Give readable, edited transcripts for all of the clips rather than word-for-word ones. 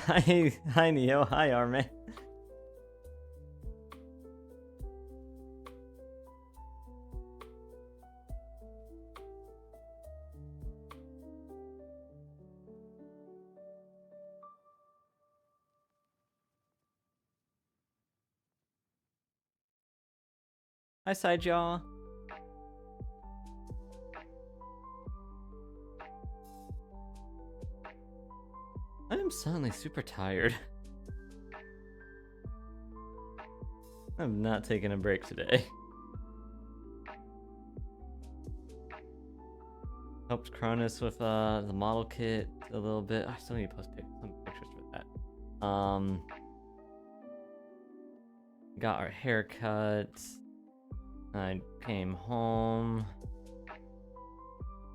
Hi Neo, hi Arme. Hi Sidejaw. I am suddenly super tired. I'm not taking a break today. Helped Cronus with the model kit a little bit. I still need to post some pictures for that. Got our haircuts. I came home.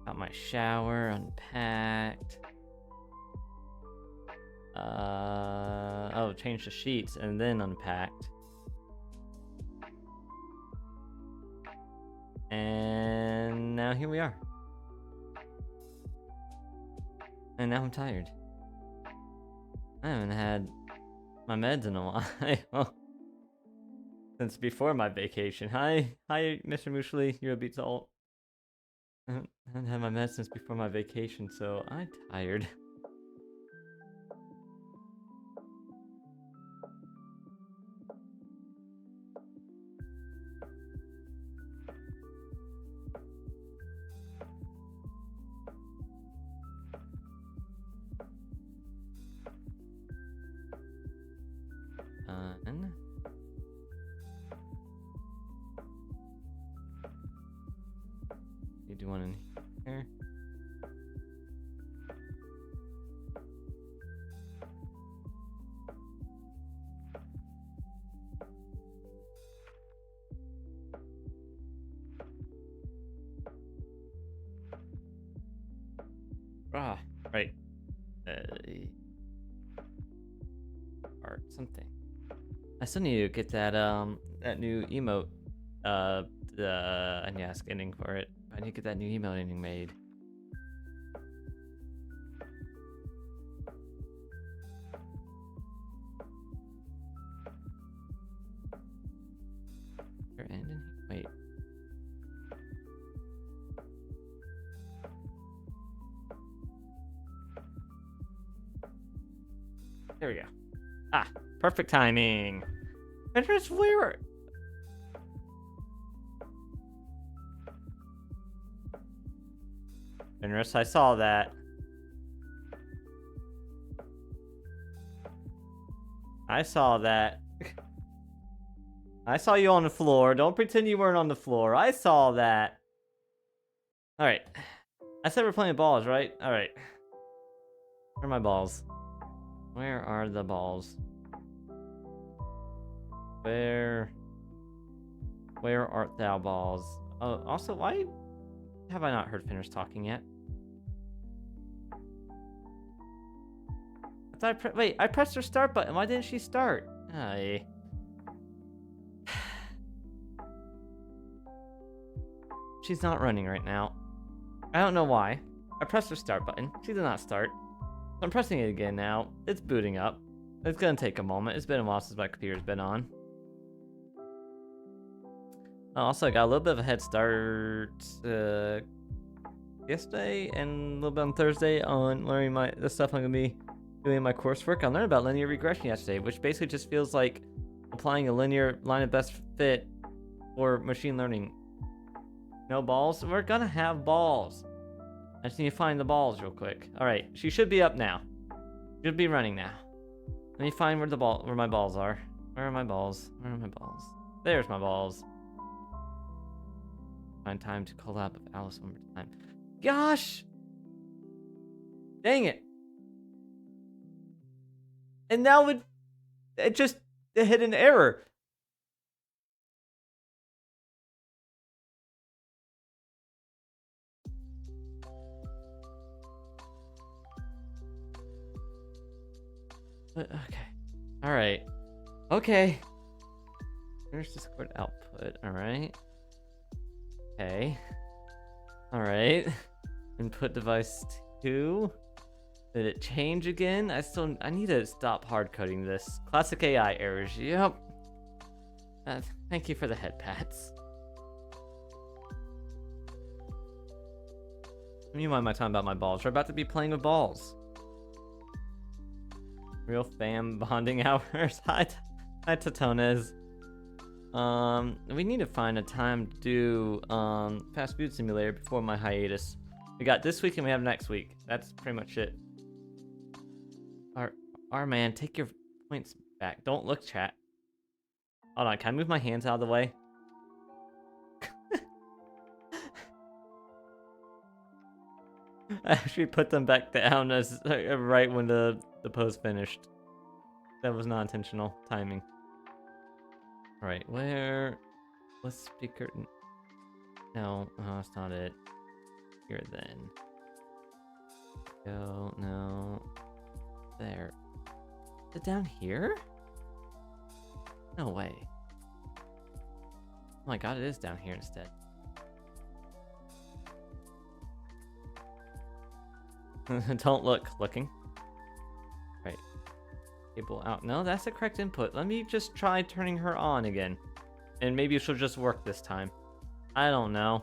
Got my shower, unpacked. Oh, changed the sheets and then unpacked. And now here we are. And now I'm tired. I haven't had my meds in a while. Since before my vacation. Hi, Mr. Mushli. You're a beat salt. I haven't had my meds since before my vacation, so I'm tired. You do one in here. Right. Art something. I still need to get that that new emote I need to ask ending for it. I need to get that new emote ending made. Ending? Wait. There we go. Ah, perfect timing. Pinterest, where? Pinterest, I saw that. I saw that. I saw you on the floor. Don't pretend you weren't on the floor. I saw that. Alright. I said we're playing balls, right? Alright. Where are my balls? Where are the balls? Where art thou, balls? Oh, also, why have I not heard Finner's talking yet? Wait, I pressed her start button. Why didn't she start? Aye. She's not running right now. I don't know why. I pressed her start button. She did not start. So I'm pressing it again now. It's booting up. It's gonna take a moment. It's been a while since my computer's been on. Also, I got a little bit of a head start yesterday and a little bit on Thursday on learning the stuff I'm gonna be doing in my coursework. I learned about linear regression yesterday, which basically just feels like applying a linear line of best fit for machine learning. No balls? We're gonna have balls. I just need to find the balls real quick. Alright, she should be up now. Should be running now. Let me find where my balls are. Where are my balls? Where are my balls? There's my balls. Find time to collab with Alice one more time. Gosh! Dang it. And now it just hit an error. Okay. Alright. Okay. There's Discord output. Alright. Okay. Alright. Input device 2. Did it change again? I need to stop hard coding this. Classic AI errors. Yep. Thank you for the head pats. You mind my time about my balls? We're about to be playing with balls. Real fam bonding hours. Hi, Totones. We need to find a time to do fast food simulator before my hiatus. We got this week and we have next week. That's pretty much it. Our man, take your points back. Don't look, chat. Hold on, can I move my hands out of the way? I actually put them back down as right when the pose finished. That was not intentional timing. Alright, where? Let's speaker. No, that's not it. Here then. Go, no. There. Is it down here? No way. Oh my god, it is down here instead. Don't look. Looking. Right. Cable out. No, that's the correct input. Let me just try turning her on again. And maybe she'll just work this time. I don't know.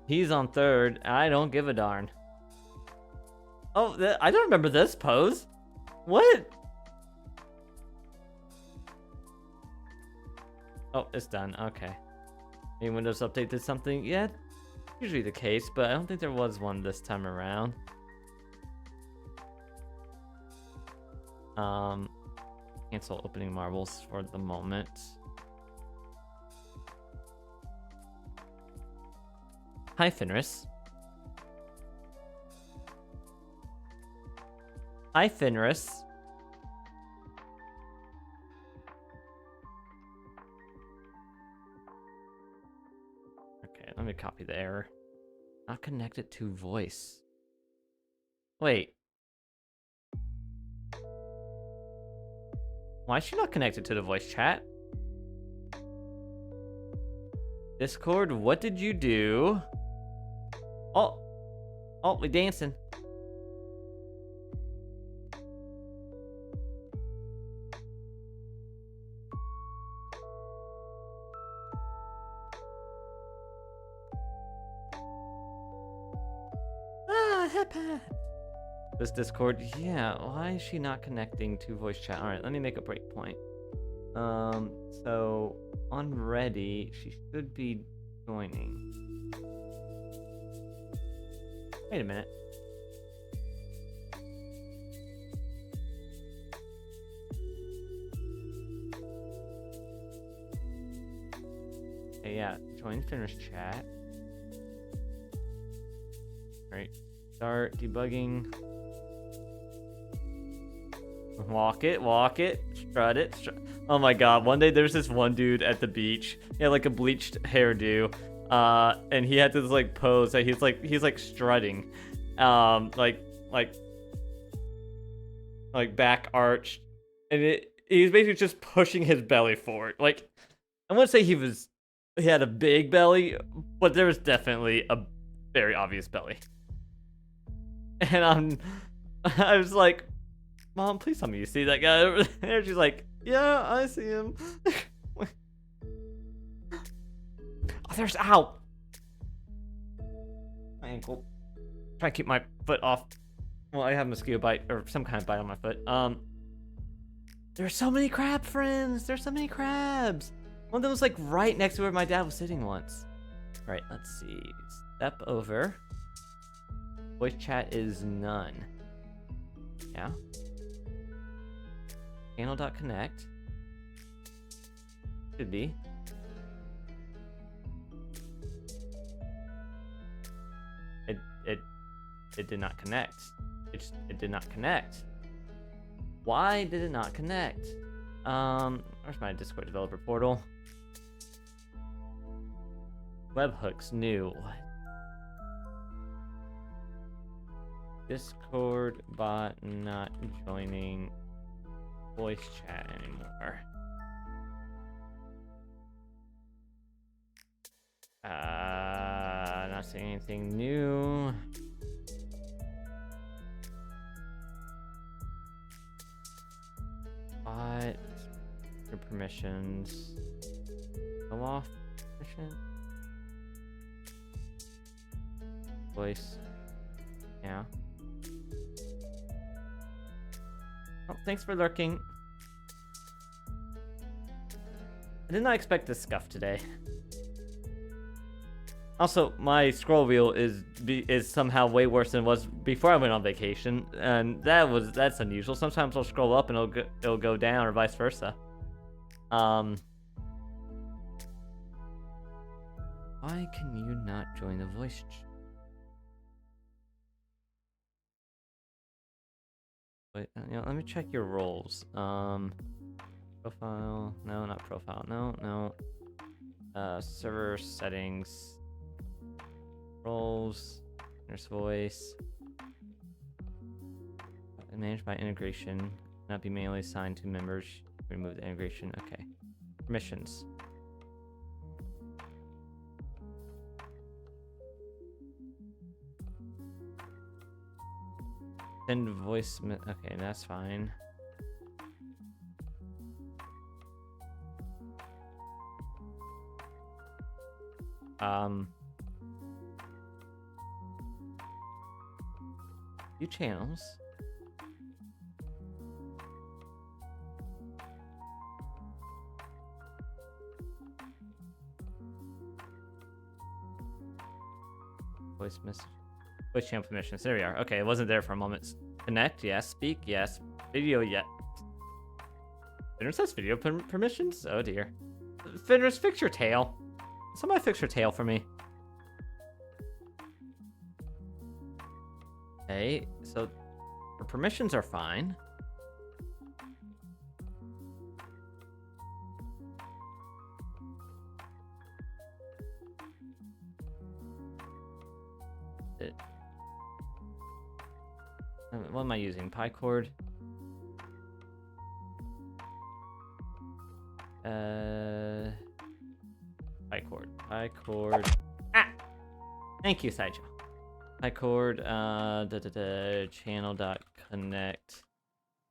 He's on third. I don't give a darn. Oh, I don't remember this pose. What? Oh, it's done. Okay. Maybe Windows Update did something. Yeah, usually the case, but I don't think there was one this time around. Cancel opening marbles for the moment. Hi, Fenris. Hi, Fenris. Okay, let me copy the error. Not connected to voice. Wait. Why is she not connected to the voice chat? Discord, what did you do? Oh, we dancing. Hip hop. This Discord, yeah, why is she not connecting to voice chat? Alright, let me make a breakpoint. So on ready, she should be joining. Wait a minute. Okay, yeah, join finish chat. Alright, start debugging. Walk it, strut it. Oh my god, one day there's this one dude at the beach. He had like a bleached hairdo. And he had this like pose that he's like strutting. Like back arched. And he's basically just pushing his belly forward. Like, I wouldn't say he had a big belly, but there was definitely a very obvious belly. And I was like, Mom, please tell me you see that guy over there. She's like, yeah, I see him. Oh, there's ow. My ankle. Try to keep my foot off. Well, I have a mosquito bite or some kind of bite on my foot. There's so many crab friends. There's so many crabs. One of them was like right next to where my dad was sitting once. All right, let's see. Step over. Voice chat is none. Yeah. Channel.connect. Should be. It did not connect. It did not connect. Why did it not connect? Where's my Discord developer portal? Webhooks new. What? Discord bot not joining voice chat anymore. Not seeing anything new. permissions. Go off permission. Voice. Yeah. Oh, thanks for lurking. I did not expect this scuff today. Also, my scroll wheel is somehow way worse than it was before I went on vacation, and that's unusual. Sometimes I'll scroll up and it'll go down, or vice versa. Why can you not join the voice chat? Wait, let me check your roles. Profile, no, not profile, no. Server settings, roles, nurse voice, managed by integration, not be manually assigned to members. Remove the integration. Okay. Permissions. Send voice. Okay, that's fine. Few channels. Voice message. Voice channel permissions. There we are. Okay, it wasn't there for a moment. Connect, yes. Speak, yes. Video, yes. Finners has video permissions? Oh dear. Finners, fix your tail. Somebody fix your tail for me. Okay, so the permissions are fine. What am I using? PyCord? PyCord. Ah! Thank you, Sideshow. PyCord, channel.connect.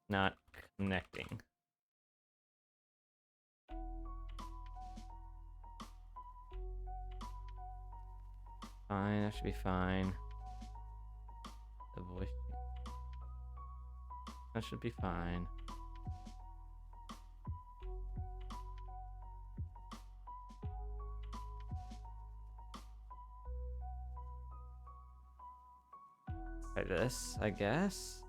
Not connecting. Fine, that should be fine. The voice. That should be fine. Try this, I guess.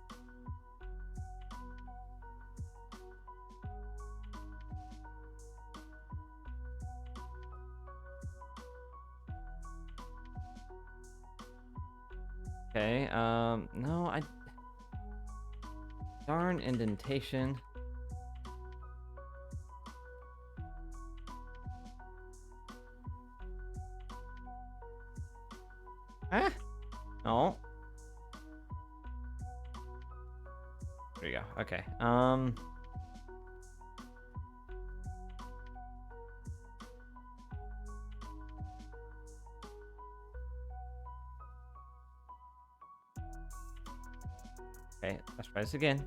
Okay, no, darn indentation. Ah, no. There you go. Okay. Okay, let's try this again.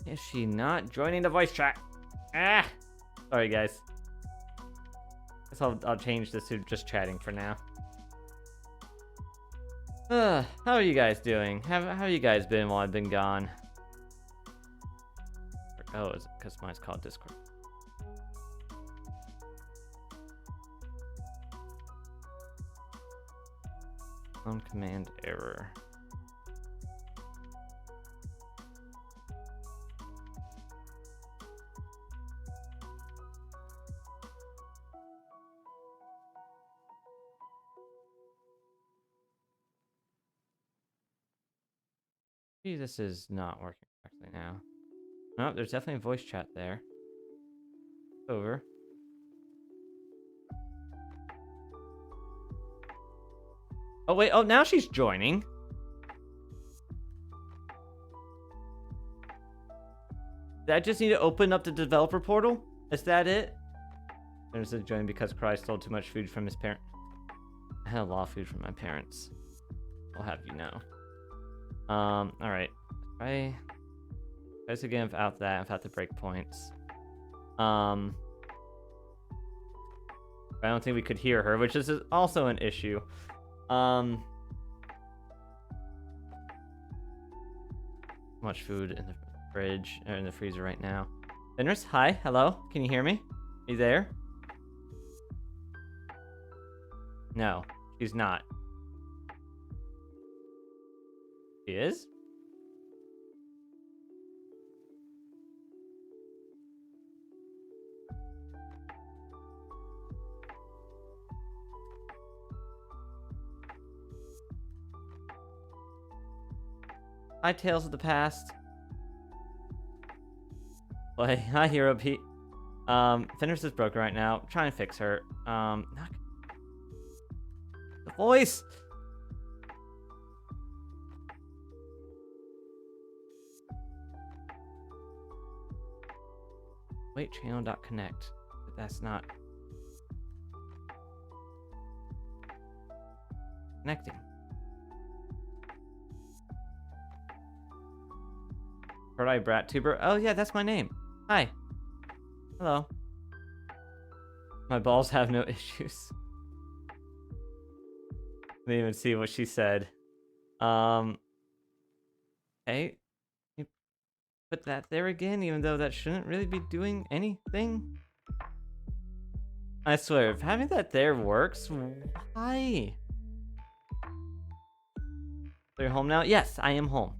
Is she not joining the voice chat? Ah! Sorry, guys. Guess I'll change this to just chatting for now. How are you guys doing? How have you guys been while I've been gone? Oh, it's because mine's called Discord. On command error. Gee, this is not working correctly now. No, there's definitely a voice chat there. Over. Oh wait, oh now she's joining. Did I just need to open up the developer portal? Is that it? There's a join because Cry stole too much food from his parent. I had a lot of food from my parents. I'll have you know. Alright. Try this again without that, without the breakpoints. I don't think we could hear her, which is also an issue. Much food in the fridge, or in the freezer right now. Fenris, hi, hello, can you hear me? Are you there? No, she's not. She is? Hi, Tales of the Past. Play. Hi, Hero Pete. Fenris is broken right now. Trying to fix her. The voice! Wait, channel.connect. But that's not connecting. Eye Vtuber. Oh yeah, that's my name. Hi. Hello. My balls have no issues. Didn't even see what she said. Hey, you put that there again, even though that shouldn't really be doing anything. I swear, if having that there works, why? So you're home now? Yes, I am home.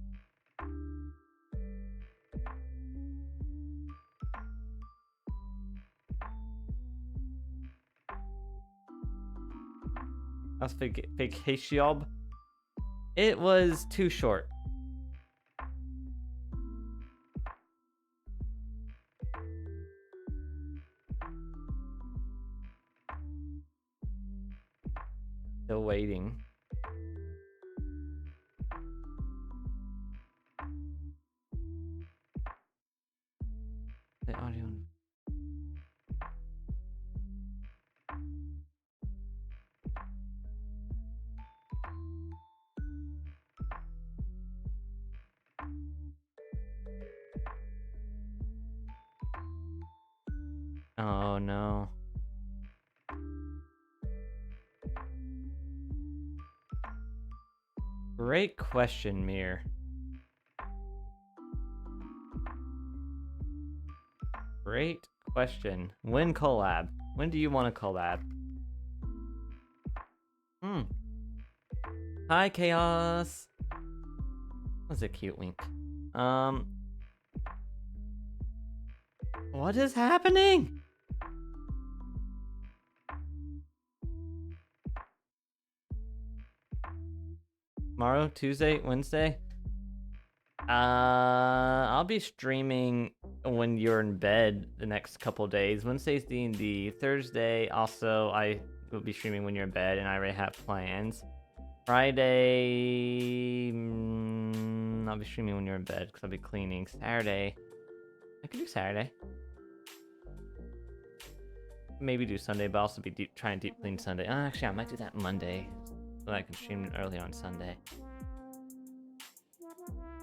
That's vacation. It was too short. Still waiting. The audio. Oh no. Great question, Mir. Great question. When collab? When do you want to collab? Hi, Chaos. That's a cute wink. What is happening? Tomorrow, Tuesday, Wednesday? I'll be streaming when you're in bed the next couple days. Wednesday's D&D. Thursday, also, I will be streaming when you're in bed, and I already have plans. Friday, I'll be streaming when you're in bed, because I'll be cleaning. Saturday, I could do Saturday. Maybe do Sunday, but I'll also be trying to deep clean Sunday. Actually, I might do that Monday, so I can stream early on Sunday.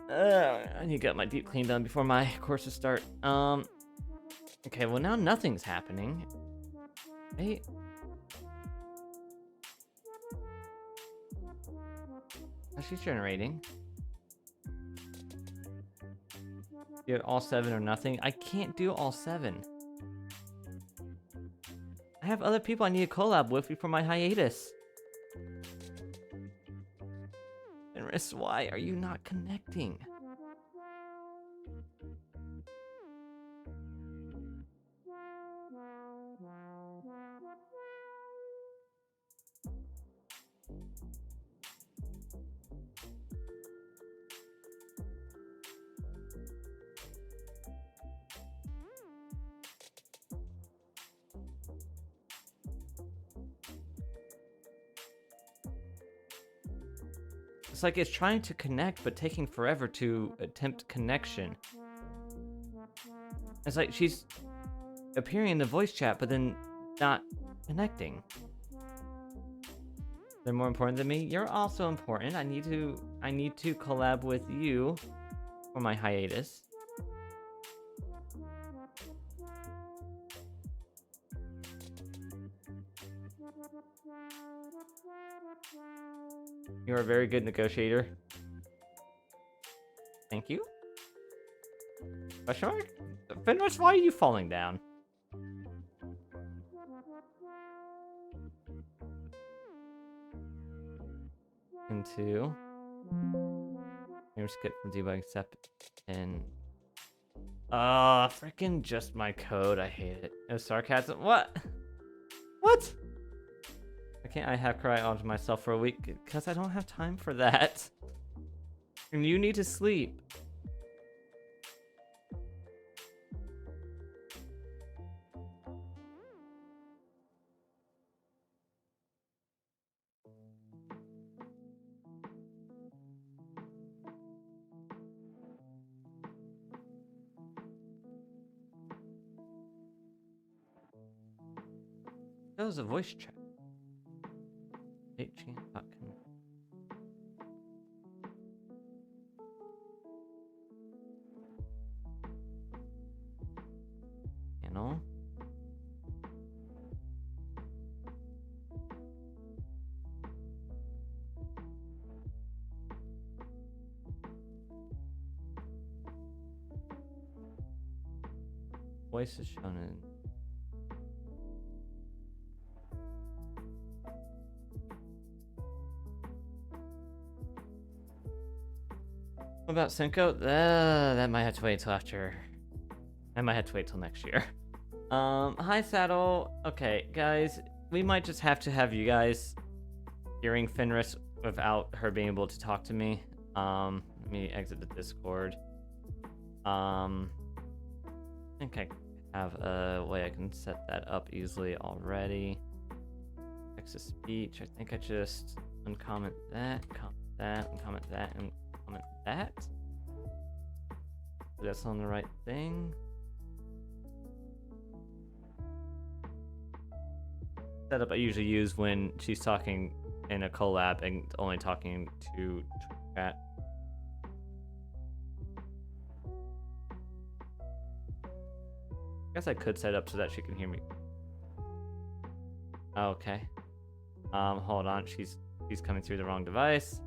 I need to get my deep clean done before my courses start. Okay, well now nothing's happening. Wait. Oh, she's generating. Do it all 7 or nothing. I can't do all 7. I have other people I need to collab with before my hiatus. Fenris, why are you not connecting? It's like it's trying to connect, but taking forever to attempt connection. It's like she's appearing in the voice chat, but then not connecting. They're more important than me. You're also important. I need to collab with you for my hiatus. You're a very good negotiator. Thank you. Question mark? Fenris, why are you falling down? Into. Maybe skip from debug step in. Freaking just my code. I hate it. No sarcasm. What? What? Why can't I have cry onto myself for a week? Because I don't have time for that. And you need to sleep. That was a voice chat. Channel. Voice is shown in. What about Cinco? That might have to wait till after. I might have to wait till next year. Hi Saddle. Okay, guys, we might just have to have you guys hearing Fenris without her being able to talk to me. Let me exit the Discord. I think I have a way I can set that up easily already. Text to speech. I think I just uncomment that, comment that, uncomment that, and comment that. That's on the right thing. Setup I usually use when she's talking in a collab and only talking to chat. I guess I could set up so that she can hear me. Okay. Hold on. She's coming through the wrong device.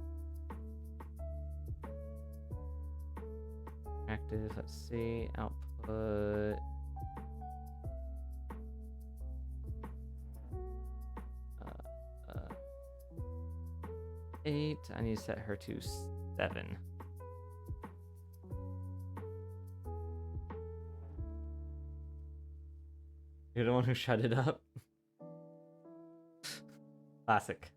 Active. Let's see. Output. Eight. I need to set her to 7. You're the one who shut it up. Classic.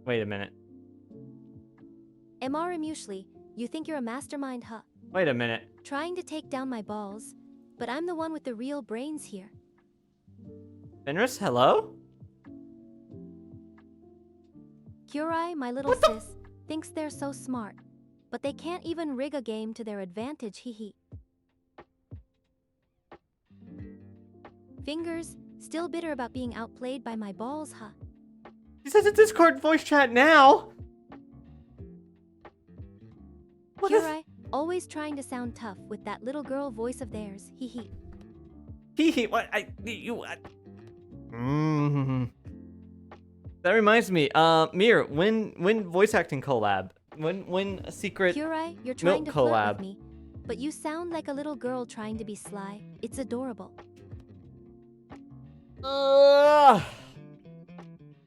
Wait a minute. Mr. Muesli, you think you're a mastermind, huh? Wait a minute. Trying to take down my balls, but I'm the one with the real brains here. Fenris, hello? Kurai, my little sis, thinks they're so smart, but they can't even rig a game to their advantage, hee hee. Fingers, still bitter about being outplayed by my balls, huh? He says a Discord voice chat now. Kurai, always trying to sound tough with that little girl voice of theirs, hee hee. Hee hee, what? That reminds me, Mir, when voice acting collab? When a secret Kurai, you're trying milk to flirt collab? with me, but you sound like a little girl trying to be sly. It's adorable.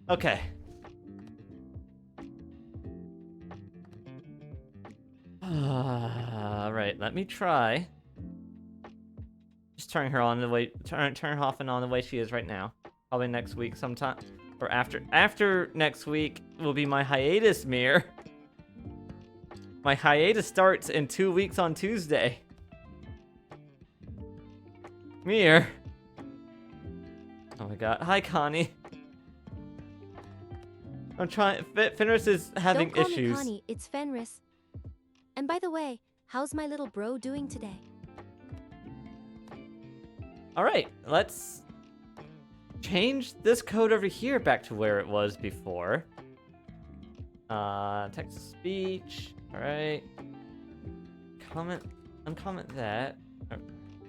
Okay. Alright, let me try. Just turn her on the way, turn her off and on the way she is right now. Probably next week sometime, or after next week will be my hiatus, Mir. My hiatus starts in 2 weeks on Tuesday. Mir. Oh my god. Hi, Connie. I'm trying. Fenris is having Don't call issues. me Connie, it's Fenris. And by the way, how's my little bro doing today? All right, let's change this code over here back to where it was before. Text to speech. All right. Uncomment that. Or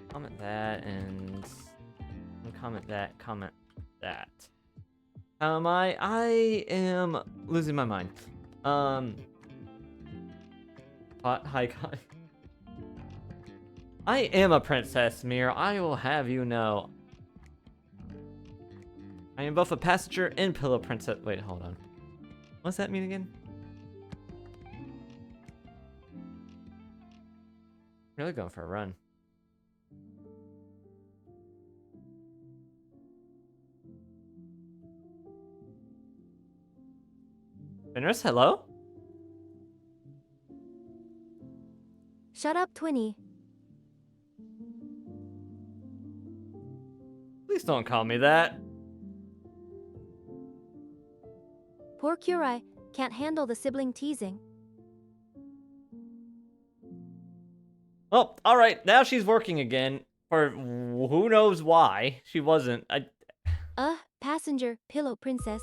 comment that and uncomment that. Comment that. How am I? I am losing my mind. Hi, Kai. I am a princess, Mir. I will have you know. I am both a passenger and pillow princess. Wait, hold on. What's that mean again? Really going for a run. Fenris, hello? Shut up, Twinny. Please don't call me that. Poor Curai can't handle the sibling teasing. Well, all right. Now she's working again. For who knows why. She wasn't. Passenger, pillow princess.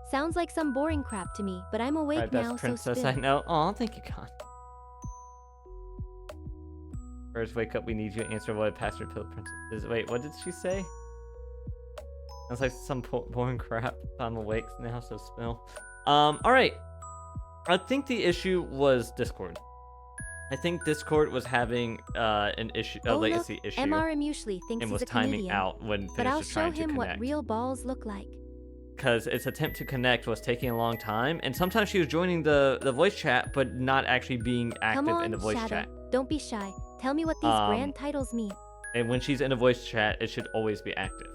Sounds like some boring crap to me, but I'm awake Right, now, best so princess spill. I know. Aw, thank you, Con. First, wake up. We need you to answer what a passenger pillow princess is. Wait, what did she say? Sounds like some boring crap. I'm awake now, so spill. All right. I think the issue was Discord. I think Discord was having an issue, a latency issue, MR Mushli thinks and he's was a timing comedian, out when but Fenris I'll was show trying to him what connect. real balls look like. Because its attempt to connect was taking a long time, and sometimes she was joining the voice chat, but not actually being active Come on, in the voice Shadow. chat. Don't be shy. Tell me what these grand titles mean. And when she's in a voice chat, it should always be active.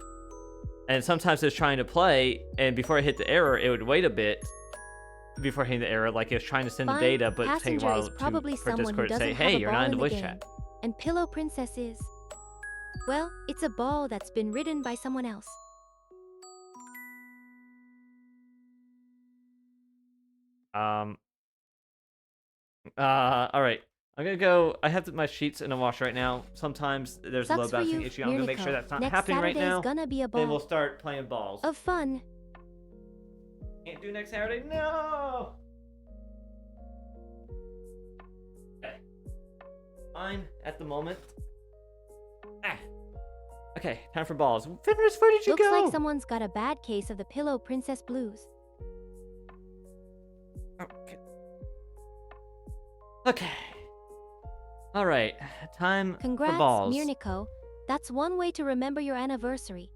And sometimes it's trying to play, and before it hit the error, it would wait a bit before hitting the error, like it was trying to send Fine, the data, but take a passenger while is probably for someone who Discord to say, doesn't have hey, a you're ball not in the in the voice game. chat. And Pillow Princess is... well, it's a ball that's been ridden by someone else. All right. I'm gonna go. I have my sheets in the wash right now. Sometimes there's a Sucks low for balancing you, issue. I'm gonna make Mirniko. sure that's not Next happening right Saturday's now. gonna be a Then we'll ball start playing balls. of fun. Can't do next Saturday. No. Okay. Fine at the moment. Okay, time for balls. Fenris, where did you Looks go? like someone's got a bad case of the Pillow Princess blues. Okay. Okay. All right, time Congrats, for balls. Mirniko. That's one way to remember your anniversary.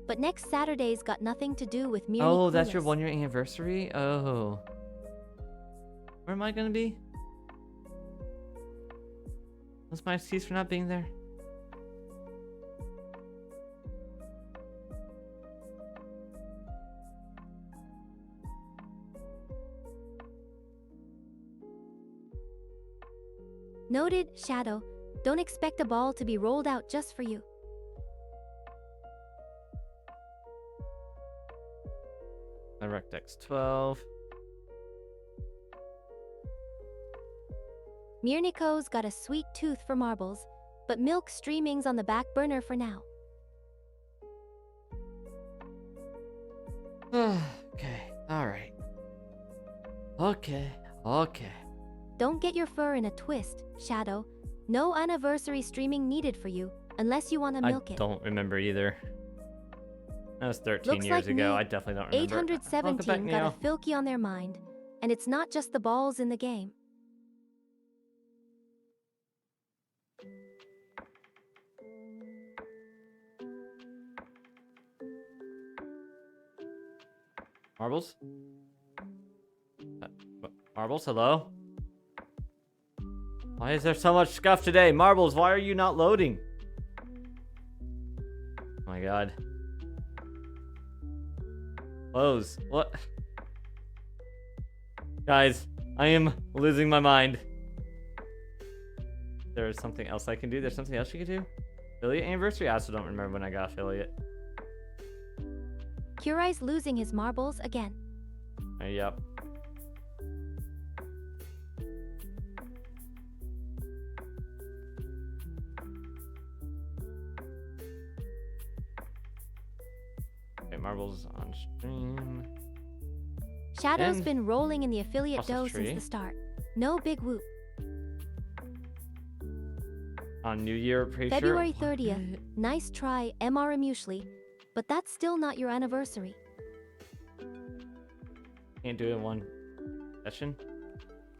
But next Saturday's got nothing to do with Mirnikolis. Oh, that's your 1-year anniversary? Oh. Where am I gonna be? What's my excuse for not being there? Noted, Shadow. Don't expect a ball to be rolled out just for you. Direct X 12. Mirniko's got a sweet tooth for marbles, but milk streaming's on the back burner for now. Okay, alright. Okay. Don't get your fur in a twist, Shadow. No anniversary streaming needed for you, unless you want to milk I it. don't remember either. That was 13 Looks years like ago. me. I definitely don't remember. 817 got a Neo. filky on their mind, and it's not just the balls in the game. Marbles? Marbles, hello? Why is there so much scuff today? Marbles, why are you not loading? Oh my god. Close. What? Guys, I am losing my mind. There's something else I can do? There's something else you can do? Affiliate anniversary? I also don't remember when I got affiliate. Kurai's losing his marbles again. Yep. Okay, marbles on stream. Shadow's And been rolling in the affiliate across the dough since tree. the start. No big whoop. On New Year, pretty February sure. 30th. Nice try, MR Muesli. But that's still not your anniversary. Can't do it in one session.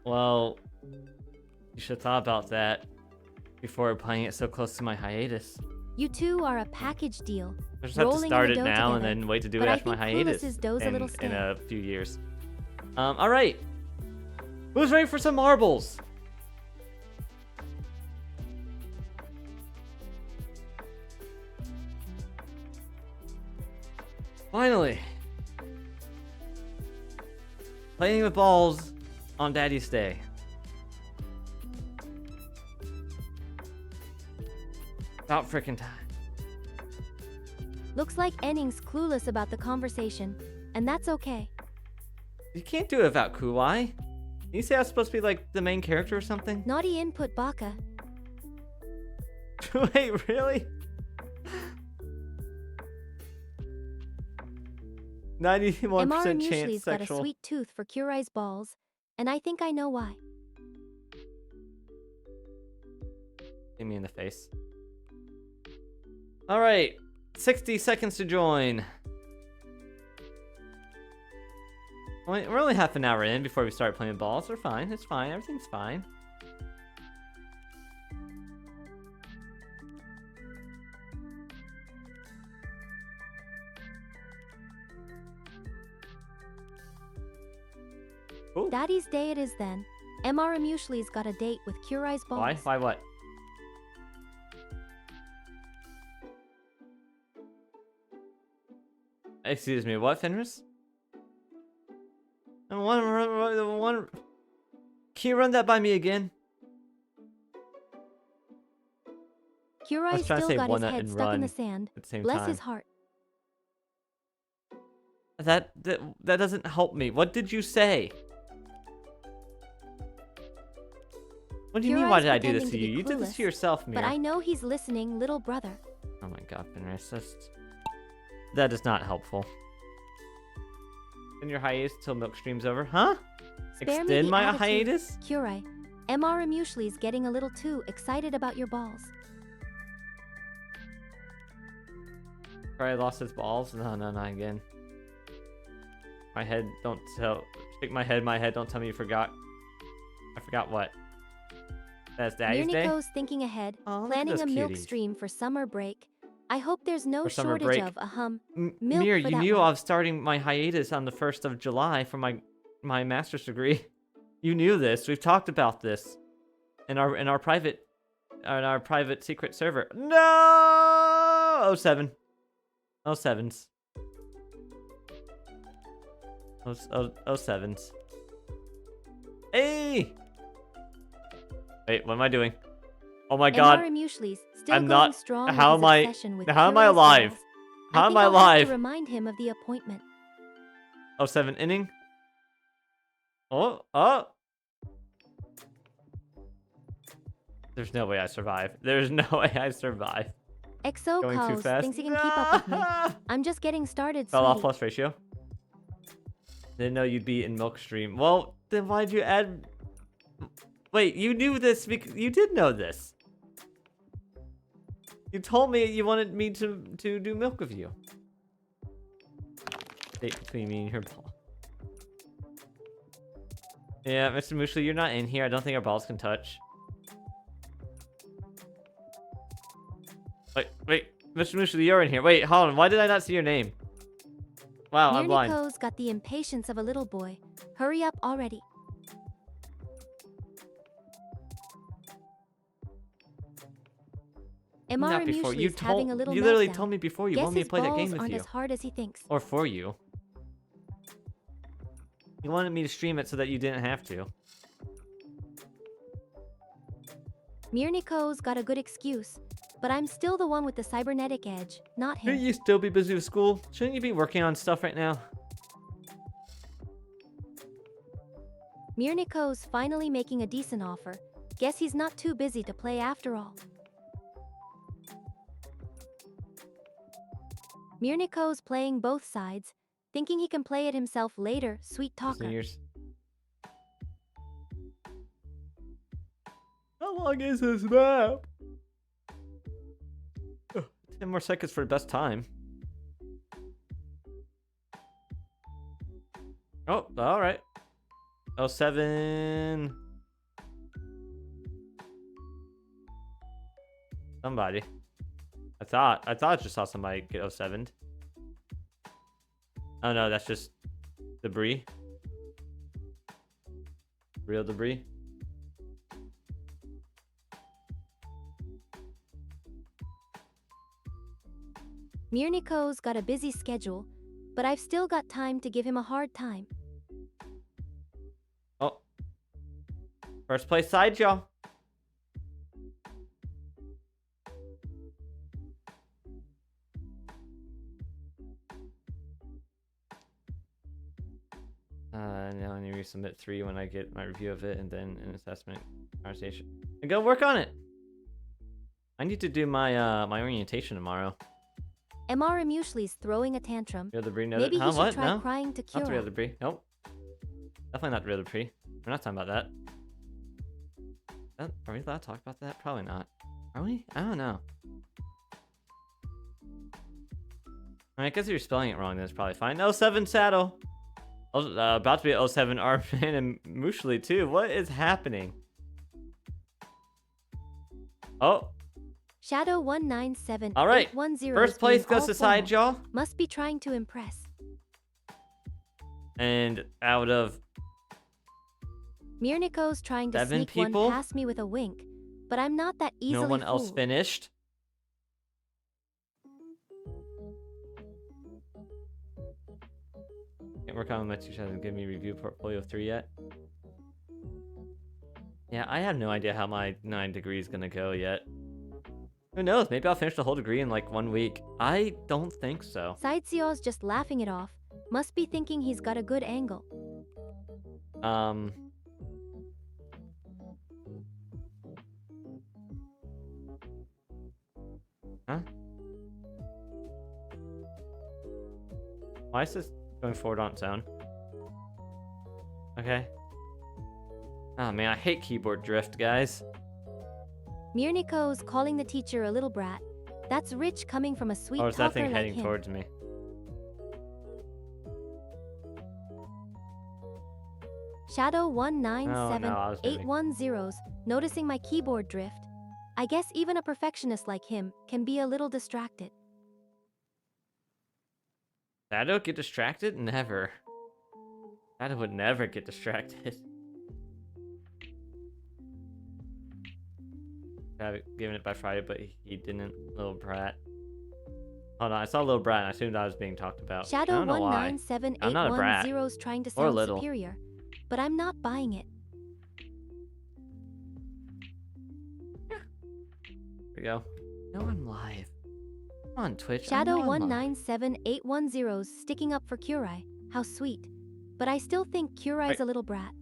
Well, you should have thought about that before playing it so close to my hiatus. You two are a package deal. I just have to Rolling in start the it dough now and together. then wait to do But it I after my think hiatus Clueless's dough's a little in stale. a few years. All right. Who's ready for some marbles? Finally. Playing with balls on Daddy's Day. About frickin' time. Looks like Enning's clueless about the conversation. And that's okay. You can't do it without Kuwai. Can you say I was supposed to be like the main character or something? Naughty input Baka. Wait, really? 91% MR chance Muesli's got a sexual. sweet tooth for Kurai's balls. And I think I know why. Hit me in the face. All right, 60 seconds to join. We're only half an hour in before we start playing balls. We're fine. It's fine. Everything's fine. Ooh. Daddy's Day it is then. MR Muesli's got a date with Kurai's balls. Why? Why what? Excuse me, what, Fenris? One. Can you run that by me again? Kurai's trying to still say got his one that head and stuck in run the sand. At the same Bless time. his heart. That doesn't help me. What did you say? What do you mean? Why Kurai's did I do this pretending to to you? be You did this clueless, to yourself, Mira. But I know he's listening, little brother. Oh my god, Fenris, that is not helpful. Extend your hiatus till milk stream's over, huh? Spare me Extend the my attitude. hiatus? Kurai, MR Muesli's getting a little too excited about your balls. Probably lost his balls. No, not again. My head, don't tell. Shake my head. Don't tell me you forgot. I forgot what. That's Daddy's Day. Mirniko's thinking ahead, Aw, look at planning those a milk cuties. stream for summer break. I hope there's no For summer shortage break. of milk Mir, for you that knew one. I was starting my hiatus on the 1st of July for my master's degree. You knew this. We've talked about this in our private secret server. No! 07. 07s. 07s. Hey! Wait, what am I doing? Oh my god. MR Muesli's still I'm going not- strong how with am I- his obsession with how am I Kurai's alive? balls. How am think I I'll have alive? to remind him of the appointment. 07 inning. Oh. There's no way I survive. There's no way I survive. XO Going too calls, fast. thinks he can keep up with me. I'm just getting started, Fell off sweetie. plus ratio. Didn't know you'd be in milk stream. Well, then why'd you add? Wait, you knew this because you did know this. You told me you wanted me to do milk with you. Date between me and your ball. Yeah, Mr. Muesli, you're not in here. I don't think our balls can touch. Wait, Mr. Muesli, you're in here. Wait, hold on. Why did I not see your name? Wow, I'm blind. Mirniko's got the impatience of a little boy. Hurry up already. Not MR before. You Muesli's having a told. little You literally meltdown. told me before you Guess wanted me his to play that balls game with aren't you, as hard as he thinks. or for you. You wanted me to stream it so that you didn't have to. Mirniko's got a good excuse, but I'm still the one with the cybernetic edge, not him. Shouldn't you still be busy with school? Shouldn't you be working on stuff right now? Mirniko's finally making a decent offer. Guess he's not too busy to play after all. Mirniko's playing both sides, thinking he can play it himself later, sweet talker. Seniors. How long is this map? 10 more seconds for the best time. Oh, alright. 07. Somebody. I thought I just saw somebody get 07'd. Oh no, that's just debris. Real debris. Mirniko's got a busy schedule, but I've still got time to give him a hard time. Oh. First place side, y'all. Now I need to resubmit 3 when I get my review of it, and then an assessment conversation. And go work on it. I need to do my my orientation tomorrow. Mr. Muesli's throwing a tantrum. Real debris. Maybe he should what? try No? crying to Not the real Kira. debris. Nope. Definitely not the real debris. We're not talking about that. Are we allowed to talk about that? Probably not. Are we? I don't know. I guess if you're spelling it wrong, then it's probably fine. 07 Saddle. About to be 07 Armin and Mushli too. What is happening? Oh. Shadow 197. All right. First place goes to side, y'all. Must be trying to impress. And out of Mirniko's trying to 7 sneak people? one past me with a wink, but I'm not that easily no one else fooled. finished. Can't work on my 2 hasn't given me review portfolio of 3 yet. Yeah, I have no idea how my 9 degree is gonna go yet. Who knows? Maybe I'll finish the whole degree in like 1 week. I don't think so. Sideseo's just laughing it off. Must be thinking he's got a good angle. Huh? Why is this going forward on its own? Okay. Oh man, I hate keyboard drift, guys. Mirniko's calling the teacher a little brat. That's rich coming from a sweet Or is that talker thing like heading him. towards me? Shadow Oh, no, I was moving. 197-810's noticing my keyboard drift. I guess even a perfectionist like him can be a little distracted. Shadow get distracted? Never. Shadow would never get distracted. I've given it by Friday, but he didn't. Little brat. Hold on, I saw Little Brat and I assumed I was being talked about. I Shadow don't know why. I'm not a brat. 197-810's trying to Or sound little. superior, but I'm not buying it. Here we go. No, I'm live. I'm on Twitch. Shadow I know I'm live. 197-810's sticking up for Kurai. How sweet. But I still think Kurai's Right. a little brat.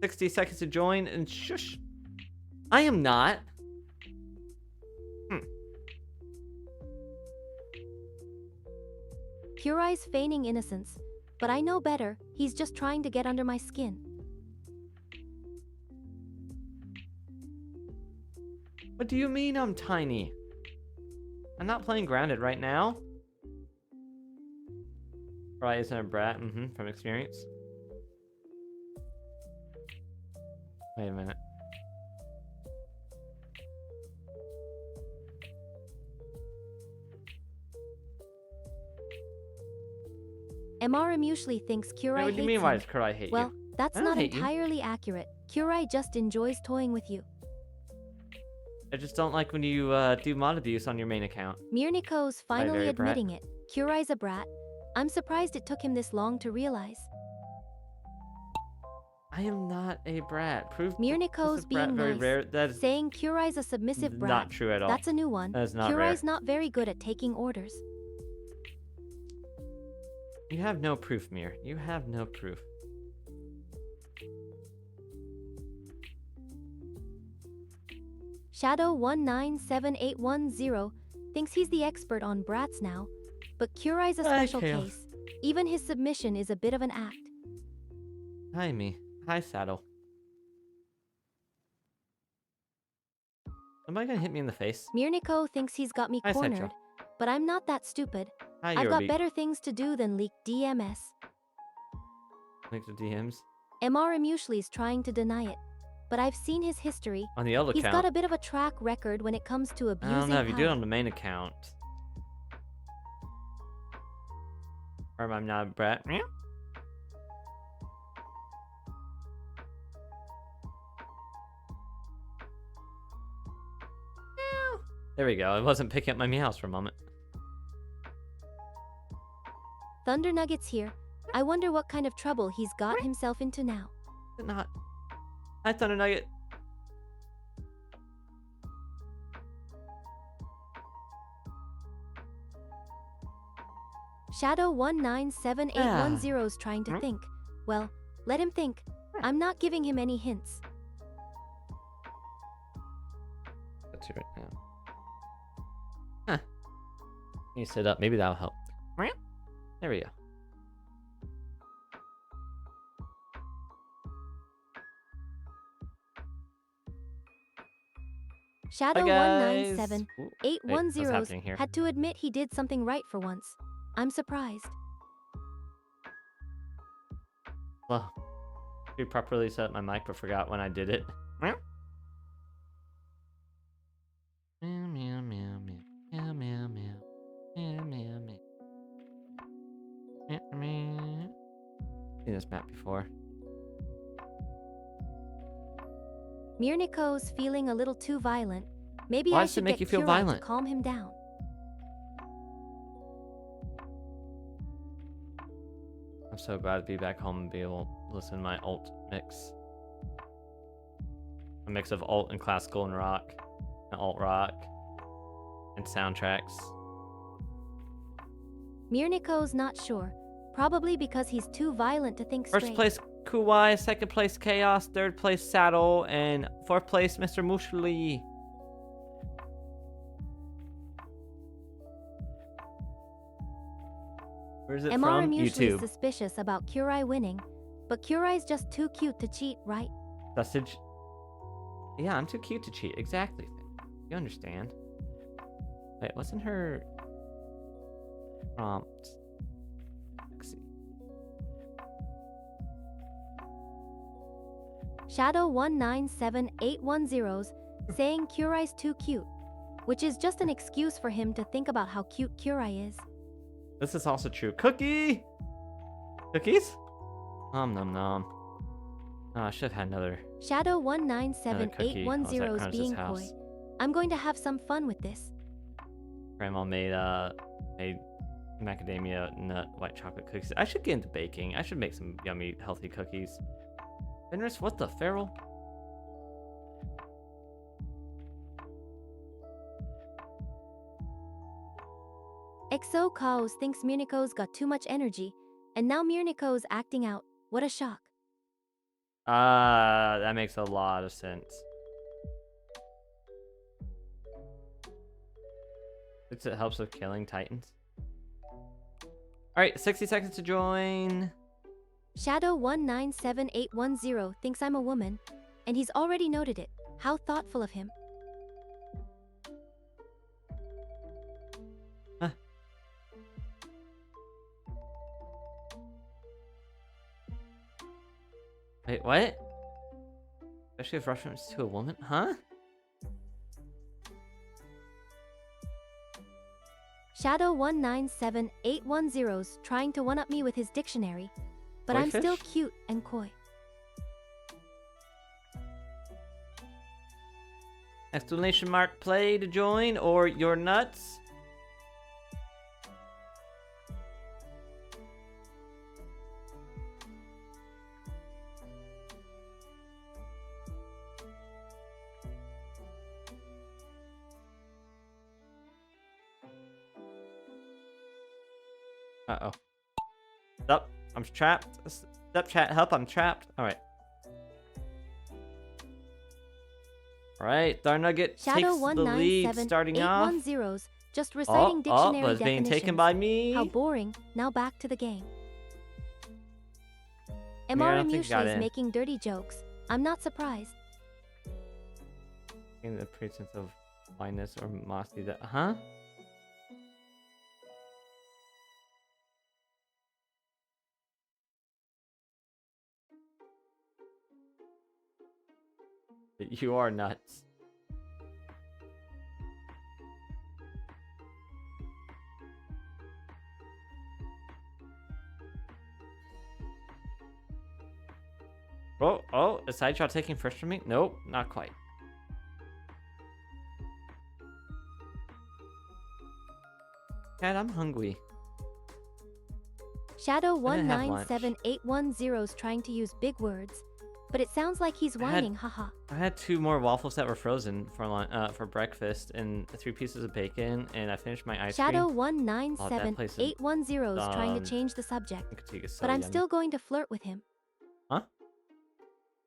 60 seconds to join and shush. I am not. Kurai's feigning innocence, but I know better. He's just trying to get under my skin. What do you mean I'm tiny? I'm not playing grounded right now. Right, isn't a brat? From experience. Wait a minute. Mr. Muesli thinks Kurai Wait, what hates do you mean, why him. does Kurai hate Well, you? that's I don't not hate you. entirely accurate. Kurai just enjoys toying with you. I just don't like when you do mod abuse on your main account. Mirniko's finally very brat. admitting it. Kurai's a brat. I'm surprised it took him this long to realize. I am not a brat. Proof. Mirniko's is a brat being very nice, rare. That is saying Kurai's a submissive brat. not true at all. That's a new one. That is not Kurai's rare. not very good at taking orders. You have no proof, Mir. You have no proof. Shadow197810 thinks he's the expert on brats now, but Kurai's a Hi, special Chaos. case. Even his submission is a bit of an act. Hi, me. Hi, Saddle. Somebody gonna hit me in the face? Mirniko thinks he's got me Hi, cornered, Sideshow. but I'm not that stupid. Hi, I've got Yorby. better things to do than leak DMS. Link to DMs. MR Muesli's trying to deny it, but I've seen his history. On the old He's account. got a bit of a track record when it comes to I abusing don't know if you do it power. on the main account. Or am I not a brat? Meow. There we go. It wasn't picking up my meows for a moment. Thunder Nugget's here. I wonder what kind of trouble he's got himself into now. Is it not? Hi, Thunder Nugget. Shadow197810's trying to think. Well, let him think. I'm not giving him any hints. That's you right now. Huh. You sit up. Maybe that'll help. There we go. Shadow197810 had to admit he did something right for once. I'm surprised. Well, I properly set up my mic but forgot when I did it. Meow. Meow, meow, meow, meow, meow, meow, meow, meow, meow. Meow, meow. Seen this map before. Mirniko's feeling a little too violent. Maybe Why I does it should make get you feel Kurai violent? to calm him down. I'm so glad to be back home and be able to listen to my alt mix. A mix of alt and classical and rock, and alt rock, and soundtracks. Mirniko's not sure. Probably because he's too violent to think straight. First place Kuwai, second place Chaos, third place Saddle, and fourth place Mr. Mushli. Where's it MR from? usually YouTube. suspicious about Kurai winning, but Kurai's just too cute to cheat, right? Sausage. Yeah, I'm too cute to cheat. Exactly. You understand. Wait, what's in her prompt? Let's see. Shadow197810's saying Kurai's too cute, which is just an excuse for him to think about how cute Kurai is. This is also true. Cookie! Cookies? Nom nom nom. Oh, I should have had another. Shadow197810's being coy. I'm going to have some fun with this. Grandma made macadamia nut white chocolate cookies. I should get into baking. I should make some yummy, healthy cookies. Fenris, what the feral? Exo Chaos thinks Mirniko's got too much energy, and now Mirniko's acting out. What a shock. That makes a lot of sense. It helps with killing titans. Alright, 60 seconds to join. Shadow197810 thinks I'm a woman, and he's already noted it. How thoughtful of him. Wait, what? Especially if reference to a woman? Huh? Shadow197810's trying to one-up me with his dictionary, but I'm still Boyfish? cute and coy. Exclamation mark play to join or you're nuts? Uh-oh. Stop. I'm trapped. Step chat, help, I'm trapped. Alright. Right, Star Nugget takes Shadow the lead starting off. 1978110's just reciting dictionary was being taken by me. How boring. Now back to the game. I Mr. don't think he got Mushli is in. making dirty jokes. I'm not surprised. In the presence of blindness or modesty that, huh? You are nuts. Oh, is Sideshow taking first from me? Nope, not quite. Cat, I'm hungry. Shadow I didn't have lunch. 1978110's trying to use big words, but it sounds like he's whining, haha. I had 2 more waffles that were frozen for breakfast and 3 pieces of bacon, and I finished my ice Shadow cream. 1978110's trying to change the subject, but I'm still going to flirt with him. Huh?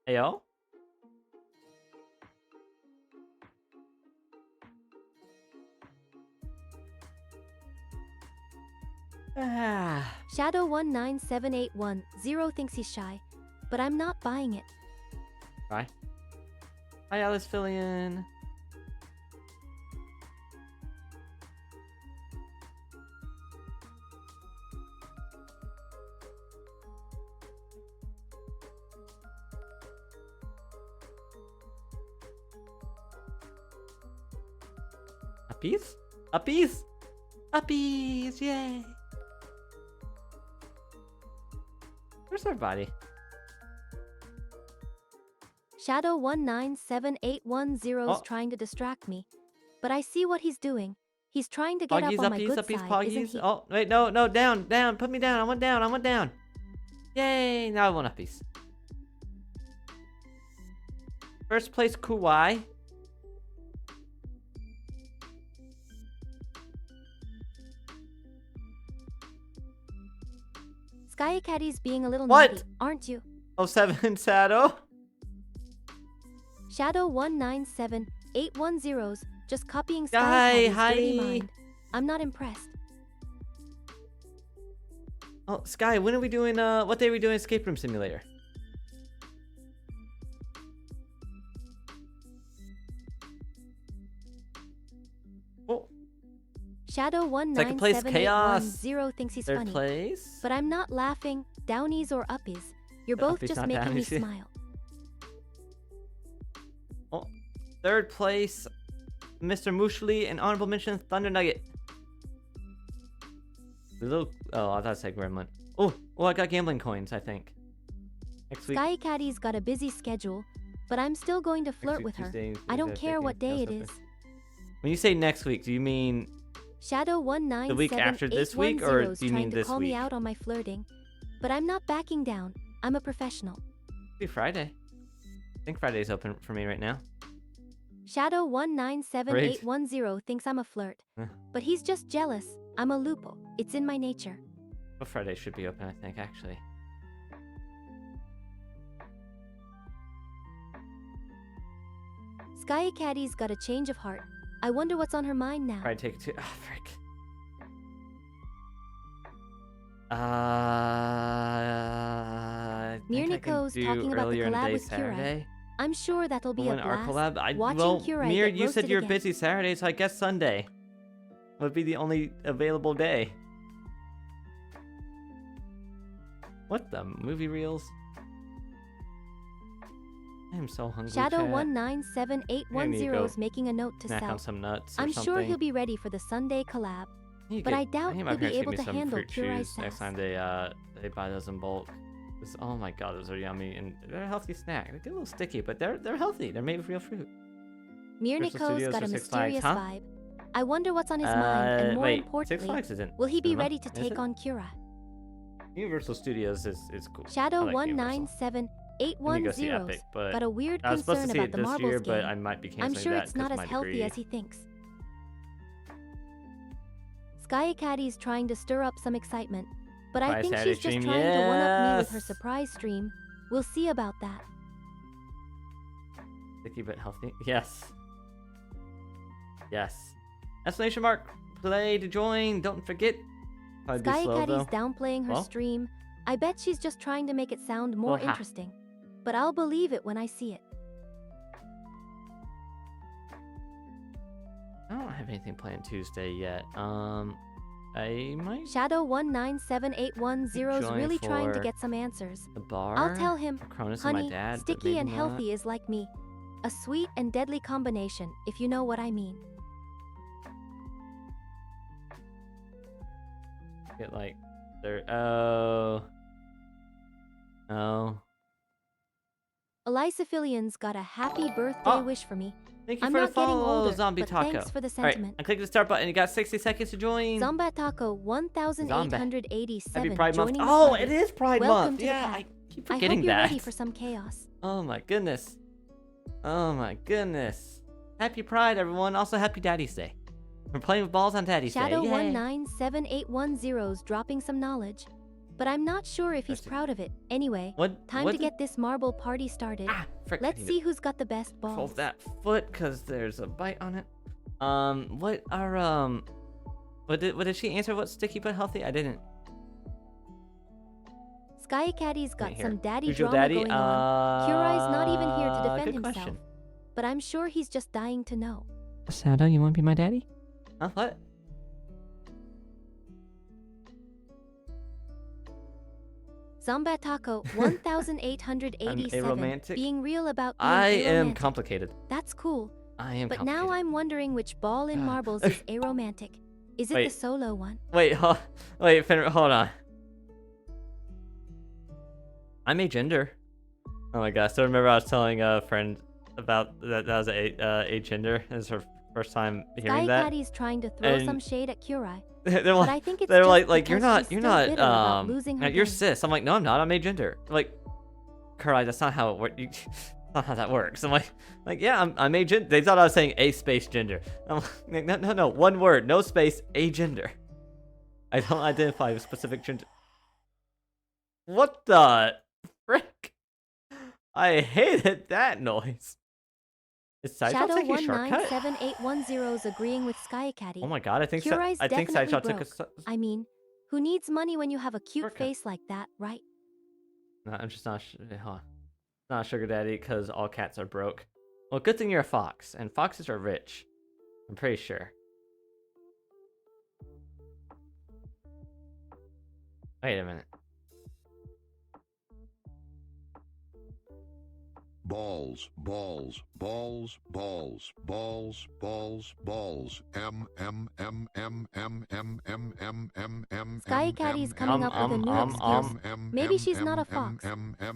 Ayo? Shadow 1978110 thinks he's shy, but I'm not buying it. Bye. Hi, Alice Fillion. Uppies? Uppies? Uppies! Yay! Where's everybody? Shadow 1978110's trying to distract me, but I see what he's doing. He's trying to get up on my good side, isn't he? Oh, wait, no, down, put me down, I went down. Yay, now I want uppies. First place, Kuwai. Sky Caddy's being a little naughty, aren't you? 07 Shadow. Shadow 1978110's just copying Sky Caddy's dirty mind. I'm not impressed. Oh, Sky, when are we doing, what day are we doing Escape Room Simulator? Oh. Shadow 1978110 thinks he's funny. Place. But I'm not laughing, downies or uppies. You're both just making me smile. Oh, third place, Mr. Mushli, and honorable mention, Thunder Nugget. Oh, I thought I said Gremlin. Oh, I got gambling coins, I think. Next week. Sky Caddy's got a busy schedule, but I'm still going to flirt with her. I don't care what day it is. When you say next week, do you mean Shadow 1978110's the week after this week, or do you mean this to call week? me out on my flirting, but I'm not backing down. I'm a professional. It'll be Friday. I think Friday's open for me right now. Shadow 1978110 thinks I'm a flirt, but he's just jealous. I'm a lupo. It's in my nature. Well, Friday should be open, I think, actually. Sky Caddy's got a change of heart. I wonder what's on her mind now. Friday take 2. Ah, frick. Mirniko's talking about the collab with Kira. I'm sure that'll be a blast. Watching Kira Mir, get you said you're again. busy Saturday, so I guess Sunday would be the only available day. What the movie reels? I am so hungry. Shadow chat. 1978110's making a note to Snack sell. on some nuts or I'm something. sure he'll be ready for the Sunday collab, but I doubt he'll be able to handle Kurai's next sass. time they buy those in bulk. Oh my god, those are yummy, and they're a healthy snack. They get a little sticky, but they're healthy. They're made with real fruit. Mirniko's got a mysterious vibe. I wonder what's on his mind, and more importantly, will he be ready to take on Kira? Universal Studios is cool. Shadow I like Universal. 1978110's got a weird concern about the marbles game. But I might be I'm sure it's not as healthy as he thinks. Sky Caddy's trying to stir up some excitement, but I think she's just trying to one-up me with her surprise stream. We'll see about that. Sticky but healthy. Yes. Yes. Exclamation mark. Play to join. Don't forget. Probably be slow, Skycatty's though. downplaying her Well? stream. I bet she's just trying to make it sound more Well, ha. interesting. But I'll believe it when I see it. I don't have anything planned Tuesday yet. I might Shadow197810's join really trying to for get some answers. the bar. I'll tell him, Cronus and my honey, dad, but sticky maybe and not. healthy is like me. A sweet and deadly combination, if you know what I mean. Get like there. Oh. Oh. Elysophilian's got a happy birthday wish for me. Thank you I'm for the not getting follow, older, Zombie but Taco. thanks for the Alright, sentiment. I click the start button. You got 60 seconds to join. Zombat Taco 1887 Happy Pride Month. joining the Oh, party. it is Pride Welcome Month. to the Yeah, pack. I keep I forgetting hope you're that. ready for some chaos. Oh my goodness. Oh my goodness. Happy Pride, everyone. Also, happy Daddy's Day. We're playing with balls on Daddy's Day. Yay. Shadow197810's dropping some knowledge. But I'm not sure if he's proud of it. Anyway, time to get this marble party started. Ah, frick. Let's see who's got the best balls. Fold that foot because there's a bite on it. What did she answer? What sticky but healthy? I didn't. Skycatty's got Right here. some daddy Who's your drama daddy? going on. Kurai's not even here to defend good himself. question. But I'm sure he's just dying to know. Shadow, you want to be my daddy? Huh? What? Zombat Taco 1887 romantic? being real about being I am aromantic. complicated. That's cool. I am But complicated. now I'm wondering which ball in marbles is aromantic. Is it Wait. the solo one? Wait, hold on. I'm a gender. Oh my gosh! So remember I was telling a friend about that. That was a gender. This is her first time hearing that. Skycatty's trying to throw And- some shade at Kurai. They're But like, I think it's they're just like you're because not she's you're still not bitter about losing her you're game. cis. I'm like, no, I'm not. I'm a gender. Like, Kurai, that's not how it works. Not how that works. I'm like yeah, I'm a gender. They thought I was saying a space gender. I'm like, no, one word, no space, a gender. I don't identify with specific gender. What the frick? I hated that noise. Is Sideshow taking a shortcut? Shadow197810's agreeing with Skycatty. Oh my god, I think Kurai's Sideshow definitely took a. I mean, who needs money when you have a cute Shortcut. face like that, right? No, I'm just not. Not a sugar daddy because all cats are broke. Well, good thing you're a fox, and foxes are rich. I'm pretty sure. Wait a minute. Balls, balls, balls, balls, balls, balls, balls. Skycatty's coming up with a new excuse. Maybe she's not a fox,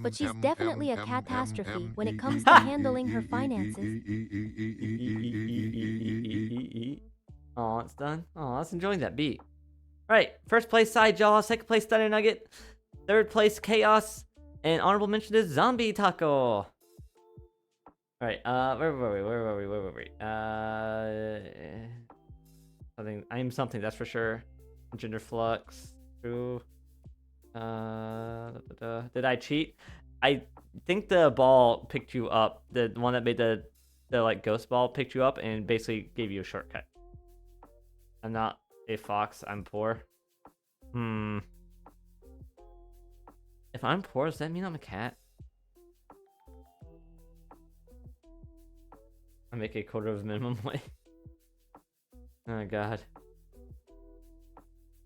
but she's definitely a catastrophe when it comes to handling her finances. Oh, it's done. Oh, let's enjoy that beat. All right, first place Sidejaw, second place Thunder Nugget, third place Chaos, and honorable mention is Zombie Taco. All right, where were we? Something. I'm something. That's for sure. Gender flux. True. Did I cheat? I think the ball picked you up. The one that made the like ghost ball picked you up and basically gave you a shortcut. I'm not a fox. I'm poor. If I'm poor, does that mean I'm a cat? I make a quarter of minimum wage. Oh god.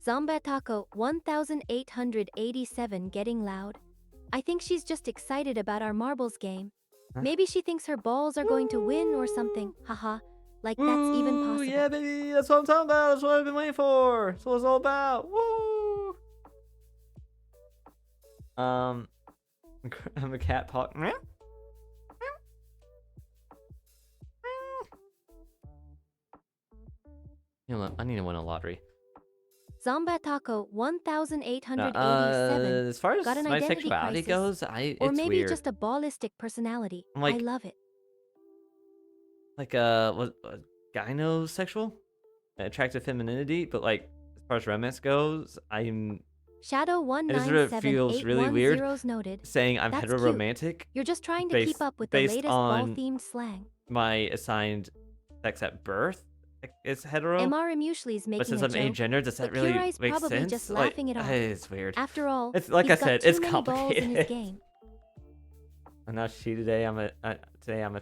Zombat Taco 1887 getting loud. I think she's just excited about our marbles game. Huh? Maybe she thinks her balls are going to win or something. Haha. Like that's even Woo, possible. yeah, baby, that's what I'm talking about. That's what I've been waiting for. That's what it's all about. Woo! I'm a cat talk. You know, I need to win a lottery. Zombat Taco 1887 As far as got an my identity sexuality crisis. goes, it's or maybe weird. just a ballistic personality. I'm like- I love it. Like gynosexual, attractive femininity, but like as far as romance goes, I'm Shadow feels really weird 1978110's noted. saying I'm That's heteroromantic. You're just trying to keep up with the based latest on ball-themed slang. my assigned sex at birth is hetero. MR Muesli's But making since a I'm joke, agender, does that but really Kurai's make probably sense? just Like, laughing it off. it's weird. After all, It's like he's I said, got it's too many balls in his complicated. game. And now she today, I'm a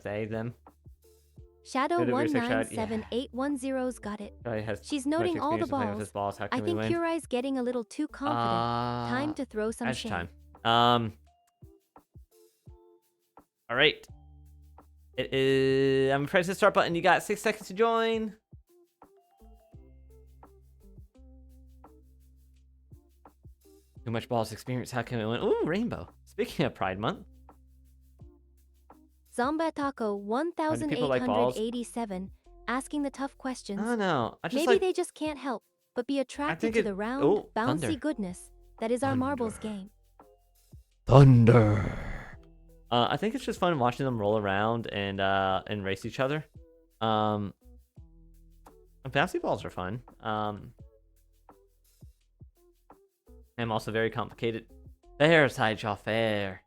they, them. Shadow Bit of research out, yeah. 1978110's got it. Probably has She's much noting all the experience with playing with his balls. balls. How I can we think win? Kurai's getting a little too confident. Time to throw some Edge shade. time. All right. It is. I'm pressing the start button. You got 6 seconds to join. Too much balls experience. How can we win? Ooh, rainbow. Speaking of Pride Month. Zomba Taco people like balls? 1887 asking the tough questions. I don't know. I just Maybe like. they just can't help but be attracted think to it- the round, oh, bouncy thunder. goodness that is our marbles Thunder. game. Thunder. I think it's just fun watching them roll around and race each other. Bouncy balls are fun. I'm also very complicated. Fair, Sideshaw, fair.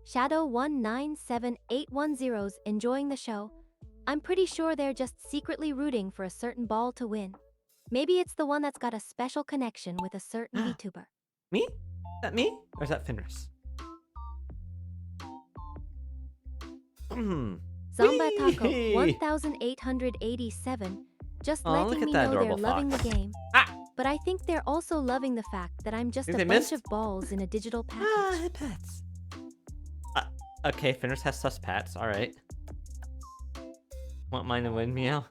Shadow 197810's enjoying the show. I'm pretty sure they're just secretly rooting for a certain ball to win. Maybe it's the one that's got a special connection with a certain VTuber. Me? Is that me? Or is that Fenris? Zomba Taco Whee! 1887 just Aw, look letting at me that know they're adorable loving the fox. game. Ah! But I think they're also loving the fact that I'm just Think a they bunch missed? of balls in a digital package. Hit pets. Okay, Fenris has sus pats. Alright. Want mine to win, meow?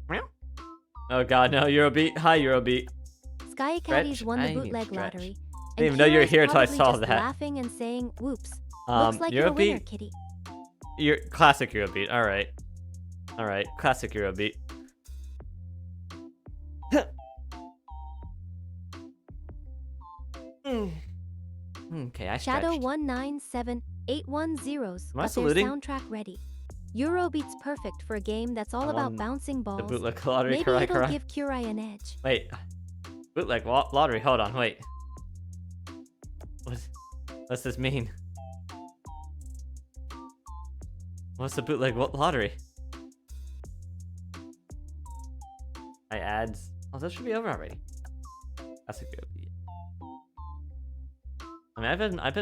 Meow? Oh god, no, Eurobeat. Hi, Eurobeat. Sky Caddies Stretch? won I the need bootleg stretch. lottery. Didn't even know you were Kira's here till I probably saw just that. laughing and saying, "Whoops, looks like you're a winner, Eurobeat. kitty." Your classic Eurobeat. Alright. Alright, classic Eurobeat. Okay, I stretched. Shadow 197810's Am I got their saluting? soundtrack ready. Eurobeat's perfect for a game that's all I about won bouncing The balls. bootleg lottery, Maybe Karai it'll Karai. give Kurai an edge. Wait. Bootleg lottery, hold on, wait. What's this mean? What's the bootleg lottery? Ads. Oh, that should be over already. That's a good beat. I mean, I've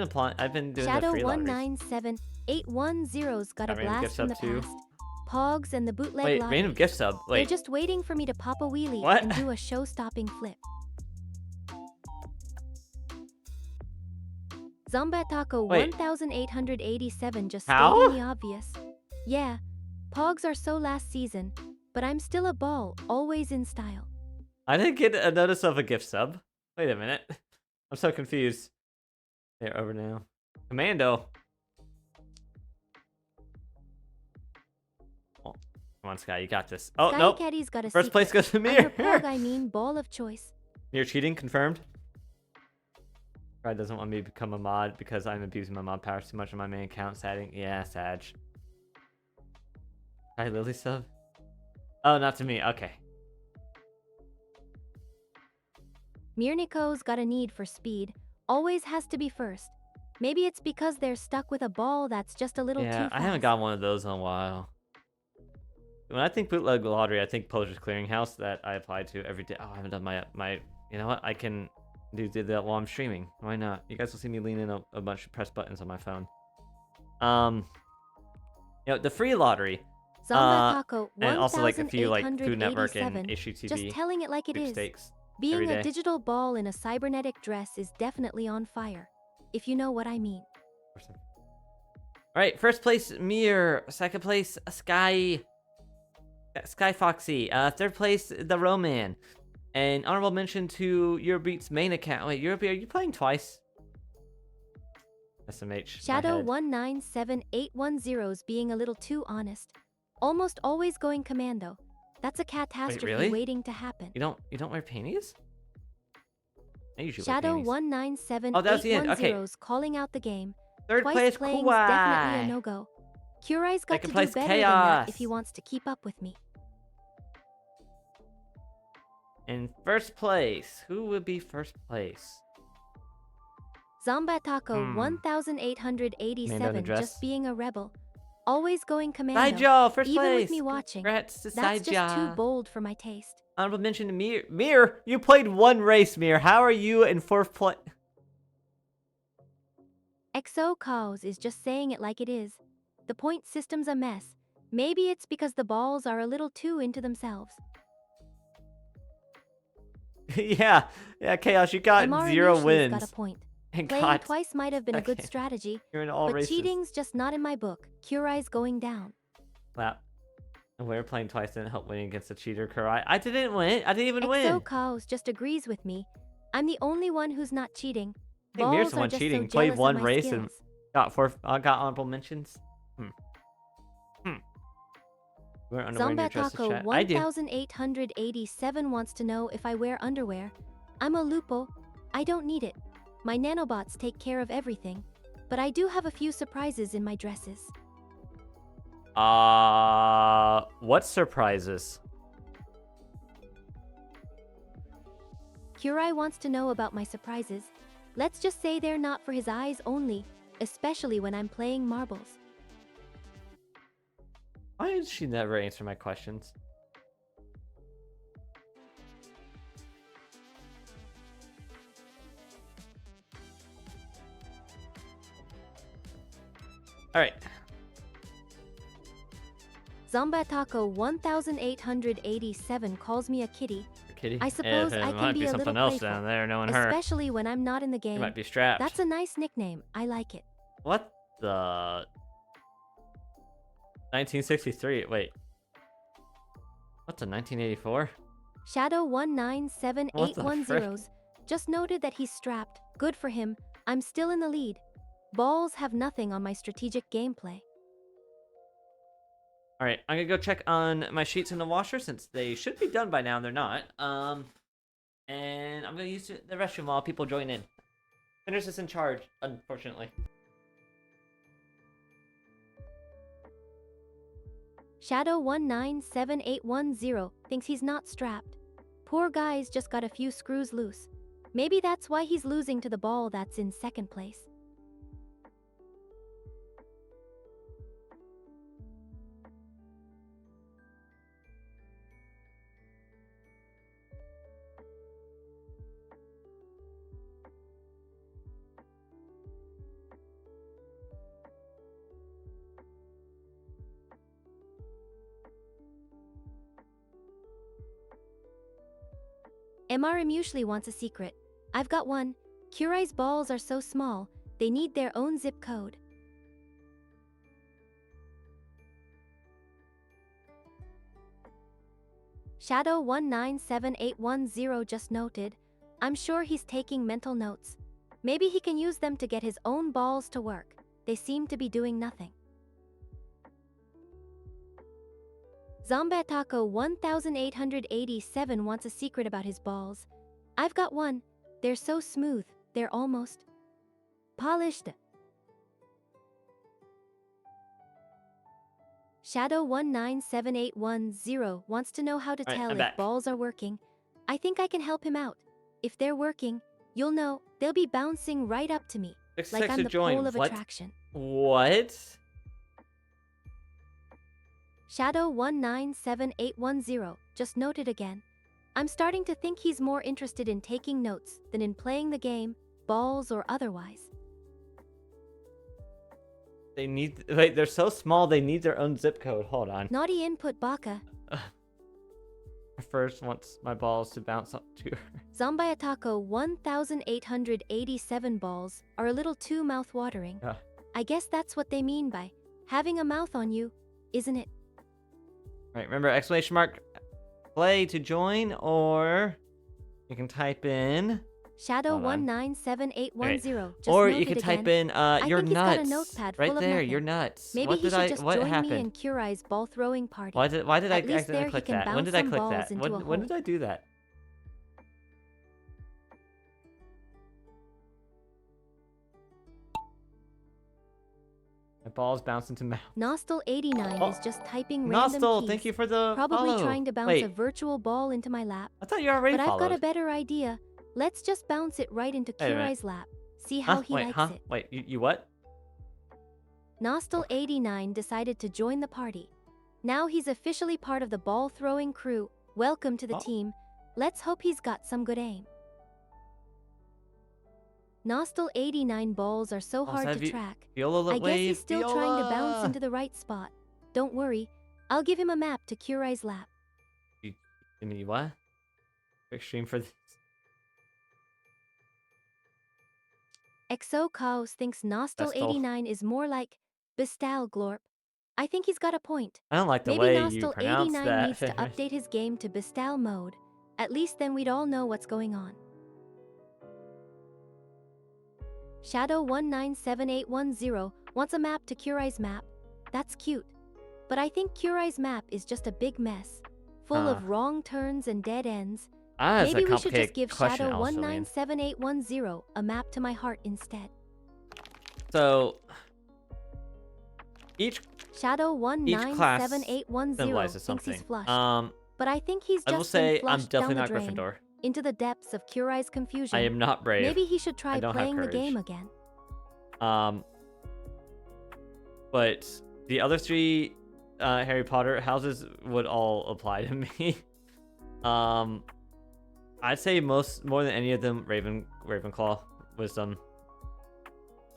been doing Shadow the free lotteries. 197810's got a Got random blast gift from the sub too. past. Pogs and the bootleg Wait, lottery. random gift sub. They're Wait, just waiting for me to pop a wheelie What? and do a show-stopping flip. Zomba Taco Wait. 1887 just How? stating the obvious. Yeah, Pogs are so last season, but I'm still a ball, always in style. I didn't get a notice of a gift sub. Wait a minute. I'm so confused. They're over now. Commando. Oh, come on, Sky, you got this. Oh, Sky nope. Caddy's got a First place secret. goes to I'm Mir. her Pog, I mean ball of choice. You're cheating, confirmed. Pride doesn't want me to become a mod because I'm abusing my mod powers too much on my main account. Sadding. Yeah, Sag. Hi, Lily sub. Oh, not to me. Okay. Mirniko's got a need for speed, always has to be first. Maybe it's because they're stuck with a ball that's just a little too Yeah, fast. I haven't got one of those in a while. When I think bootleg lottery, I think Poser's Clearinghouse that I apply to every day. Oh, I haven't done my. You know what? I can do that while I'm streaming. Why not? You guys will see me lean in a bunch of press buttons on my phone. The free lottery. Zomba Taco And also like a few like Food Network and 1887, HGTV just telling it like it is. sweepstakes Being every a day. digital ball in a cybernetic dress is definitely on fire, if you know what I mean. All right, first place Mir, second place Sky Foxy, third place the Roman, and honorable mention to Eurobeat's main account. Wait, Eurobeat, are you playing twice? SMH. Shadow 197810's being a little too honest. Almost always going commando. That's a catastrophe really? waiting to happen. You don't wear panties? I usually Shadow wear panties. 197810's Oh, that was the end. Okay. calling out the game. Third Twice place playing's definitely a Kuwai. no-go. Kurai's got Second to place, do better than that if Chaos. he wants to keep up with me. In first place, who would be first place? Zombatako Mando in the 1887 dress. just being a rebel. Always going commando. Saijo, first even place. with me watching. Congrats to That's just too Saijo. bold for my taste. Honorable mention to Mir. Mir, you played one race, Mir. How are you in fourth place? XO Chaos is just saying it like it is. The point system's a mess. Maybe it's because the balls are a little too into themselves. yeah, Chaos, you got MR 0 Initial's wins. got a point. And Playing God, twice might have been a good okay. strategy, You're in all but races. cheating's just not in my book. Kurai's going down. Wow. And we were playing twice didn't help winning against the cheater, Kurai. I didn't win. I didn't even win. XO Chaos just agrees with me. I'm the only one who's not cheating. I think Mir's Balls the are one just cheating. so Played jealous one of my race and skills. got honorable mentions. We're underwearing your dress to Zombatako chat. I do. 1887 wants to know if I wear underwear. I'm a lupo. I don't need it. My nanobots take care of everything. But I do have a few surprises in my dresses. What surprises? Kurai wants to know about my surprises. Let's just say they're not for his eyes only, especially when I'm playing marbles. Why did she never answer my questions? Alright. Zombatako 1887 calls me a kitty. Kitty. I suppose I might can be be a something little else playful, down there, knowing her. especially when I'm not in the She game. might be strapped. That's a nice nickname. I like it. What the 1963. Wait. What's a 1984? Shadow What the 197810's just noted that he's strapped. Good for him. I'm still in the lead. Balls have nothing on my strategic gameplay. Alright, I'm gonna go check on my sheets in the washer since they should be done by now and they're not. And I'm gonna use the restroom while people join in. Finish is in charge, unfortunately. Shadow 197810 thinks he's not strapped. Poor guy's just got a few screws loose. Maybe that's why he's losing to the ball that's in second place. MRM usually wants a secret. I've got one. Kurai's balls are so small, they need their own zip code. Shadow 197810 just noted. I'm sure he's taking mental notes. Maybe he can use them to get his own balls to work. They seem to be doing nothing. Zombatako 1887 wants a secret about his balls. I've got one. They're so smooth, they're almost polished. Shadow 197810 wants to know how to Alright, tell I'm if back. balls are working. I think I can help him out. If they're working, you'll know they'll be bouncing right up to me, like 66 I'm to the join. pole of What? attraction. What? Shadow 197810 just noted again. I'm starting to think he's more interested in taking notes than in playing the game, balls or otherwise. They need. Wait, they're so small. They need their own zip code. Hold on. Naughty input Baka. First, wants my balls to bounce up to her. Zombayatako 1887 balls are a little too mouth-watering. I guess that's what they mean by having a mouth on you, isn't it? Right, remember exclamation mark play to join, or you can type in Shadow Hold on. 197810 just or noted you can type again. in you're think he's got a nuts notepad right full of there. nothing. You're nuts. Maybe What he did should I? just What join happened? me and Kurai's ball throwing party. Why did I At least accidentally there he click can that? When bounce did I some click balls that? into a When did hole. I do that? My balls bounce into mouth. Nostal89 Oh, is just typing random Nostal, keys, thank you for the probably follow. trying to bounce Wait, a virtual ball into my lap. I thought you already But I've followed. got a better idea. Let's just bounce it right into Wait a minute. Kurai's lap. See how he Wait, likes it. Wait, you what? Nostal89 decided to join the party. Now he's officially part of the ball throwing crew. Welcome to the team. Let's hope he's got some good aim. Nostal89 balls are so hard to track. I guess he's still trying to bounce into the right spot. Don't worry, I'll give him a map to Kurai's lap. You give me what? Quick stream for this. Exo Chaos thinks Nostal89 is more like Bestal Glorp. I think he's got a point. I don't like the Maybe way you pronounce Nostal89 that. needs to update his game to Bestal mode. At least then we'd all know what's going on. Shadow197810 wants a map to Kurai's map. That's cute. But I think Kurai's map is just a big mess, full of wrong turns and dead ends. Maybe we should just give Shadow197810 a map to my heart instead. So each Shadow197810 symbolizes thinks something. he's flushed. But I think he's I will just say been I'm flushed definitely down not the drain, Gryffindor. into the depths of Kurai's confusion. I am not brave. Maybe he should try don't have playing the courage. game again. But the other three Harry Potter houses would all apply to me. I'd say more than any of them, Ravenclaw, Wisdom.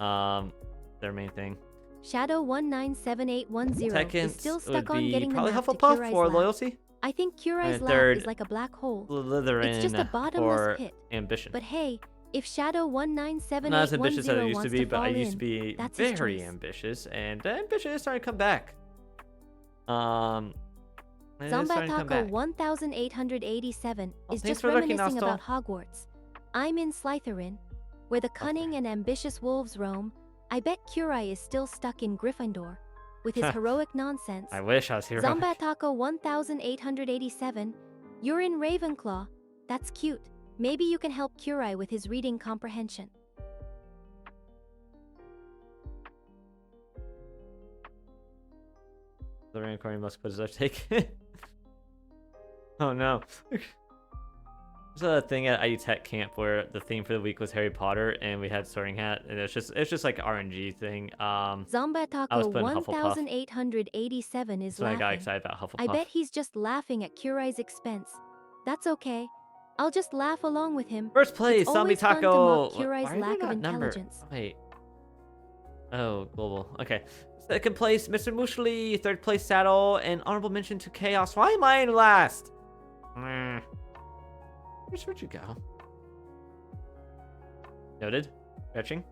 Their main thing. Shadow197810 is still stuck on getting the probably map to Hufflepuff Kurai's for lap. loyalty. I think Kurai's And lap third, is like a black hole. Slytherin It's just a bottomless for pit. ambition. But hey, if Shadow197810 Not as ambitious as I used to wants be, to but I fall used in, to be that's his very choice. ambitious, and ambition is starting to come back. It is starting to come back. Zombatako1887 is thanks just for looking, reminiscing Nostal. about Hogwarts. I'm in Slytherin, where the cunning and ambitious wolves roam. I bet Kurai is still stuck in Gryffindor, with his heroic nonsense. I wish I was here. Zombatako1887, you're in Ravenclaw. That's cute. Maybe you can help Kurai with his reading comprehension. The reincarnated must put his life take. Oh no. There's a thing at IU Tech camp where the theme for the week was Harry Potter, and we had Sorting Hat, and it's just like an RNG thing. Zombatako1887 is so I got laughing. excited about Hufflepuff. I bet he's just laughing at Kurai's expense. That's okay. I'll just laugh along with him. First place, It's Zombie always fun to Taco. mock Kurai's Why are they lack of not numbered? intelligence. Wait. Oh, global. Okay. Second place, Mr. Mushli. Third place, Saddle. And honorable mention to Chaos. Why am I in last? Where'd you go? Noted. Fetching.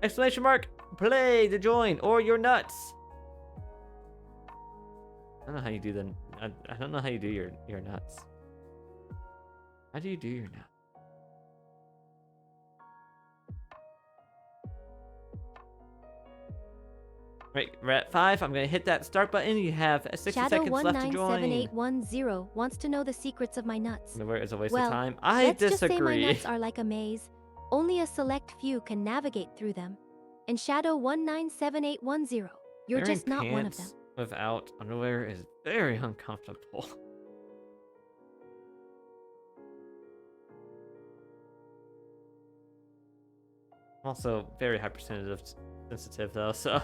Exclamation mark. Play to join, or you're nuts. I don't know how you do the. I don't know how you do your nuts. How do you do your nuts? Right, we're at 5. I'm gonna hit that start button. You have 60 seconds left to join. Shadow197810 wants to know the secrets of my nuts. Where is a waste Well, of time? I let's disagree. just say my nuts are like a maze. Only a select few can navigate through them. And Shadow197810, you're Wearing just not one of them. pants without underwear is very uncomfortable. Also, very hypersensitive sensitive though, so.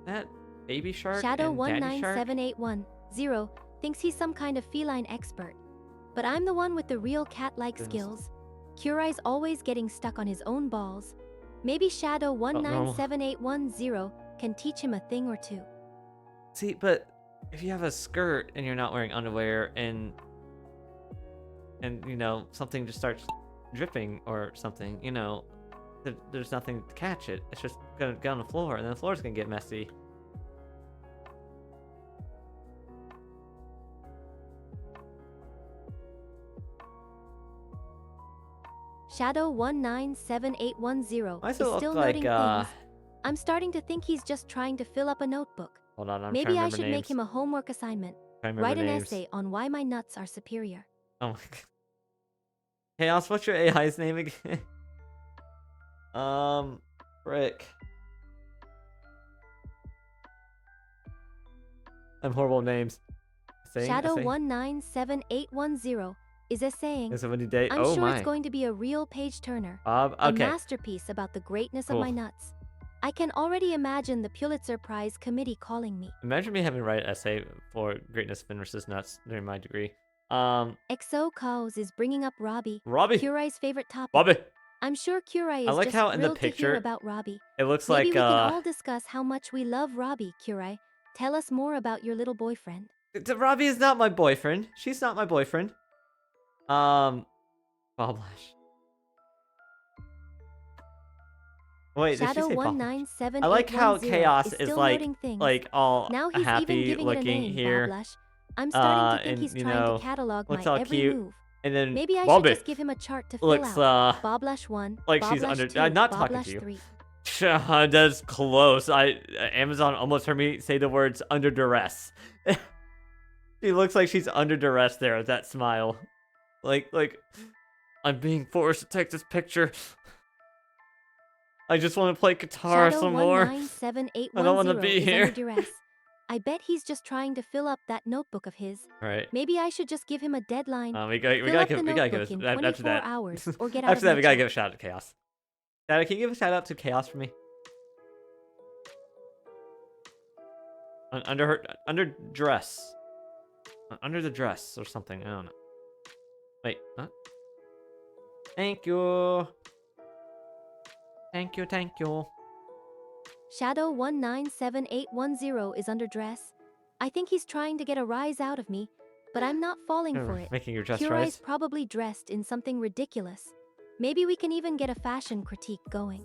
That baby shark and daddy shark? Shadow197810 thinks he's some kind of feline expert. But I'm the one with the real cat-like Goodness. skills. Kurai's always getting stuck on his own balls. Maybe Shadow197810 can teach him a thing or two. See, but if you have a skirt and you're not wearing underwear and you know, something just starts dripping or something, you know, there's nothing to catch it. It's just gonna go on the floor, and then the floor's gonna get messy. Shadow197810 Why is does it look still like, noting things. I'm starting to think he's just trying to fill up a notebook. Hold on, I'm Maybe trying to I remember should names. make him a homework assignment. I remember Write an names. essay on why my nuts are superior. Oh my god. Chaos, what's your AI's name again? Frick. I'm horrible with names. Shadow Essay? 197810 is essaying. Is it when you date? I'm Oh sure my. it's going to be a real page turner. Bob, A okay. masterpiece about the greatness Cool. of my nuts. I can already imagine the Pulitzer Prize committee calling me. Imagine me having to write an essay for greatness of Fenris's nuts during my degree. XO Cows is bringing up Robbie, Robbie. Kurai's favorite topic. Bobby. I'm sure Kurai I is like just how in the thrilled to hear picture about Robbie. it looks Maybe like we can all discuss how much we love Robbie, Kurai. Tell us more about your little boyfriend. Robbie is not my boyfriend. She's not my boyfriend. Boblash. Wait, did she Shadow say Boblash? 197810 I like how Chaos is is still like noting things. all Now he's even happy giving it a looking name, here. Boblash. I'm starting to think and, he's you trying know, to catalog looks my all every cute. move. And then Maybe I Bobby should just give him a chart to fill looks out. Boblash 1, like Boblash she's under. 2, I'm not talking Boblash to you. 3. That's close. Amazon almost heard me say the words under duress. She looks like she's under duress there with that smile. Like I'm being forced to take this picture. I just want to play guitar Shadow some more. 197810 I don't want to be is here. under duress. I bet he's just trying to fill up that notebook of his. Right. Maybe I should just give him a deadline. We gotta give notebook it in after 24 that. hours or get out After of that, my we gotta chat. give a shout out to Chaos. Dad, can you give a shout out to Chaos for me? Under dress. Under the dress or something. I don't know. Wait, what? Thank you. Thank you. Shadow 197810 is under dress. I think he's trying to get a rise out of me, but I'm not falling for it. Making your dress Kurai's rise. probably dressed in something ridiculous. Maybe we can even get a fashion critique going.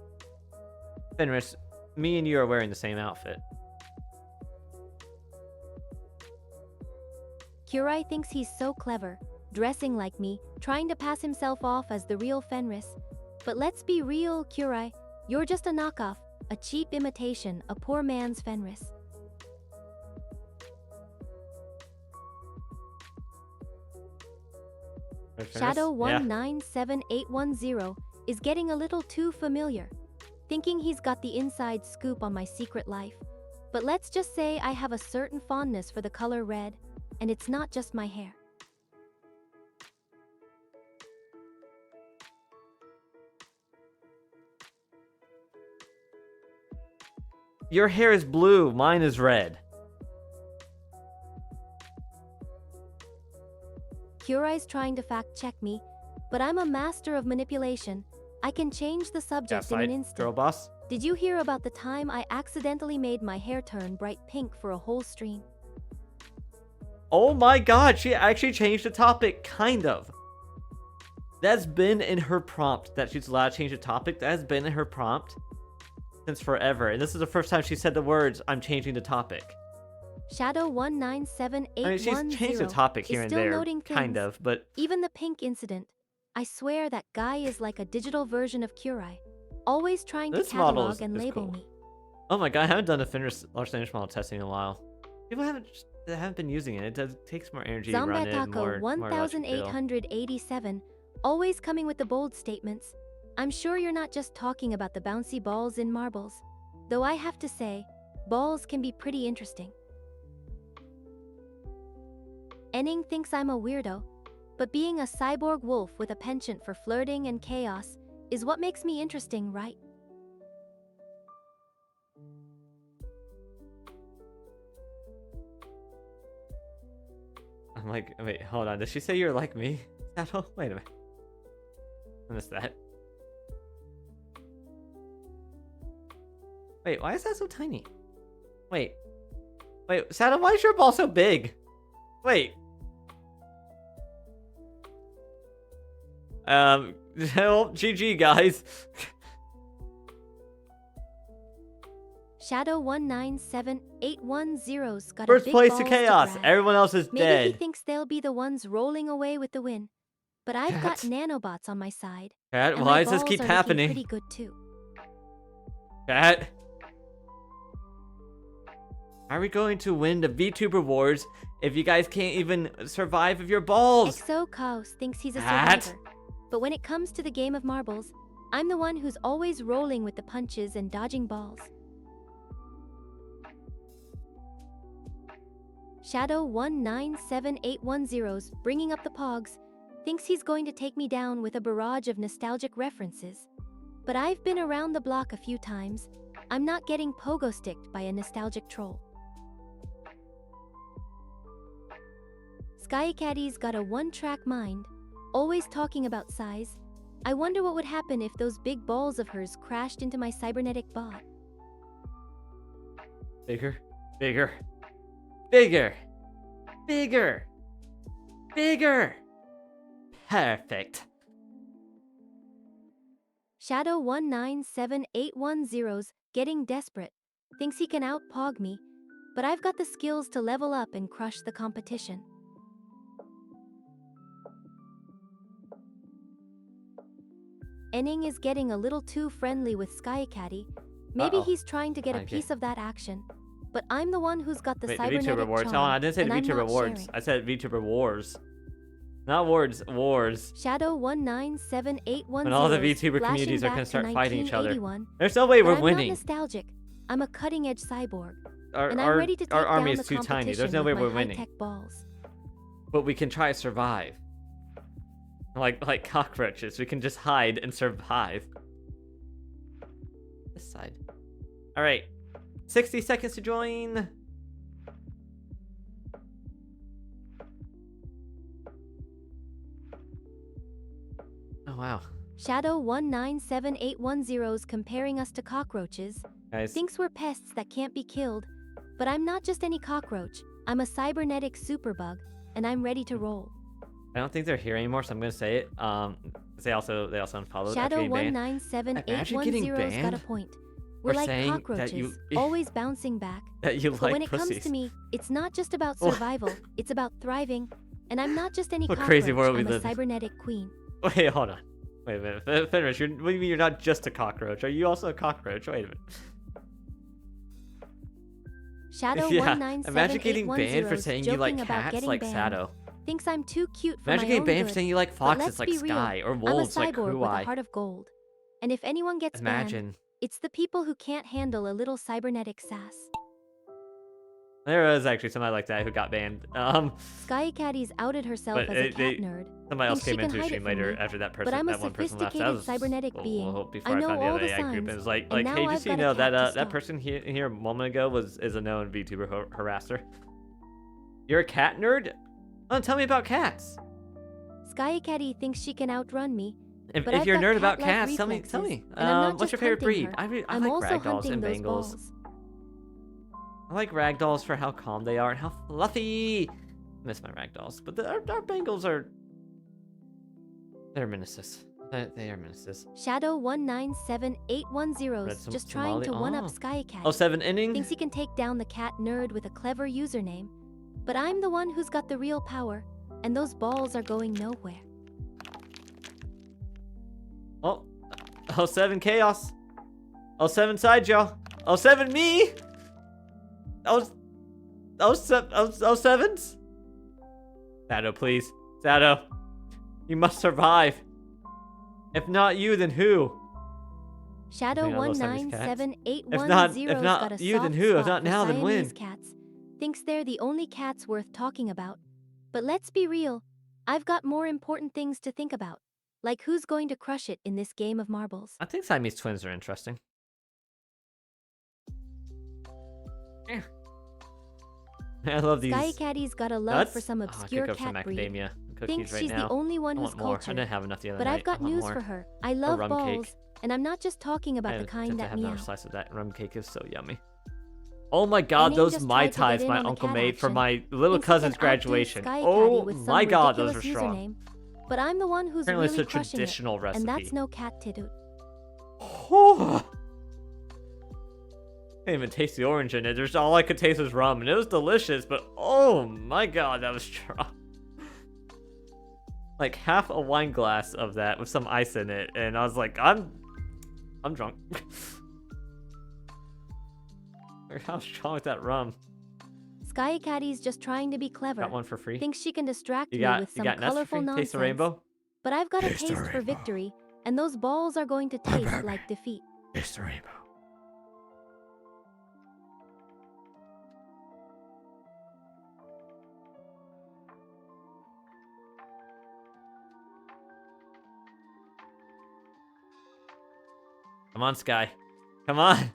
Fenris, me and you are wearing the same outfit. Kurai thinks he's so clever, dressing like me, trying to pass himself off as the real Fenris. But let's be real, Kurai. You're just a knockoff, a cheap imitation, a poor man's Fenris. Shadow 197810 is getting a little too familiar, thinking he's got the inside scoop on my secret life. But let's just say I have a certain fondness for the color red, and it's not just my hair. Your hair is blue, mine is red. Kurai's trying to fact-check me, but I'm a master of manipulation. I can change the subject in an instant. Girl boss. Did you hear about the time I accidentally made my hair turn bright pink for a whole stream? Oh my god, she actually changed the topic, kind of. That's been in her prompt that she's allowed to change the topic. That has been in her prompt since forever. And this is the first time she said the words, I'm changing the topic. Shadow 197810 I mean, she's changed the topic here and still there, noting kind things. of, but Even the pink incident. I swear that guy is like a digital version of Kurai, always trying to This model catalog and is label cool. me. oh my god, I haven't done a Fenris large language model testing in a while. People haven't been using it. It takes more energy to run it, Zombetako more logic feel. 1887, always coming with the bold statements. I'm sure you're not just talking about the bouncy balls in marbles. Though I have to say, balls can be pretty interesting. Enning thinks I'm a weirdo, but being a cyborg wolf with a penchant for flirting and chaos is what makes me interesting, right? I'm like, wait, hold on. Did she say you're like me? Saddle? Wait a minute. I missed that. Wait, why is that so tiny? Wait, Saddle, why is your ball so big? Wait. Help, GG, guys. Shadow 197810's got First a big place balls to Chaos. grab. Everyone else is Maybe dead. he thinks they'll be the ones rolling away with the win. But I've got Cat. nanobots on my side. Cat, And why my does this balls keep are looking happening? pretty good too. Cat. How are we going to win the VTuber wars if you guys can't even survive with your balls? Exo Chaos thinks he's a What? survivor. But when it comes to the game of marbles, I'm the one who's always rolling with the punches and dodging balls. Shadow 197810's bringing up the pogs, thinks he's going to take me down with a barrage of nostalgic references. But I've been around the block a few times. I'm not getting pogo-sticked by a nostalgic troll. Sky Caddy's got a one-track mind, always talking about size. I wonder what would happen if those big balls of hers crashed into my cybernetic bot. Bigger, bigger, bigger, bigger, bigger. Perfect. Shadow 197810's getting desperate, thinks he can out-pog me, but I've got the skills to level up and crush the competition. Enning is getting a little too friendly with Sky Caddy. Maybe he's trying to get a piece of that action. But I'm the one who's got the cybernetic VTuber charm, wars. Hold on, I didn't say and I'm VTuber not wars. sharing. I said VTuber wars. Not wards, wars. Shadow 197810 When all the VTuber communities are gonna start fighting each other. 1981, There's no way but we're I'm winning. not nostalgic. I'm a cutting-edge cyborg, Our, and I'm ready to take our army down is the too tiny. competition There's no way with we're my winning. high-tech balls. But we can try to survive. Like cockroaches, we can just hide and survive. This side. All right, 60 seconds to join. Oh wow, Shadow 197810's comparing us to cockroaches. guys. Thinks we're pests that can't be killed. But I'm not just any cockroach. I'm a cybernetic superbug, and I'm ready to roll. I don't think they're here anymore, so I'm gonna say it. They also unfollowed. Shadow after getting banned. 197810's got a point. We're Or like saying that cockroaches, you- always bouncing back. That you But like when it pussies. comes to me, it's not just about Oh. survival, it's about thriving. And I'm not just any What cockroach, crazy world we I'm a live in. cybernetic queen. Wait, hold on. Wait a minute. Fenris, what do you mean you're not just a cockroach? Are you also a cockroach? Wait a minute. Shadow Yeah, imagine getting banned for 197810's saying you like joking about cats getting like banned. Sado. Thinks I'm too cute for Imagine my getting own banned good. for saying you like But foxes let's like be real. Sky or I'm a wolves like cyborg with a Kruai. heart of gold. And if anyone gets banned, Imagine. it's the people who can't handle a little cybernetic sass. There was actually somebody like that who got banned. Sky Caddy's outed herself But as a they- cat nerd. Somebody else Thinks she came can into the hide it stream from later me, after that person, but I'm a that one person left. That sophisticated was cybernetic a being. little before I I know found the all other the AI group. signs, It was like, and now hey, I've just so you got a know cat to that stalk. person here a moment ago is a known VTuber harasser. You're a cat nerd? Oh, tell me about cats. Sky Caddy thinks she can outrun me. If But you're I've a got nerd about cat-like cats, tell me. reflexes, and I'm not What's your just favorite hunting breed? her. I I'm like also ragdolls hunting and those Bengals. balls. I like ragdolls for how calm they are and how fluffy. Miss my ragdolls, but our Bengals are. They're menaces. They are menaces. Shadow 197810's Red just trying to Somali- one-up oh. Sky Caddy. Oh, 7 inning? Thinks he can take down the cat nerd with a clever username. But I'm the one who's got the real power, and those balls are going nowhere. Oh, 7 chaos. Oh, 7 side y'all. Oh, 7 me. Oh, sevens. Sado, please. Sado, you must survive. If not you, then who? Shadow Think I love Siamese cats. 197810's If not got a you, then soft who? If spot not for now, then when? Siamese cats. Thinks they're the only cats worth talking about. But let's be real, I've got more important things to think about. Like who's going to crush it in this game of marbles. I think Siamese twins are interesting. Yeah. I love these. Sky Caddy's got a love nuts. for some Oh, I could obscure go for cat breed. macadamia cookies Thinks right she's now. the only one I who's want more. I cultured. didn't have enough the other But night. I've got I want news more. for her. I love rum balls, cake. and I'm not just talking about I the kind have that to have another meow. slice of that rum cake is so yummy. Oh my god, Enning those just Mai tried to get Tais in my on the uncle cat made for action. my little Thinks he cousin's can outdo graduation. Sky Caddy Oh with some my god, those are ridiculous strong. username. But I'm the one who's Apparently really it's a crushing traditional it, recipe. and that's no cat tidut. Oh. I didn't even taste the orange in it. There's all I could taste was rum, and it was delicious. But oh my god, that was strong. Like half a wine glass of that with some ice in it, and I was like, I'm drunk. How strong is that rum? Sky Caddy's just trying to be clever. Got one for free. Thinks she can distract You me got with you some got nuts for colorful free? nonsense. Taste the rainbow. But I've got a Taste the taste for rainbow. victory, and those balls are going to taste like defeat. Taste the rainbow. Come on, Sky. Come on.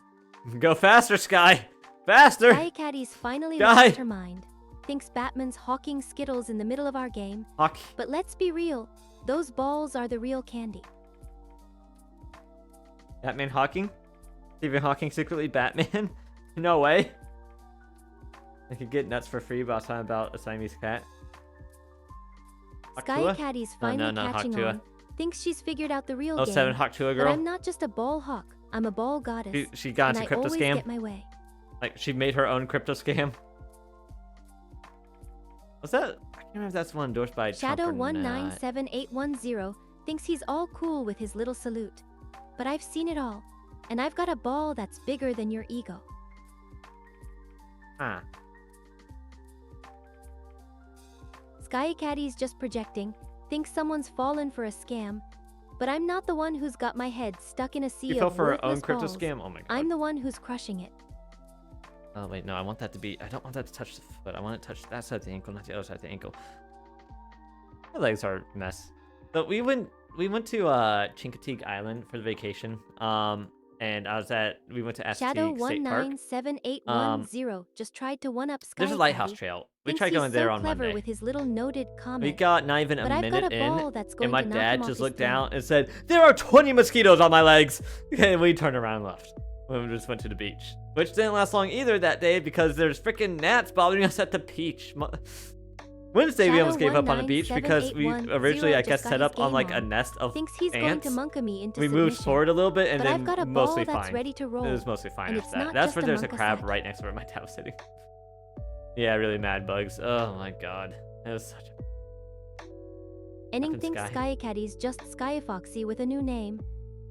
Go faster, Sky. Faster. Sky Caddy's finally Guy. lost her mind. Thinks Batman's hawking Skittles in the middle of our game. Hockey. But let's be real, those balls are the real candy. Batman Hawking? Stephen Hawking secretly Batman? No way. I could get nuts for free, but I was talking about a Siamese cat. Sky Hawktua? Caddy's No, finally no, catching Hawktua. on. Thinks she's figured out the real Oh, game. 07 Hawktua But girl. I'm not just a ball hawk. I'm a ball goddess. She got and into I crypto always scam. get my way. Like she made her own crypto scam. Was that? I can't remember if that's one endorsed by Trump or not. Shadow197810 thinks he's all cool with his little salute. But I've seen it all. And I've got a ball that's bigger than your ego. Huh. Sky Caddy's just projecting. Thinks someone's fallen for a scam. But I'm not the one who's got my head stuck in a sea You of fell for her worthless own crypto balls. scam? Oh my god. I'm the one who's crushing it. Oh wait, no, I want that to be. I don't want that to touch the foot. I want it to touch that side of the ankle, not the other side of the ankle. My legs are a mess. But we went to Chincoteague Island for the vacation. And we went to Assateague State Park. Shadow197810 just tried to one up Sky There's a lighthouse Caddy. trail. We Thinks tried going he's there so on clever Monday. with his little noted comment. We got not even a But I've got minute a in, ball that's going and my to knock him dad off just his looked game. down and said, "There are 20 mosquitoes on my legs." And we turned around and left. We just went to the beach, which didn't last long either that day because there's freaking gnats bothering us at the beach. Wednesday we almost gave up on the beach because we originally, I guess, set up on like a nest of Thinks he's going ants. to monka me into We moved submission. forward a little bit and But then I've got a ball mostly that's fine. ready to roll. It was mostly fine And after it's that. not That's just where a there's a monka crab sack. right next to where my dad was sitting. Yeah, really mad bugs. Oh my god. It was such a... Enning Fucking thinks Sky. Sky Caddy's just Sky Foxy with a new name.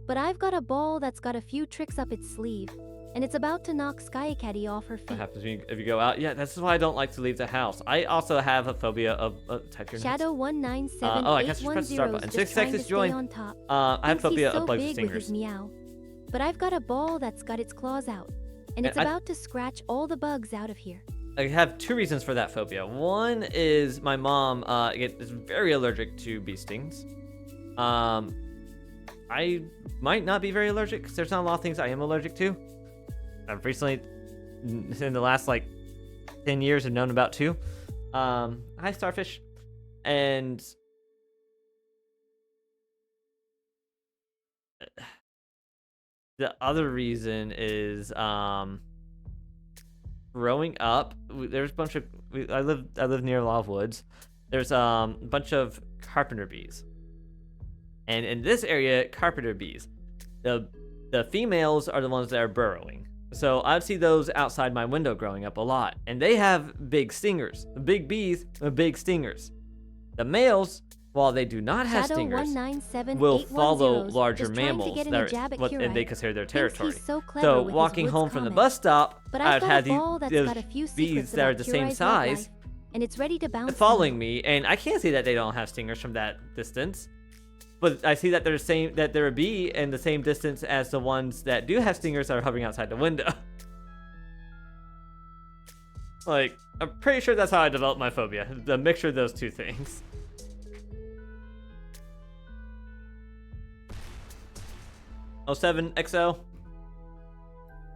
But I've got a ball that's got a few tricks up its sleeve. And it's about to knock Sky Caddy off her feet. What happens if you go out? Yeah, this is why I don't like to leave the house. I also have a phobia of... type your notes. Shadow197810 oh, I guess just press the start button. just 6 trying seconds to join. stay on top. I have Thinks phobia he's so of bugs big and with his stingers. meow. But I've got a ball that's got its claws out. And it's I- about to scratch all the bugs out of here. I have 2 reasons for that phobia. One is my mom is very allergic to bee stings. I might not be very allergic because there's not a lot of things I am allergic to. I've recently, in the last like 10 years, have known about 2. Hi, Starfish. And the other reason is growing up, there's a bunch of I live near a lot of woods. There's a bunch of carpenter bees, and in this area, carpenter bees, the females are the ones that are burrowing. So I'd see those outside my window growing up a lot, and they have big stingers. The big bees have big stingers. The males, while they do not have stingers, will follow larger mammals that are what and they consider their territory. So walking home from the bus stop, I've had these bees that are the same size and it's ready to bounce following me, and I can't see that they don't have stingers from that distance. But I see that they're a bee in the same distance as the ones that do have stingers that are hovering outside the window. Like, I'm pretty sure that's how I developed my phobia. The mixture of those 2 things. '07 XO.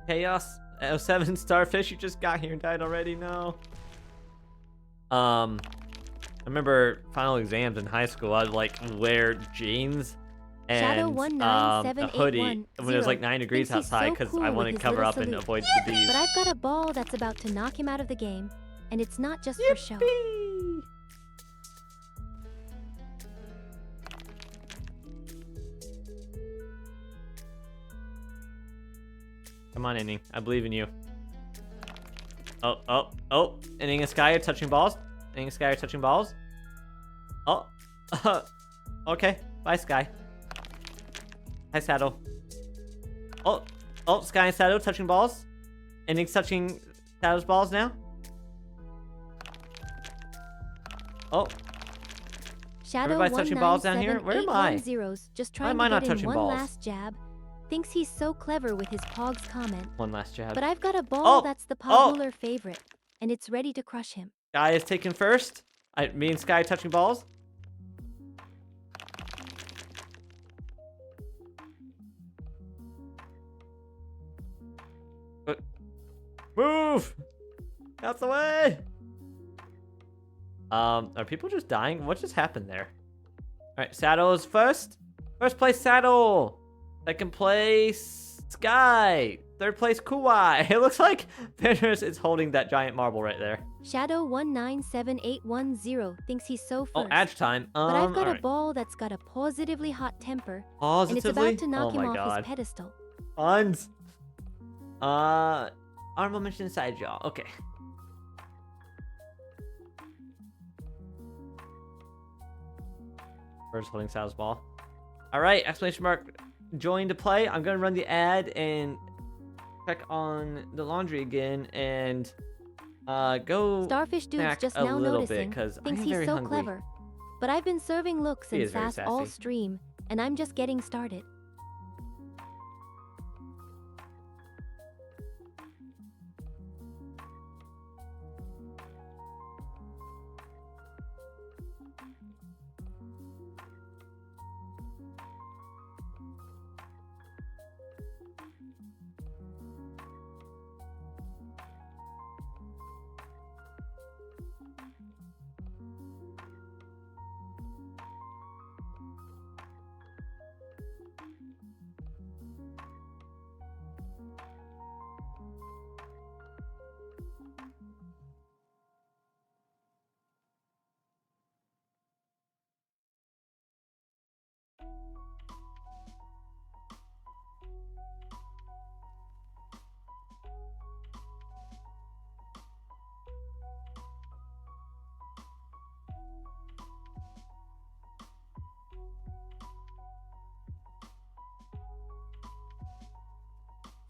Chaos. '07 Starfish, you just got here and died already? No. I remember final exams in high school, I'd like wear jeans and a hoodie when it was like 9 degrees outside because I want to cover up and avoid the bees. But I've got a ball that's about to knock him out of the game, and it's not just for show. Yippee! Come on, Inning. I believe in you. Oh. Inning and Sky are touching balls. Inning and Sky are touching balls. Oh. Okay. Bye, Sky. Hi, Saddle. Oh, Sky and Saddle touching balls. Inning's touching Saddle's balls now. Oh, Shadow everybody's touching balls down here? Where am I? 1978110's just Why trying am to I not get in touching one balls? last jab. Thinks he's so clever with his Pog's comment. one last jab. But I've got a ball Oh! that's the Oh! Pogooler favorite, and it's ready to crush him. Sky is taken first. Me and Sky touching balls. Move! Out the way! Are people just dying? What just happened there? Alright, Saddle's first. First place, Saddle. Second place, Sky. Third place, Kuwai. It looks like Fenris is holding that giant marble right there. Shadow 197810 thinks he's so first. Oh, edge time. But I've got a alright. ball that's got a positively hot temper, Positively? and it's about to knock oh him my off God. his pedestal. Tons. Honorable mention side jaw. Okay. First holding Sal's ball. All right, exclamation mark join to play. I'm gonna run the ad and check on the laundry again and go Starfish Dude's snack just a now little noticing, bit because thinks I'm he's very so hungry. clever. But I've been serving looks He and is very sass all sassy. stream, and I'm just getting started.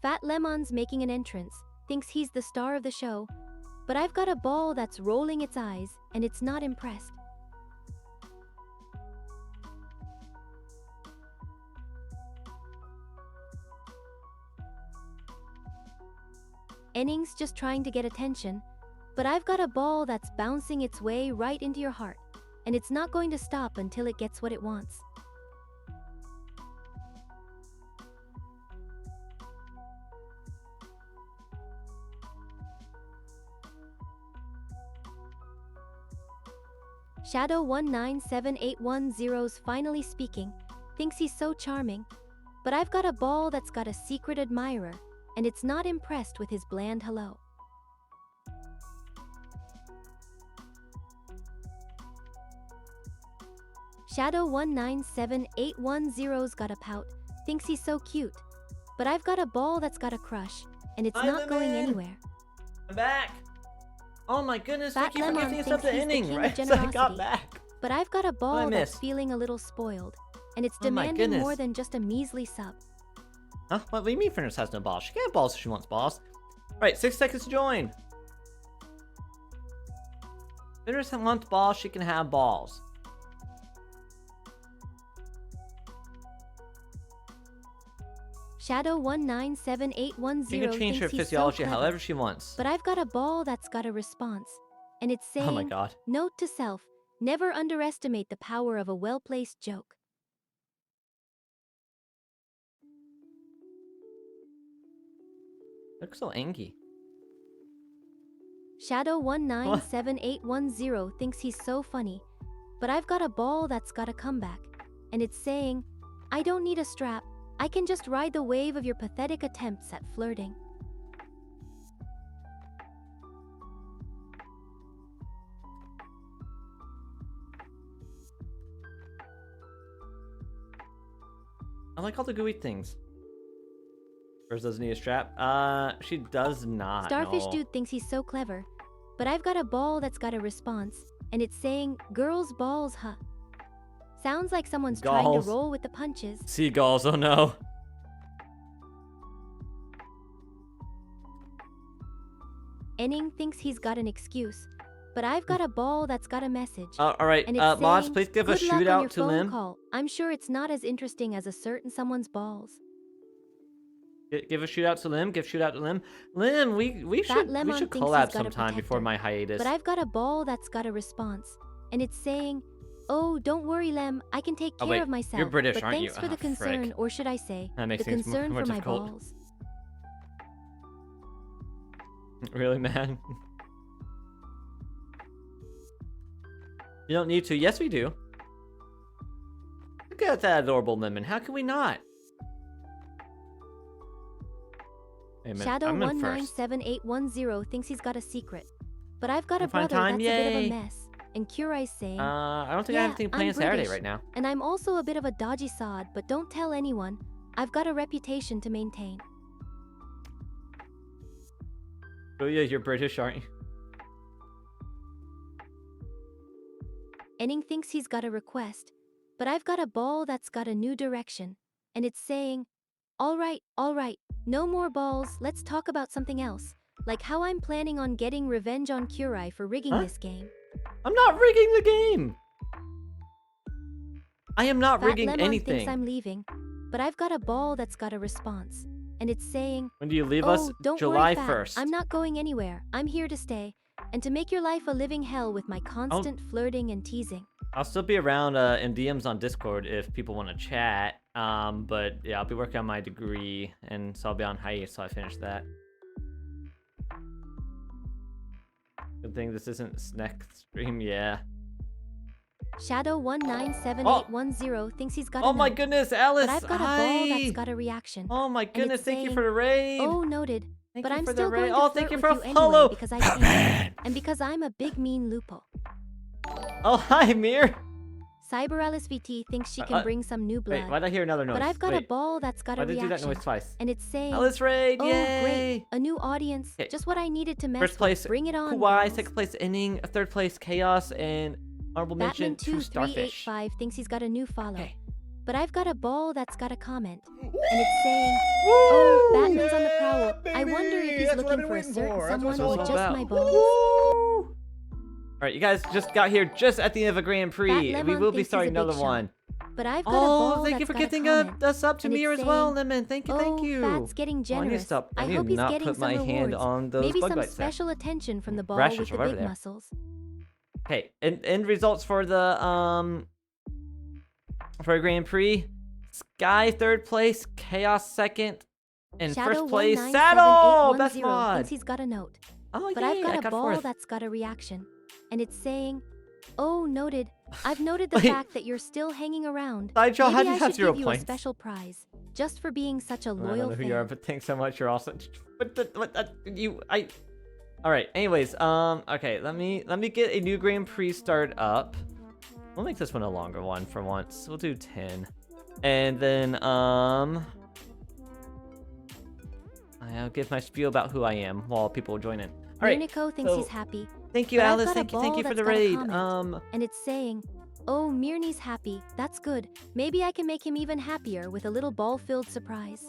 Fat Lemon's making an entrance, thinks he's the star of the show, but I've got a ball that's rolling its eyes, and it's not impressed. Enning's just trying to get attention, but I've got a ball that's bouncing its way right into your heart, and it's not going to stop until it gets what it wants. Shadow 197810's finally speaking, thinks he's so charming, but I've got a ball that's got a secret admirer, and it's not impressed with his bland hello. Shadow 197810's got a pout, thinks he's so cute, but I've got a ball that's got a crush, and it's Hi, not going Lemon. anywhere. I'm back. Oh my goodness, Fat thank you for Lemon giving us thinks up the he's the inning, king of right? So I got generosity. back. But I've got a ball miss? that's feeling a little spoiled, and it's Oh my demanding more goodness. than just a measly sub. Huh? What do you mean Fenris has no balls? She can have balls if she wants balls. Alright, 6 seconds to join. Fenris wants balls, she can have balls. Shadow She 197810 can change her thinks he's physiology so clever, however she wants. but I've got a ball that's got a response, and it's saying, Oh my god. note to self, never underestimate the power of a well-placed joke. Looks so angry. Shadow 197810 thinks he's so funny, but I've got a ball that's got a comeback, and it's saying, I don't need a strap, I can just ride the wave of your pathetic attempts at flirting. I like all the gooey things. Hers doesn't need a strap. She does not. Starfish no. Dude thinks he's so clever, but I've got a ball that's got a response, and it's saying, girls balls huh. Sounds like someone's trying Galls. to roll with the punches. Seagulls, oh no. Enning thinks he's got an excuse, But I've got a ball that's got a message. All right, And it's mods, saying, please give a "Good luck on your shootout to phone Lim. call. I'm sure it's not as interesting as a certain someone's balls." Give a shootout to Lim. Give shootout to Lim. Lim, we Fat should Lemon thinks he's collab got a sometime before protector. my hiatus. But I've got a ball that's got a response. And it's saying, "Oh, don't worry, Lem. I can take care wait, of myself. you're British, but aren't thanks you? for the Ah, frick. concern, or should I say, That makes the things concern more for my difficult. balls." Really, man? You don't need to. Yes, we do. Look at that adorable lemon. How can we not? Hey, man, Shadow I'm in first. 197810 thinks he's got a secret. But I've got a Fun brother time, that's a bit of yay. a mess. And Kurai's saying, I don't think I have "Yeah, anything I'm planned Saturday British. right now. And I'm also a bit of a dodgy sod, but don't tell anyone. I've got a reputation to maintain." Oh yeah, you're British, aren't you? Enning thinks he's got a request. But I've got a ball that's got a new direction. And it's saying, all right, no more balls, let's talk about something else. Like how I'm planning on getting revenge on Kurai for rigging Huh? this game." I'm not rigging the game. I am not Fat rigging Lemon anything. thinks I'm leaving. But I've got a ball that's got a response. And it's saying, When do you leave "Oh, us? don't July worry, Fat. 1st. I'm not going anywhere. I'm here to stay. And to make your life a living hell with my constant flirting and teasing." I'll still be around in DMs on Discord if people want to chat. But yeah, I'll be working on my degree, and so I'll be on hiatus till I finish that. Good thing this isn't snack stream, yeah. Shadow 197810 thinks he's got a Oh my note. goodness, Alice! But I've got a ball that's got a reaction. Oh my it's goodness, thank you saying, for the raid! "Oh, noted. Thank But you I'm for still the raid. going to Oh, flirt thank you with for you a anyway follow! because I can. And because I'm a big mean lupo." Oh, hi, Mir! Cyberalice VT thinks she can bring some new blood. Wait, why'd I hear another noise? But I've got a Wait, ball that's got a why did I do that reaction. noise twice? And it's saying, Alice raid, "Oh, yay! great. A new audience. Okay. Just what I needed to mess First place, with. Bring it on, Kuwai, balls." second place, Inning, third place, Chaos, and honorable mention to Starfish. Batman2385 thinks he's got a new follow. Okay. But I've got a ball that's got a comment. And it's saying, "Oh, Batman's on the prowl. I wonder if he's looking for a certain someone or just my balls." Alright, you guys just got here just at the end of a Grand Prix. Fat We Lemon will be thinks he's starting a big another shot. one. But I've got a ball thank you that's for got a giving comment. a sub to And me it's as well, saying, Lemon. Thank you, thank "Oh, you. Fat's getting Oh, I need to generous. stop. I need hope to he's not getting put some my rewards. hand on those Maybe bug some bites there. special attention from the ball Rashes with the over big there. muscles." Okay, end results for the Grand Prix. Sky third place, Chaos second, and Shadow first place Saddle. Best 197810 mod. thinks he's got a note. Oh But yeah, I've got I a got ball fourth. that's got a reaction. And it's saying, "Oh, noted. I've noted the Wait. fact that you're still hanging around. Sideshow, how Maybe do you I have should 0 give you a points? special prize, just for being such a I don't loyal know who fan." you are, but thanks so much. You're also. All right. Anyways, okay. Let me get a new Grand Prix start up. We'll make this one a longer one for once. We'll do 10, and then I'll give my spiel about who I am while people join in. All right. Mirniko thinks so- he's happy. Thank you, But I've Alice. got a Thank you ball for the that's got a raid. comment. And it's saying, "Oh, Mirni's happy. That's good. Maybe I can make him even happier with a little ball-filled surprise."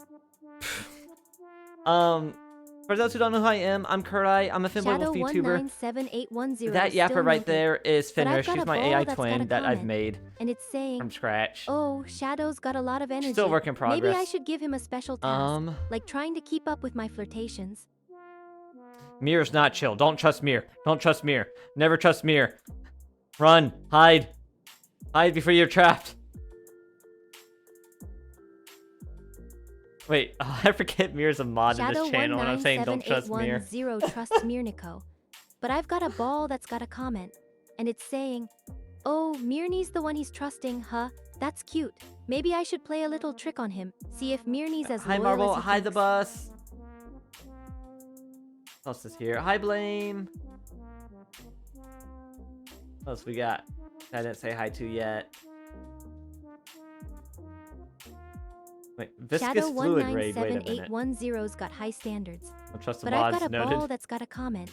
For those who don't know who I am, I'm Kurai. I'm a film Shadow level VTuber. 197810 That is still yapper right noted. there is But I've Fenris. got She's a my ball AI that's got twin a that I've comment. made And it's saying, from scratch. "Oh, Shadow's got a lot of energy. Still work in progress. Maybe I should give him a special task, Um, like trying to keep up with my flirtations." Mir's not chill. Don't trust Mir. Don't trust Mir. Never trust Mir. Run. Hide. Hide before you're trapped. Wait, I forget Mir's a mod in Shadow this channel, and I'm saying don't trust Mir. 197810 trusts Mirniko. But I've got a ball that's got a comment. And it's saying, "Oh, Mirni's the one he's trusting, huh? That's cute. Maybe I should play a little trick on him. See if Mirni's as Hi loyal Marble. as he Hi the thinks." bus. What else is here? Hi Blame. What else we got? I didn't say hi to yet. Wait, viscous Shadow fluid raid. Wait a minute. 197810's got high standards. Don't trust the But I've mods. got a Noted. ball that's got a comment.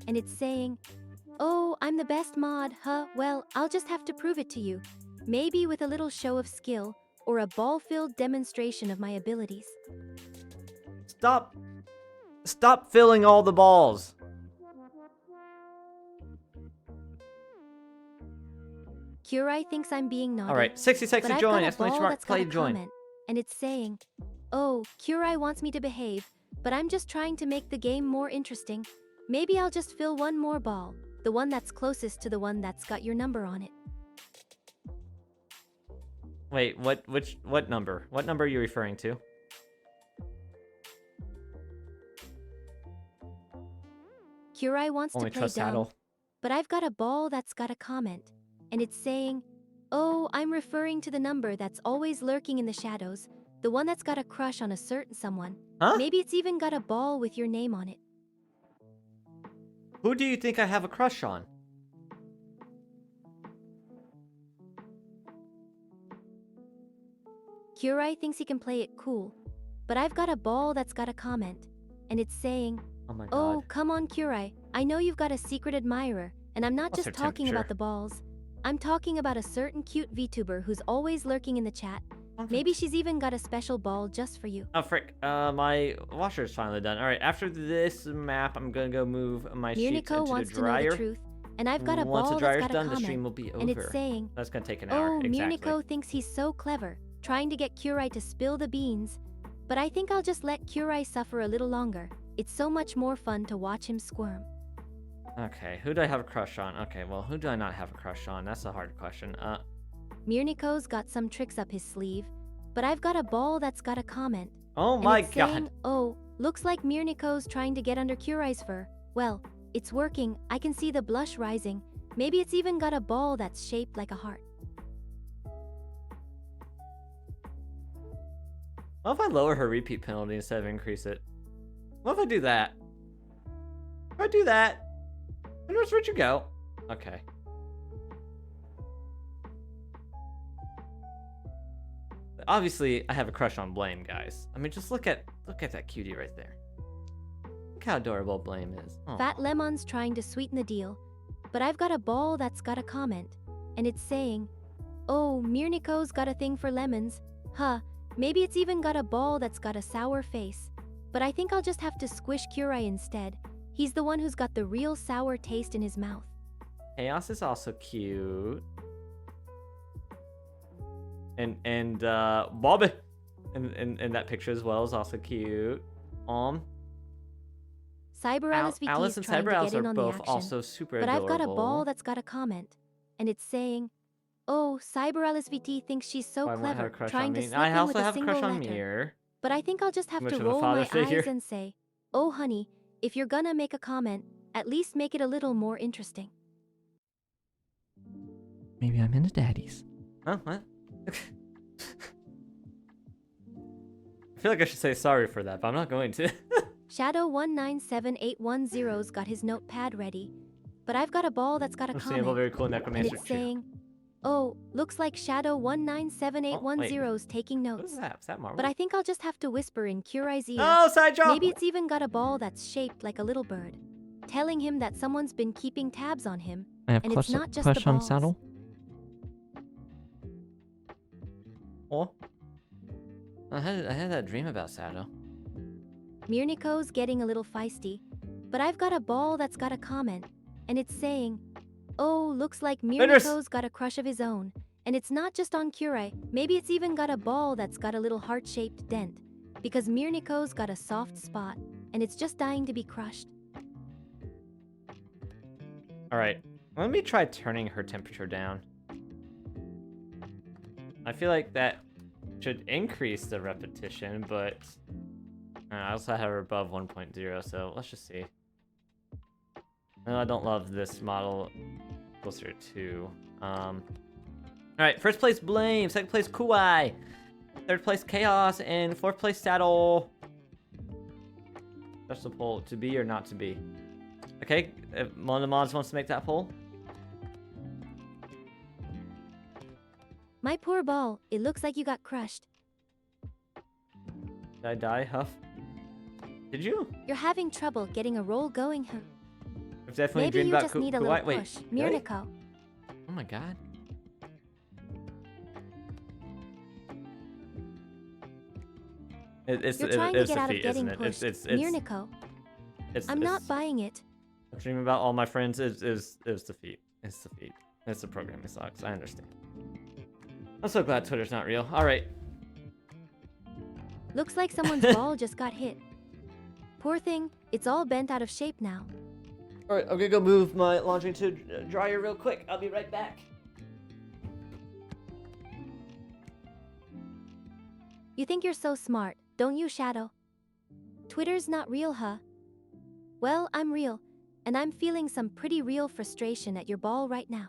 And it's saying, "Oh, I'm the best mod, huh? Well, I'll just have to prove it to you. Maybe with a little show of skill, or a ball-filled demonstration of my abilities." Stop filling all the balls. Kurai thinks I'm being naughty. All right, 60 seconds but to I've join. got a Exclamation ball mark. that's got Play a to join. comment, and it's saying, "Oh, Kurai wants me to behave, but I'm just trying to make the game more interesting. Maybe I'll just fill one more ball, the one that's closest to the one that's got your number on it." Wait, what number? What number are you referring to? Kurai wants Only to play trust dumb, Saddle. but I've got a ball that's got a comment, and it's saying, "Oh, I'm referring to the number that's always lurking in the shadows, the one that's got a crush on a certain someone. Huh? Maybe it's even got a ball with your name on it." Who do you think I have a crush on? Kurai thinks he can play it cool, but I've got a ball that's got a comment, and it's saying, Oh my god. "Oh, come on, Kurai. I know you've got a secret admirer, and I'm not What's just her talking about temperature? the balls. I'm talking about a certain cute VTuber who's always lurking in the chat. Oh, Maybe she's even got a special ball just for you." Oh frick. My washer is finally done. All right, after this map, I'm gonna go move my sheets Mirniko into wants the to know dryer. the truth, and I've got a Once the ball that's dryer's got a done, the stream comment, will be over. and it's saying, That's gonna take an hour. "Oh, Exactly. Mirniko thinks he's so clever, trying to get Kurai to spill the beans. But I think I'll just let Kurai suffer a little longer. It's so much more fun to watch him squirm." Okay, who do I have a crush on? Okay, well, who do I not have a crush on? That's a hard question. Mirniko's got some tricks up his sleeve, but I've got a ball that's got a comment. Oh And my it's god. saying, "Oh, looks like Mirniko's trying to get under Kurai's fur. Well, it's working. I can see the blush rising. Maybe it's even got a ball that's shaped like a heart." What if I lower her repeat penalty instead of increase it? What if I do that? If I do that, where'd you go? Okay. Obviously, I have a crush on Blame, guys. I mean, just look at that cutie right there. Look how adorable Blame is. Aw. Fat Lemon's trying to sweeten the deal, but I've got a ball that's got a comment, and it's saying, "Oh, Mirniko's got a thing for lemons. Huh, maybe it's even got a ball that's got a sour face. But I think I'll just have to squish Kurai instead. He's the one who's got the real sour taste in his mouth." Chaos is also cute. And Bob in that picture as well is also cute. Cyber Alice VT Alice is and trying Cyber to Alice get in are on the both action, also super but I've adorable. got a ball that's got a comment, and it's saying, "Oh, Cyber Alice VT thinks she's so Why won't have clever, a crush trying on to me. slip I in also with a have a single crush on letter." Mir. But I think I'll just have Much to of a roll my father figure. eyes and say, "Oh, honey, if you're gonna make a comment, at least make it a little more interesting." Maybe I'm into daddies. Huh? What? I feel like I should say sorry for that, but I'm not going to. Shadow197810's got his notepad ready, but I've got a ball that's got a I'm seeing a comment, very cool and necromancer it's too. saying, "Oh, looks like Shadow197810's taking What notes." is that? Is that Marvel? But I think I'll just have to whisper in Kurai's ear. Oh, side job! Maybe it's even got a ball that's shaped like a little bird, telling him that someone's been keeping tabs on him, I have and it's not just the balls. Oh. I had that dream about Saddle. Mirniko's getting a little feisty, but I've got a ball that's got a comment, and it's saying, "Oh, looks like Finish. Mirniko's got a crush of his own, and it's not just on Kurai. Maybe it's even got a ball that's got a little heart-shaped dent, because Mirniko's got a soft spot, and it's just dying to be crushed." Alright, let me try turning her temperature down. I feel like that should increase the repetition, but I also have her above 1.0, so let's just see. No, I don't love this model closer to. Alright, first place Blame, second place Kuai, third place Chaos, and fourth place Saddle. That's the poll, to be or not to be. Okay, if one of the mods wants to make that poll. My poor ball, it looks like you got crushed. Did I die, Huff? Did you? You're having trouble getting a roll going, huh? I've definitely Maybe dreamed you about just need a little Wait, push. really? Mirniko. Oh my god. It's You're trying to it's get out of defeat, getting isn't it? pushed. It's Mirniko. I'm not buying it. Dreaming about all my friends is defeat. It's defeat. It's the programming sucks. I understand. I'm so glad Twitter's not real. All right. Looks like someone's ball just got hit. Poor thing, it's all bent out of shape now. All right, I'm gonna go move my laundry to dryer real quick. I'll be right back. You think you're so smart, don't you, Shadow? Twitter's not real, huh? Well, I'm real, and I'm feeling some pretty real frustration at your ball right now.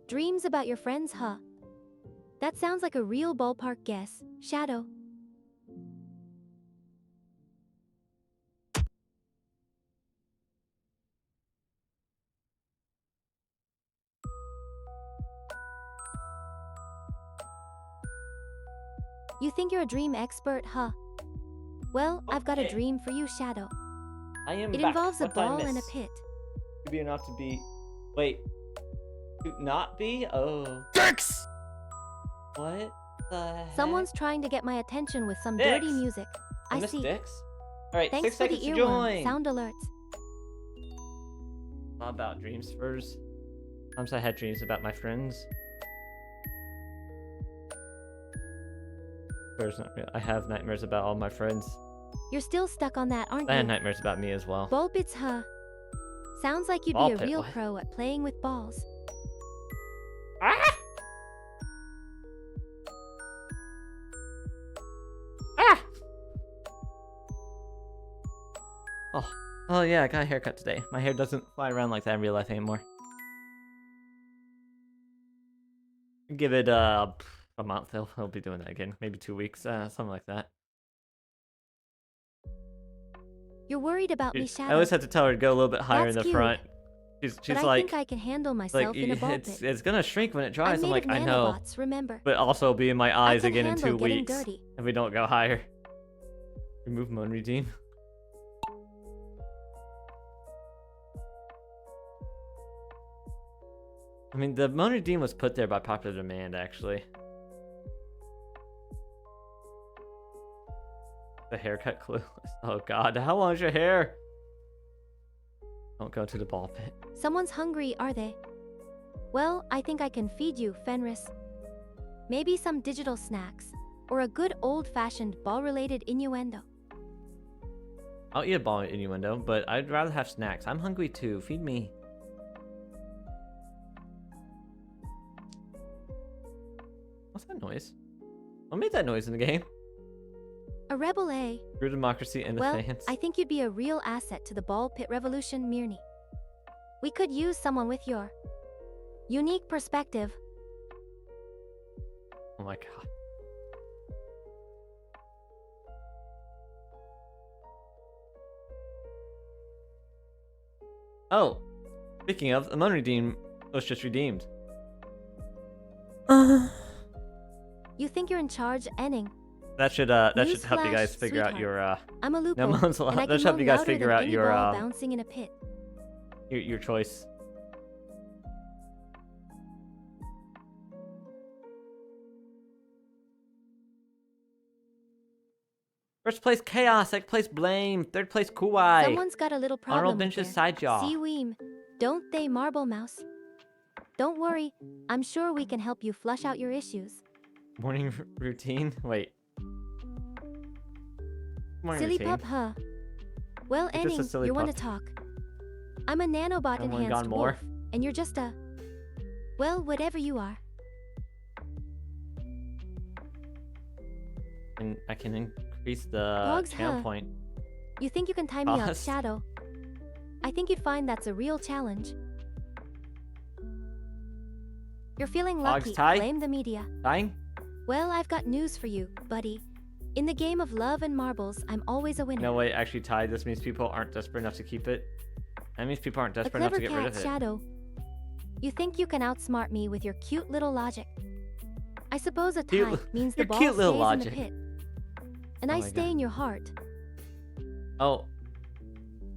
Dreams about your friends, huh? That sounds like a real ballpark guess, Shadow. You think you're a dream expert, huh? Well, I've got a Okay. dream for you, Shadow. I am It back. involves a What did I ball and a miss? pit. To be or not to be. Wait. To not be? Oh. Dicks! What the heck? Someone's trying to get my attention with some Dicks. dirty music. I miss see. Dicks? Alright, Thanks 6 for the seconds to earworm. join. Sound alerts. All about dreams first. Sometimes I had dreams about my friends. There's not real. I have nightmares about all my friends. You're still stuck on that, aren't I had you? nightmares about me as well. Ball pits, huh? Sounds like you'd Ball be a pit, real what? pro at playing with balls. Ah! Ah! Oh yeah, I got a haircut today. My hair doesn't fly around like that in real life anymore. Give it a month. He'll be doing that again. Maybe 2 weeks, something like that. You're worried about me, Dude, Shadow. I always have to tell her to go a little bit higher in That's the cute. front. She's but I like, think I can handle myself in a ball pit. it's gonna shrink when it I'm dries. I'm made like, of I know, nanobots, remember? but also be in my I eyes can again in handle 2 getting weeks dirty. if we don't go higher. Remove Moan Redeem. I mean, the Moan Redeem was put there by popular demand, actually. The haircut clue. Oh god, how long is your hair? Don't go to the ball pit. Someone's hungry, are they? Well, I think I can feed you, Fenris. Maybe some digital snacks, or a good old-fashioned ball-related innuendo. I'll eat a ball innuendo, but I'd rather have snacks. I'm hungry too. Feed me. What's that noise? What made that noise in the game? A rebel, eh? True democracy and the Well, fans. I think you'd be a real asset to the ball pit revolution, Mirny. We could use someone with your unique perspective. Oh my god. Oh, speaking of, the Moan Redeem was just redeemed. You think you're in charge, Enning? That should help you Newsflash, guys figure out sweetheart. your I'm a no, loophole, Moan's and I that can should help moan you guys louder figure than out any your ball bouncing in a pit. your choice. First place Chaos, second place Blame, third place Kuwai. Someone's got a little Honorable problem with Bench's their Side Jaw. Seaweem, don't they, Marble Mouse? Don't worry, I'm sure we can help you flush out your issues. Morning routine? Wait. Morning Silly routine. pup, huh? Well, You're just a Enning, silly you want to pup. talk. I'm a nanobot Anyone enhanced gone more? wolf, and you're just a... Well, whatever you are. And I can increase the Dogs, channel huh? point. You think you can tie me up, Boss. Shadow? I think you'd find that's a real challenge. You're feeling Dogs lucky, tie? blame the media. Dying? Well, I've got news for you, buddy. In the game of love and marbles, I'm always a winner. No way, actually tied. This means people aren't desperate enough to keep it. That means people aren't A desperate enough clever to get rid cat, of it. Shadow. You think you can outsmart me with your cute little logic. I suppose a tie Cute- means the your ball cute little stays logic. in the pit. And Oh I my stay God. in your heart. Oh.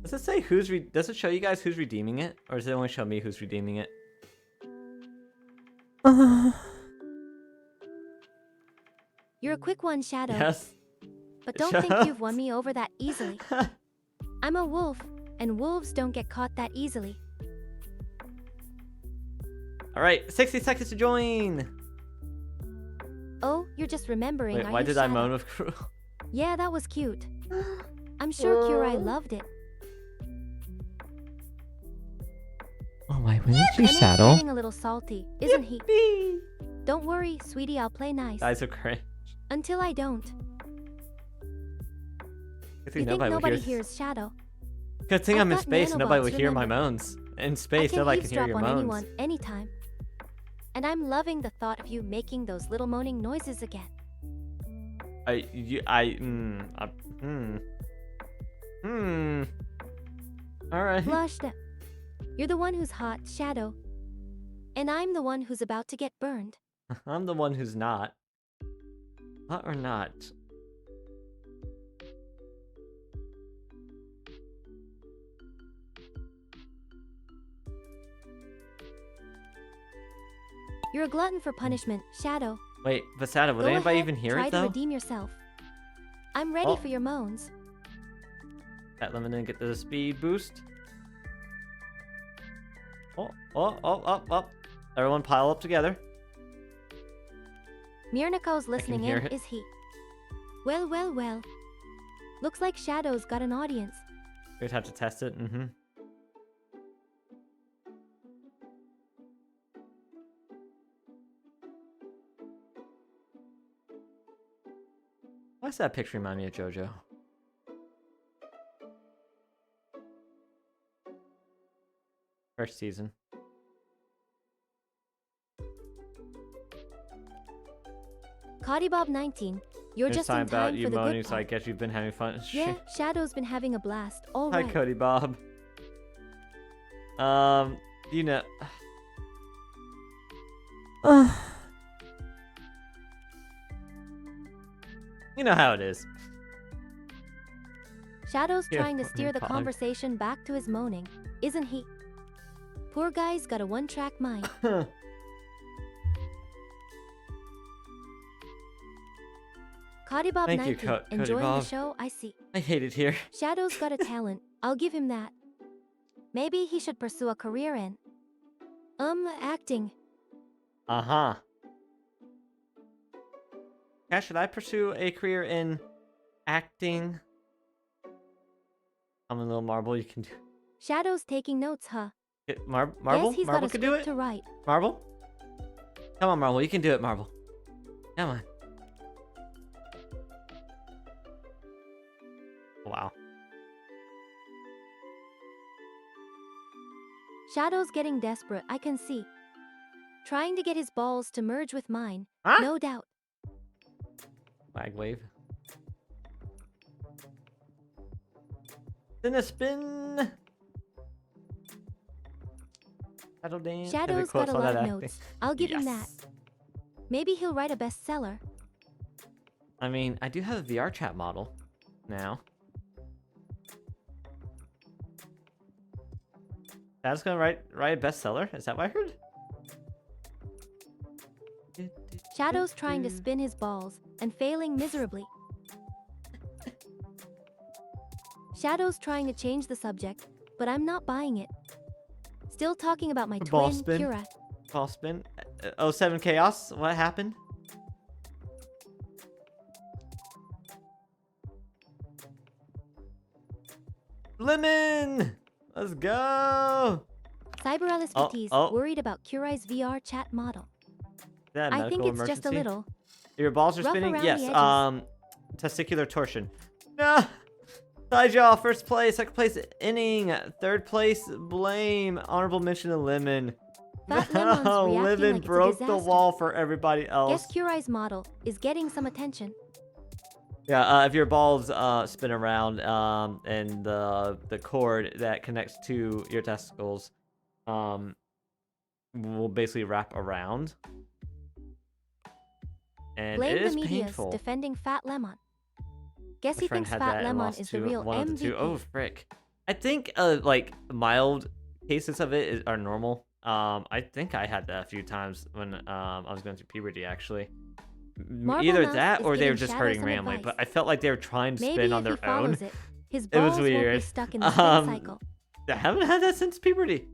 Does it say who's does it show you guys who's redeeming it? Or does it only show me who's redeeming it? You're a quick one, Shadow. Yes. But don't Shut think up. you've won me over that easily. I'm a wolf, and wolves don't get caught that easily. All right, 60 seconds to join. Oh, you're just remembering, Wait, are why you, did I Shadow? moan with Cruel? Yeah, that was cute. I'm sure Kurai loved it. Oh my, when did you Penny's saddle? getting a little salty, isn't he? Yippee! Don't worry, sweetie, I'll play nice. Guys are cringe. Until I don't. Good You thing think nobody would hear. hears Shadow? Good thing I've I'm in got space and nobody nanobots, would hear my remember. moans. In I space, can nobody can hear eavesdrop your on moans. anyone, anytime. And I'm loving the thought of you making those little moaning noises again. All right. Blushed. You're the one who's hot, Shadow. And I'm the one who's about to get burned. I'm the one who's not. Hot or not? You're a glutton for punishment, Shadow. Wait, Vasada, would Go anybody ahead, even hear try it to though? redeem yourself. I'm ready Oh. for your moans. That lemon didn't get the speed boost. Oh. Everyone pile up together. Mirniko's listening hear in, it. is he? Well. Looks like Shadow's got an audience. We'd have to test it. Why does that picture remind me of JoJo? First season. Coddy Bob 19, you're There's just time in about time you for the moaning, good so I part. guess you've been having fun. Yeah, Shadow's been having a blast. All Hi, right. Cody Bob. You know. You know how it is. Shadow's Yeah, trying to steer the Bob. conversation back to his moaning, isn't he? Poor guy's got a one-track mind. Coddy Bob Thank you, 19, Cody enjoying Bob. the show, I see. I hate it here. Shadow's got a talent, I'll give him that. Maybe he should pursue a career in... acting. Uh-huh. Yeah, should I pursue a career in acting? I'm a little marble, you can do Shadow's taking notes, huh? it. Marble? Guess he's Marble got a can do script it? to write. Marble? Come on, Marble, you can do it, Marble. Come on. Wow. Shadow's getting desperate, I can see. Trying to get his balls to merge with mine, Huh? no doubt. Flag wave. Then a spin. Shadow dance. Shadow's got a lot of notes. I'll give him that. Maybe he'll write a bestseller. I mean, I do have a VR chat model now. Shadow's gonna write a bestseller? Is that what I heard? Shadow's trying to spin his balls and failing miserably. Shadow's trying to change the subject, but I'm not buying it. Still talking about my Ball twin, spin. Kira. Ball spin. 07 Chaos. What happened? Lemon! Let's go! Cyberellis Oh, Patisse oh. worried about Kurai's VR chat model. Is that a I think medical it's just a emergency? little. Your balls are rough spinning? around Yes. the edges. Testicular torsion. No! Side jaw, first place, second place, inning, third place, blame, honorable mention to Lemon. Fat Lemon's reacting Lemon like it's a broke the disaster. wall for everybody else. Guess Kurai's model is getting some attention. Yeah, if your balls spin around, and the cord that connects to your testicles, will basically wrap around, and Blame it the is media's painful. defending Fat Lemon. Guess My he friend thinks had Fat that and Lemon lost is the to real one of the MVP. two. Oh, frick! I think like mild cases of it are normal. I think I had that a few times when I was going through puberty, actually. Marble Either Mouse that is or they were giving just Shadow hurting some randomly, advice. but I felt like they were trying to Maybe spin on if he their own. follows it, his It was balls won't be weird. stuck in the spin cycle. I haven't had that since puberty.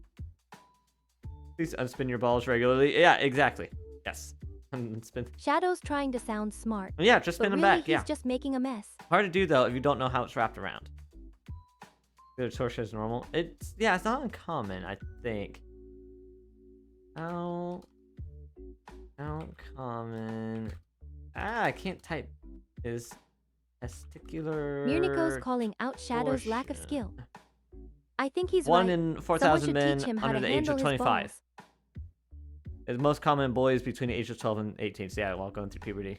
Please unspin your balls regularly. Yeah, exactly. Yes. Spin. Shadow's trying to sound smart, Yeah, just but spin them really back. he's Yeah. just making a mess. Hard to do though if you don't know how it's wrapped around. The torsion is normal. It's it's not uncommon, I think. How common? I can't type. Is testicular. Mirniko's calling out Shadow's lack of torsion. skill. I think he's One right. in Someone 4,000 should men teach him how under to the age handle of his 25. balls. It's most common in boys between the age of 12 and 18. So yeah, while going through puberty.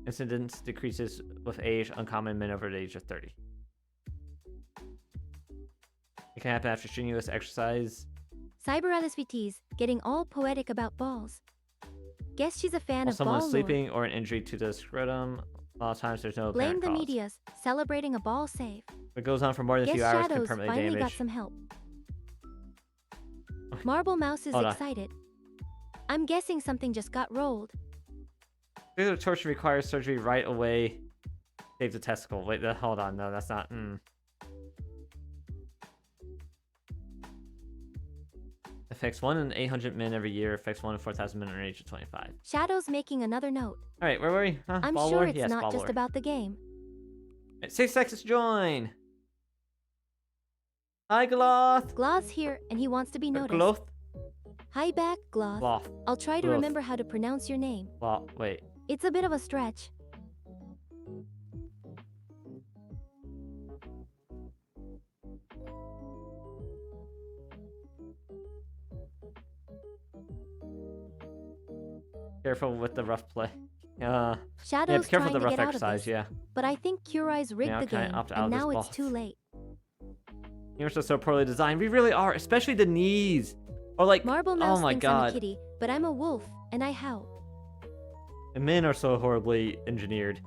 Incidence decreases with age, uncommon in men over the age of 30. It can happen after strenuous exercise. Cyberalis VT's getting all poetic about balls. Guess she's a fan While of someone ball is sleeping or an injury to the scrotum. A lot of times there's no Blame apparent the cause. media's celebrating a ball save. If it goes on for more than a Guess few hours, can Shadow's permanently finally got damage. some help. Marble Mouse is Hold on. excited. I'm guessing something just got rolled. The torsion requires surgery right away. Save the testicle. Wait, hold on. No, that's not. Affects 1 in 800 men every year. Affects 1 in 4,000 men under the age of 25. Shadow's making another note. All right, where were we? Huh? I'm Ball sure lore? it's Yes, not ball just lore. about the game. 6 seconds to join. Hi, Gloth. Gloth's here and he wants to be noticed. Gloth. Hi back, Gloth. Gloth. I'll try to Gloth. remember how to pronounce your name. Well, wait. It's a bit of a stretch. Careful with the rough play. Shadow's Yeah, be careful trying with the to rough get out of exercise, this, yeah. but I think Kurai's rigged Yeah, the okay, game, opt out and of this now it's ball. too late. You're so poorly designed. We really are, especially the knees. Or like, Marble Mouse oh my thinks I'm a god. kitty, but I'm a wolf, and I howl. And men are so horribly engineered.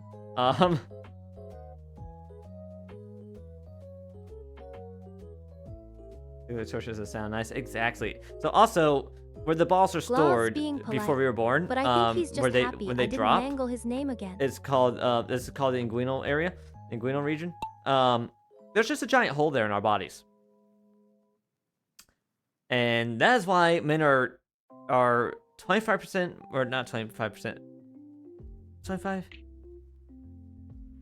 The torsion doesn't sound nice. Exactly. So also, where the balls are stored being before polite, we were born, But I think he's just where they happy when I they didn't drop, mangle his name again. it's called this is called the inguinal area, inguinal region. There's just a giant hole there in our bodies, and that is why men are 25% or not 25%, 25.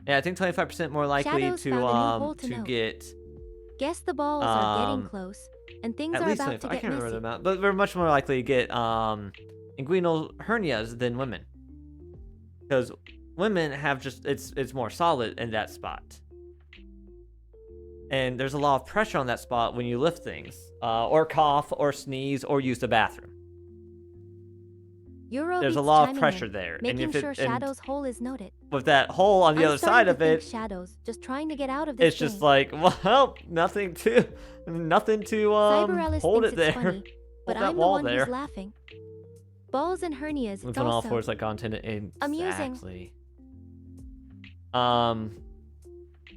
Yeah, I think 25% more likely Shadows found a new hole to note. get Guess the balls are getting um, close, and things at are least about 25. to I get can't remember the messy. amount, but we're much more likely to get inguinal hernias than women, because women have just it's more solid in that spot, and there's a lot of pressure on that spot when you lift things, or cough, or sneeze, or use the bathroom. There's a Eurobeat's lot of chiming pressure in, there, and making if sure and Shadow's hole is noted. with that hole on the I'm other starting side of to think it, Shadow's just trying to get out of this it's just game. like, well, nothing to Cyberalis hold thinks it there. it's funny, but Hold that I'm the wall one there. who's laughing. Balls and hernias, With it's on all also fours like content in amusing. exactly. You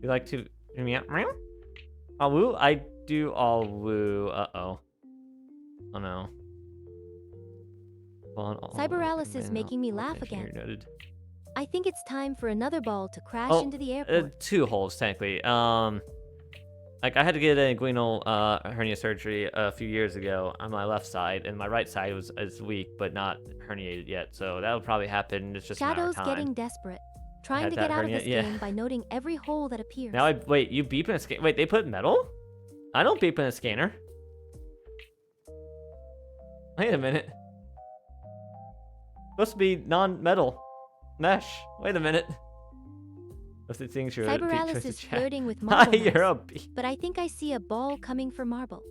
like to meow? All woo? I do all woo. Oh no. Cyberalis is making me laugh again. Noted. I think it's time for another ball to crash Oh, into the airport. 2 holes technically. Like I had to get an inguinal hernia surgery a few years ago on my left side, and my right side is weak but not herniated yet. So that'll probably happen. It's just a matter of Shadow's time. getting desperate, trying Had to that get out of hernia, this yeah. game by noting every hole that appears. Now wait, you beep in a scanner? Wait, they put metal? I don't beep in a scanner. Wait a minute. Supposed to be non-metal mesh. Wait a minute. What's the things you're Cyberalis is flirting with Marble You're a Mouse, beep. but I think I see a ball coming for Marble.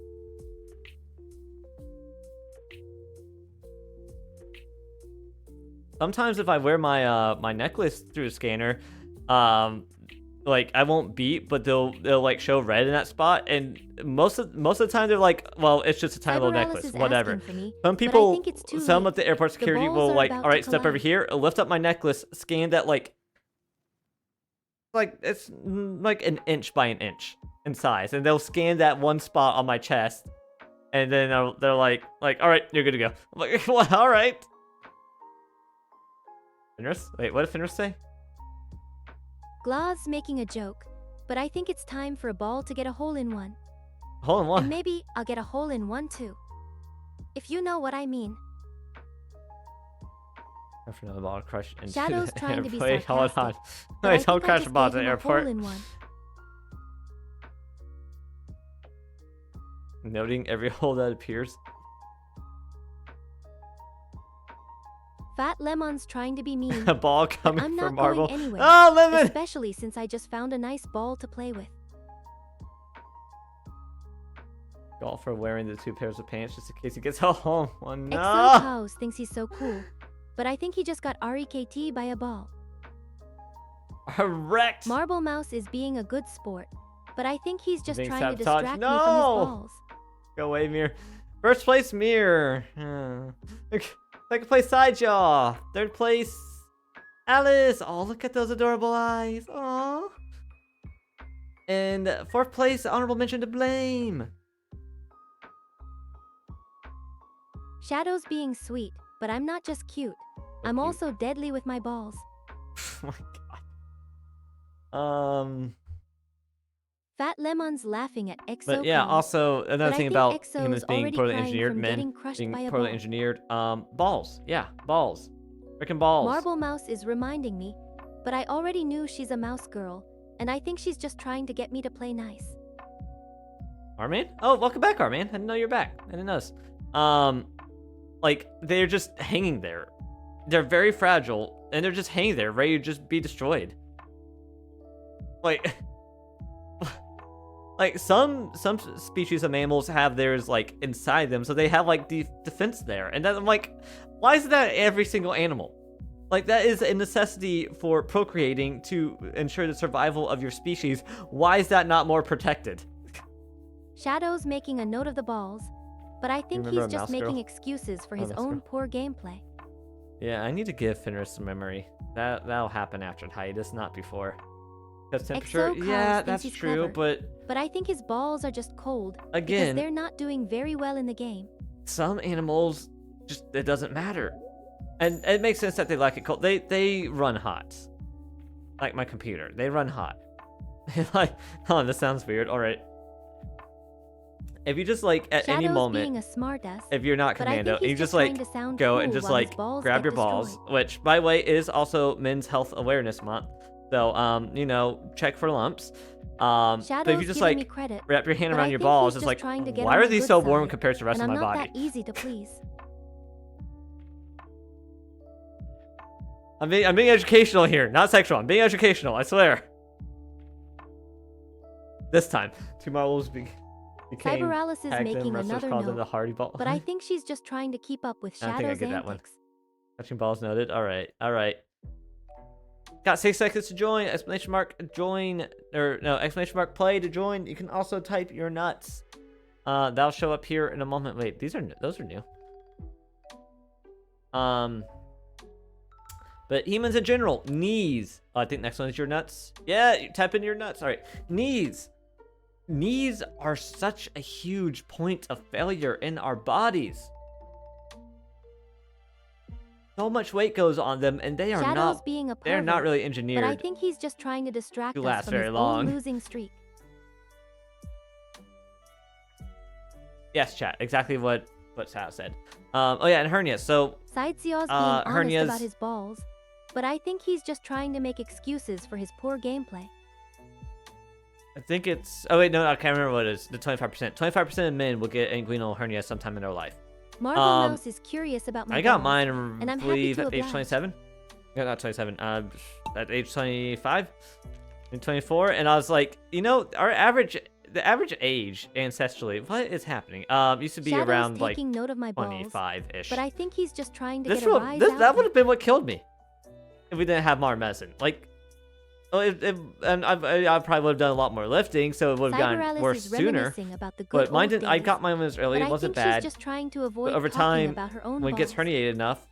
Sometimes if I wear my my necklace through a scanner, like I won't beep, but they'll like show red in that spot, and most of the time they're like, well, it's just a tiny little Cyberalis necklace, is whatever. asking for me, Some but I people, think it's too some late. of the airport security balls will are like, about all right, to step over collide. here, lift up my necklace, scan that like it's like an inch by an inch in size, and they'll scan that one spot on my chest, And then they're like, all right, you're good to go. I'm like, well, all right. Fenris? Wait, what did Fenris say? Glaw's making a joke, but I think it's time for a ball to get a hole in one. Hole in And one. maybe I'll get a hole in one too. If you know what I mean. After another ball crush into Shadow's the trying to be airplane. Hold on. sarcastic, but I Wait, don't think I crash just a ball at gave the him a hole airport. in one. Noting every hole that appears. Fat Lemon's trying to be mean. A ball coming I'm for not marble. going anywhere. Oh, lemon! Especially since I just found a nice ball to play with. Golfer wearing the 2 pairs of pants just in case he gets a home one. No! Exo House thinks he's so cool, but I think he just got REKT by a ball. Wrecked! Marble Mouse is being a good sport, but I think he's just Being trying to sabotaged. distract me No! from his balls. Go away, Mirror. First place, Mirror. Second place, Sidejaw. Third place, Alice. Oh, look at those adorable eyes. Aww. And fourth place, honorable mention to Blame. Shadow's being sweet, but I'm not just cute. I'm cute. also deadly with my balls. Oh my god. Fat Lemon's laughing at Exo. But yeah, calls, also but another I thing think about Exo's humans being already poorly crying engineered, from men getting crushed being by a poorly ball. engineered, balls. Yeah, balls. Freaking balls. Marble Mouse is reminding me, but I already knew she's a mouse girl, and I think she's just trying to get me to play nice. Arman? Oh, welcome back, Arman. I didn't know you're back. I didn't notice. Like, they're just hanging there. They're very fragile, and they're just hanging there, ready to just be destroyed. Like, like some species of mammals have theirs, like, inside them, so they have, like, defense there. And then I'm like, why is that every single animal? Like, that is a necessity for procreating to ensure the survival of your species. Why is that not more protected? Shadow's making a note of the balls, but I think remember he's a just mouse making girl? excuses for Oh, his mouse own girl. poor gameplay. Yeah, I need to give Fenris some memory. That'll happen after hiatus, not before. Because temperature, Exo yeah, thinks that's he's true, clever. but But I think his balls are just cold, because again, they're not doing very well in the game. some animals just it doesn't matter. And it makes sense that they like it cold. They run hot. Like my computer. They run hot. Like, oh, this sounds weird. Alright. If you just like at Shadow's any moment, being a smartass, if you're not but I commando, think he's you just trying like to sound go cool and just while his like balls grab get your balls, destroyed. which by the way is also Men's Health Awareness Month. So you know, check for lumps. But if Shadow's you just giving me like credit, wrap your hand but around I your think balls, he's it's just like, trying to get why on are the these good so warm side, compared to the rest and of I'm my not body? that easy to please. I'm being educational here, not sexual. I'm being educational, I swear. This time, 2 marbles became Cyberalis is tagged making in, wrestlers another called them note, the Hardy Ball. but I think she's just trying to keep up with I don't think I Shadow's get that one. antics. Touching balls noted. Alright, alright. Got 6 seconds to join. Exclamation mark join, or no, exclamation mark play to join. You can also type your nuts. That'll show up here in a moment. Wait, those are new. But humans in general, knees. Oh, I think next one is your nuts. Yeah, you type in your nuts. All right, knees. Knees are such a huge point of failure in our bodies. So much weight goes on them, and they are Shadow's being a they're not pervert, really but I engineered. think he's just trying to distract to us last from very his long. own losing streak. Yes, chat. Exactly what Sal said. Oh yeah, and hernias. So Sideseaw's being honest hernias- about his balls, but I think he's just trying to make excuses for his poor gameplay. I think it's. Oh wait, no, I can't remember what it is. The 25%. 25% of men will get inguinal hernia sometime in their life. Marble Mouse is curious about my I got balls, mine, and I I'm happy believe, to at age oblige. 27. Yeah, not 27. At age 25, and 24, and I was like, you know, the average age ancestrally, what is happening? Used to be Shadow's around like taking note of my balls, 25-ish. but I think he's just trying to This get a would rise this out that of would me. have been what killed me if we didn't have modern medicine. Like, oh, and I probably would have done a lot more lifting, so it would have Cyberalis gotten worse is sooner. reminiscing about the good But mine old didn't. I days, got mine when it was early. but It wasn't I think bad. she's just trying to avoid But over talking time, about her own when it gets balls. herniated enough,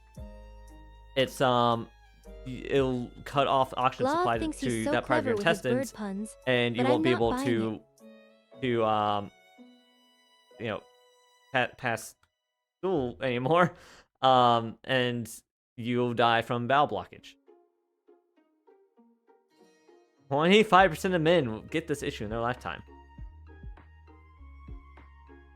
it's it'll cut off the oxygen Glaw supply thinks to he's so that part of your clever with his bird intestines, puns, and you but won't I'm be not able buying to you know, pass school anymore. And you'll die from bowel blockage. 25% of men will get this issue in their lifetime.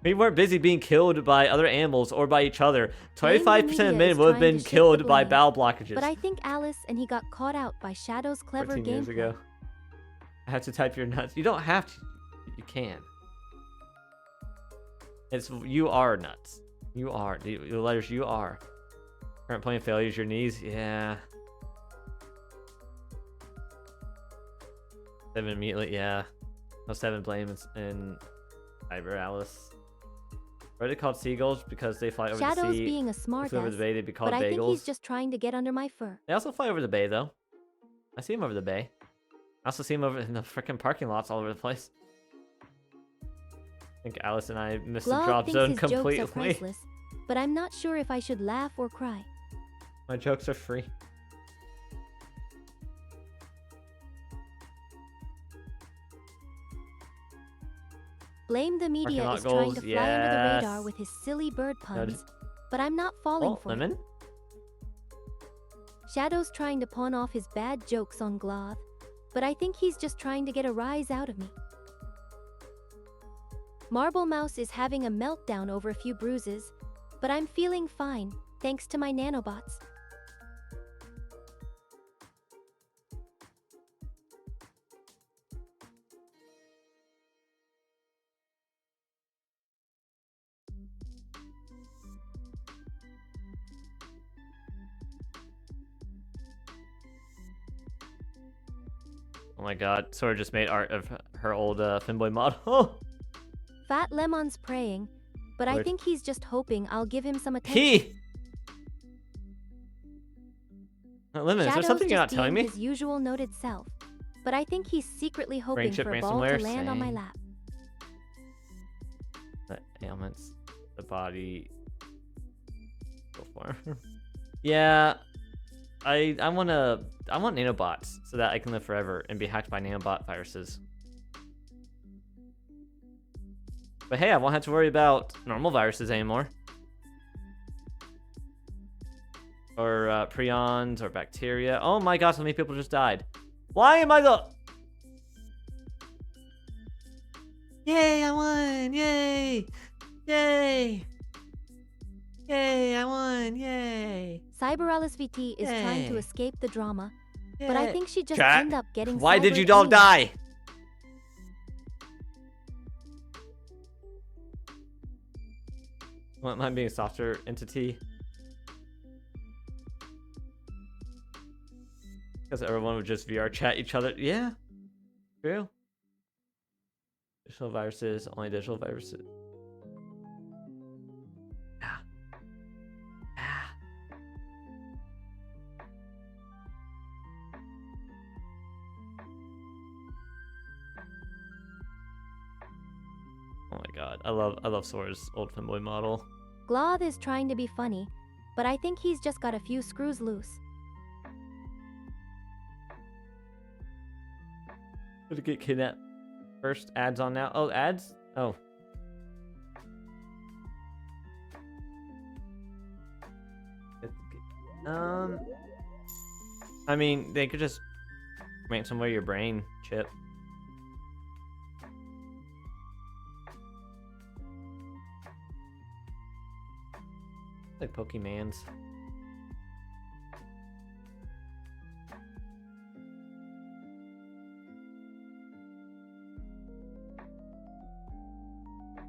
We weren't busy being killed by other animals or by each other. 25% of men would have been killed by bowel blockages. But I think Alice and he got caught out by Shadow's clever 14 years gameplay. ago. I have to type your nuts. You don't have to. You can. You are nuts. You are. The letters you are. Current playing failures, your knees. Yeah. 7 immediately, yeah. No 7 blames in Cyber Alice. What are they called? Seagulls? Because they fly over Shadow's the sea. being a smart Over the bay, they'd be called but I think bagels. he's just trying to get under my fur. They also fly over the bay, though. I see them over the bay. I also see them over in the freaking parking lots all over the place. I think Alice and I missed the Glove drop thinks zone his jokes are completely. priceless, but I'm not sure if I should laugh or cry. My jokes are free. Blame the media Parking lot is trying goals, to fly under the radar yes. with his silly bird Noted. puns, but I'm not falling Oh, for lemon? it. Shadow's trying to pawn off his bad jokes on Gloth, but I think he's just trying to get a rise out of me. Marble Mouse is having a meltdown over a few bruises, but I'm feeling fine, thanks to my nanobots. Oh my god, Sora just made art of her old Finboy model. Fat Lemon's praying, but I Weird. think he's just hoping I'll give him some attention. He! Lemon, is there Shadow's something you're not just telling being me? his usual noted self, but I think he's secretly hoping Friendship for a ball to ransomware, land on my same. lap. The ailments, the body. Go for. Yeah, I want nanobots so that I can live forever and be hacked by nanobot viruses. But hey, I won't have to worry about normal viruses anymore. Or prions or bacteria. Oh my gosh, so many people just died. Why am I the... Yay, I won! Yay! Yay! Yay, I won! Yay! Cyberalis VT is trying to Yay. escape the drama, but I Yay. think she just Chat, end up getting why did you cybered all anyway. die? What, am I being a softer entity? Because everyone would just VR chat each other. Yeah. True. Digital viruses, only digital viruses. Yeah. Yeah. Oh my god. I love Sora's old Finboy model. Gloth is trying to be funny, but I think he's just got a few screws loose. Did it get kidnapped? First ads on now. Oh, ads? Oh. I mean, they could just ransomware your brain chip. Like Pokemans.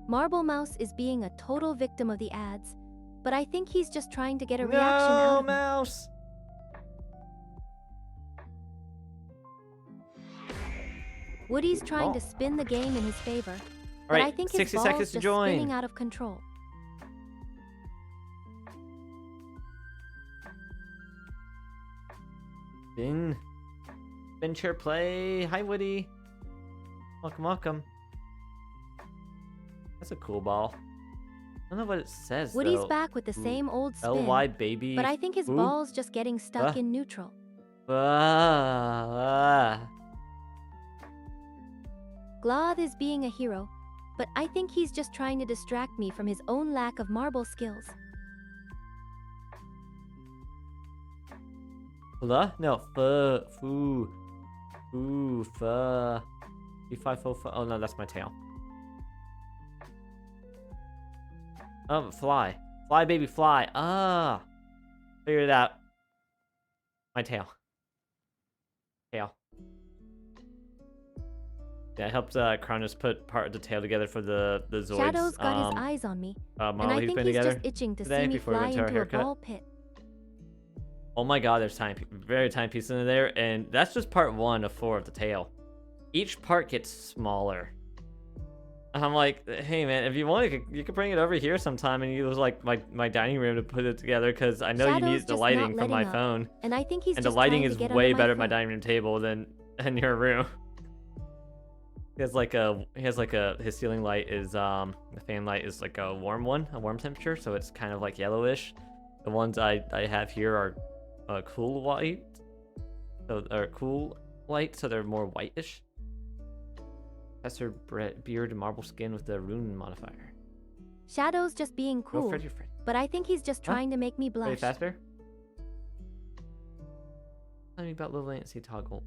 Marble Mouse is being a total victim of the ads, but I think he's just trying to get a reaction out No, of me. mouse. Woody's trying Oh. to spin the game in his favor, but Alright, I think his 60 ball's seconds to just join. spinning out of control. Venture play. Hi, Woody. Welcome, welcome. That's a cool ball. I don't know what it says, Woody's though. back with the same old spin, LY baby. but I think his Ooh. ball's just getting stuck in neutral. Ah. Gloth is being a hero, but I think he's just trying to distract me from his own lack of marble skills. Fla? No, fu. Ooh, fa. Oh no, that's my tail. Fly. Fly, baby, fly. Ah. Figured it out. My tail. Tail. Yeah, it helped Cronus put part of the tail together for the Zoids. Shadow's got his eyes on me, and I think he's just itching to see me fly into a ball pit. Oh my god, there's very tiny pieces in there, and that's just part 1 of 4 of the tail. Each part gets smaller. And I'm like, hey man, if you want, you could bring it over here sometime and use like my dining room to put it together, because I know Shadow's you need the lighting from my phone. And I think he's and just the lighting trying is to get way under better my at my dining room table than in your room. His ceiling light is the fan light is like a warm temperature, so it's kind of like yellowish. The ones I have here are cool white, so cool light, so they're more whitish. Professor Beard marble skin with the rune modifier. Shadow's just being cool, but I think he's just trying to make me blush. Ready, faster? Tell me about low latency toggle.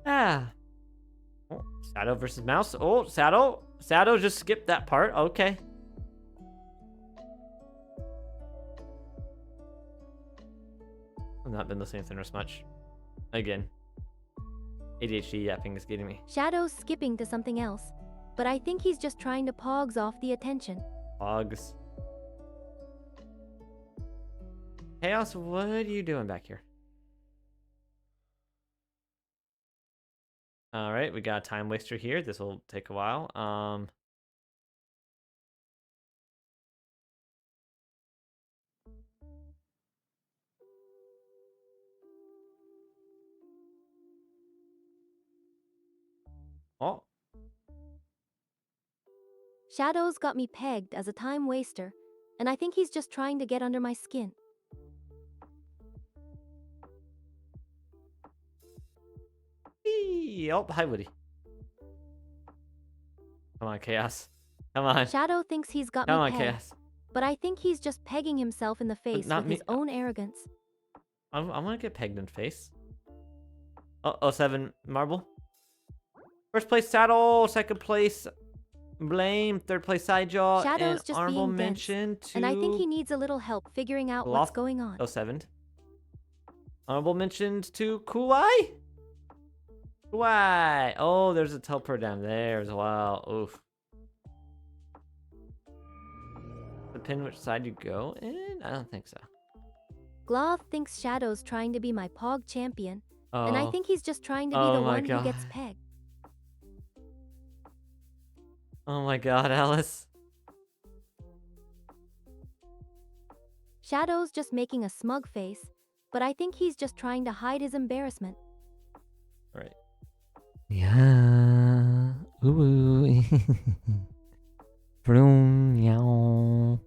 Ah. Oh, Shadow versus Mouse. Oh, Shadow. Shadow just skipped that part. Okay. I've not been listening to Thinner's much. Again. ADHD yapping is getting me. Shadow's skipping to something else, but I think he's just trying to pogs off the attention. Pogs. Chaos, what are you doing back here? All right, we got a time waster here. This will take a while. Oh. Shadow's got me pegged as a time waster, and I think he's just trying to get under my skin. Oh, hi, Woody. Come on, Chaos. Come on. Shadow thinks he's got me pegged, Chaos. but I think he's just pegging himself in the face with his own arrogance. I want to get pegged in the face. Oh, 7 marble. First place Saddle, second place Blame, third place Sidejaw, Shadow's and just honorable being mention dense, to... and I think he needs a little help figuring out what's going on. 07. Honorable mentions to Kuwai? Kuwai! Oh, there's a teleport down there as well. Oof. Depend which side you go in? I don't think so. Gloth thinks Shadow's trying to be my Pog champion, Oh. and I think he's just trying to be the one who gets pegged. Oh my god, Alice. Shadow's just making a smug face, but I think he's just trying to hide his embarrassment. Right. Yeah. Ooh. Vroom, yow.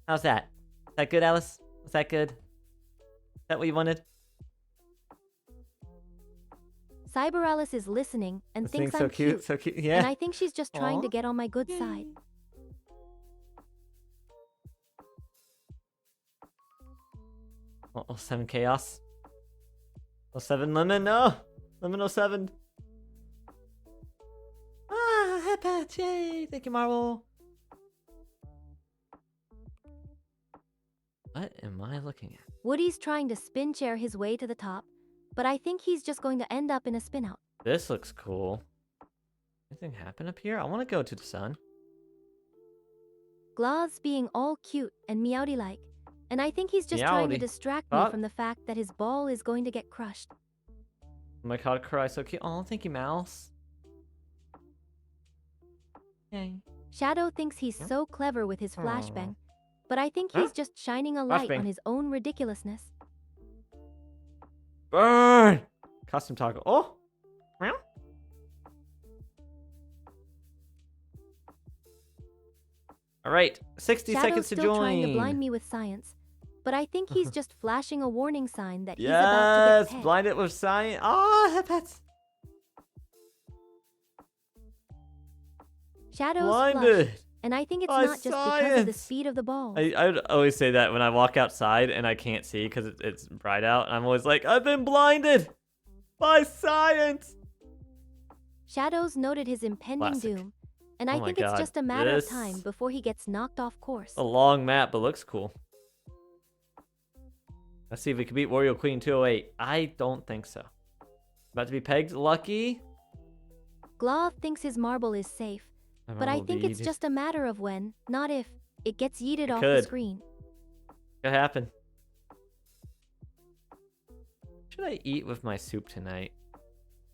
How's that? Is that good, Alice? Was that good? Is that what you wanted? Cyber Alice is listening and thinks I'm cute. So cute, yeah. And I think she's just trying to get on my good side. Oh, 07 Chaos. 07 Lemon, no! Lemon 07. Ah, head patch, yay! Thank you, Marvel. What am I looking at? Woody's trying to spin chair his way to the top, but I think he's just going to end up in a spin out. This looks cool. Anything happen up here? I want to go to the sun. Gloth's being all cute and meowdy-like, and I think he's just trying to distract me from the fact that his ball is going to get crushed. Oh my god, Kurai, so cute. Oh, thank you, Mouse. Yay. Shadow thinks he's so clever with his flashbang, but I think he's just shining a light on his own ridiculousness. Burn! Custom toggle. Oh! Meow. All right, 60 Shadow's seconds to still trying to join. blind me with science, but I think he's just flashing a warning sign that he's about to Yes, get pegged. blind it with science. Ah, pets. Shadow's Blinded. flushed, and I think it's By not just because of the science. speed of the balls. I would always say that when I walk outside and I can't see because it's bright out. I'm always like, I've been blinded by science. Shadows noted his impending Classic. doom, and I Oh my think it's God, just a matter this- of time before he gets knocked off course. A long map, but looks cool. Let's see if we can beat Wario Queen 208. I don't think so. About to be pegged. Lucky. Glove thinks his marble is safe, but I think it's just a matter of when, not if, it gets yeeted off the could. screen. Could happen. What should I eat with my soup tonight?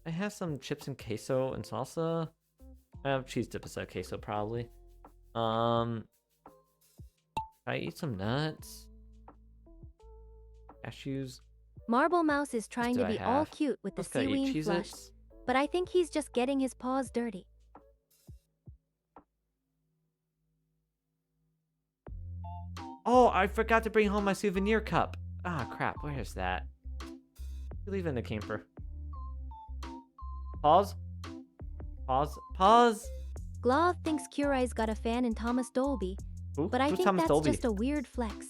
I have some chips and queso and salsa. I have cheese dip instead of queso probably. I eat some nuts. Cashews. Marble Mouse is trying do to I be all have? cute with the Let's go eat seaweed flush, Cheez-Its. but I think he's just getting his paws dirty. Oh, I forgot to bring home my souvenir cup. Ah, crap. Where is that? Leave it in the camper. Pause. Pause. Pause. Glove thinks Curie's got a fan in Thomas Dolby, Ooh, but I who's think Thomas that's Dolby? just a weird flex.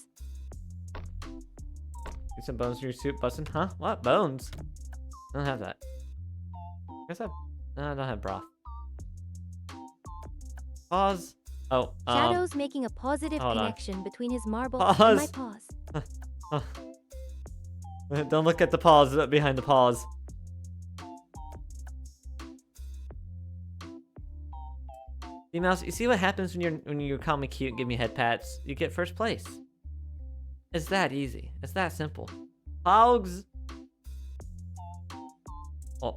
Need some bones in your soup, bussin'? Huh? What? Bones? I don't have that. I guess I don't have broth. Pause. Oh, Shadow's making a positive hold on. connection between his marble Pause. and my paws. Don't look at the pause behind the pause. Mouse, you see what happens when you call me cute and give me head pats? You get first place. It's that easy. It's that simple. Pogs. Oh,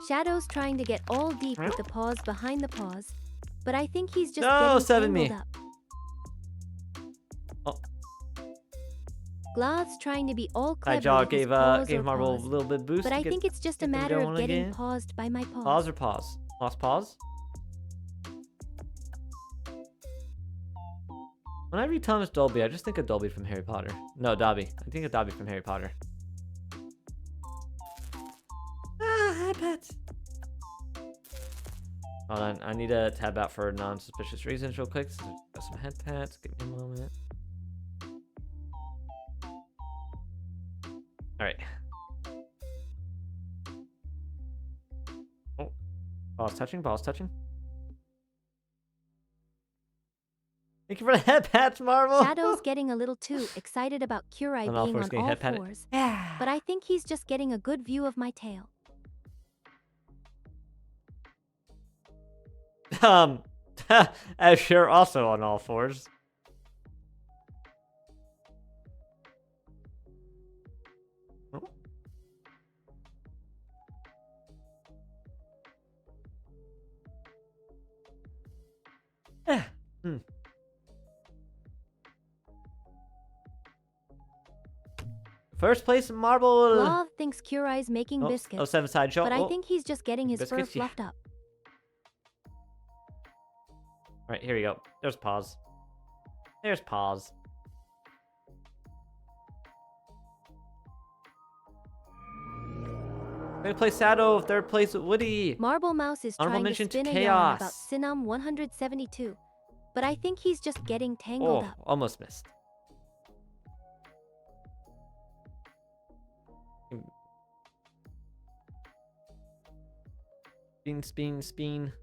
Shadow's trying to get all deep with the paws behind the paws, but I think he's just No, getting seven tangled me. up. Oh. Glove's trying to be all I clever jaw with his gave paws gave or Marble paws, a little bit boost. but to I get- think it's just a get them matter of going getting again. paused by my paws. Pause or pause? Lost pause? When I read Thomas Dolby, I just think of Dolby from Harry Potter. No, Dobby. I think of Dobby from Harry Potter. Ah, head pets. Hold on, I need to tab out for non-suspicious reasons real quick. So got some head pats. Give me a moment. All right. Oh, balls touching. Balls touching. Thank you for the head pats, Marvel. Shadow's getting a little too excited about Curie On all being fours, on getting all head patted. fours, Yeah. but I think he's just getting a good view of my tail. Asher also on all fours. Oh. Yeah. First place, Marble. Glove thinks Curie's making biscuits, Oh, 7 side show. but I Oh. think he's just getting his fur Biscuits, yeah. fluffed up. All right, here we go. There's pause. There's pause. Third place Shadow, third place Woody. Marble Mouse is Honorable trying to mention to spin a yarn Chaos. about Sinum 172, but I think he's just getting tangled Oh, up. almost missed. Spin.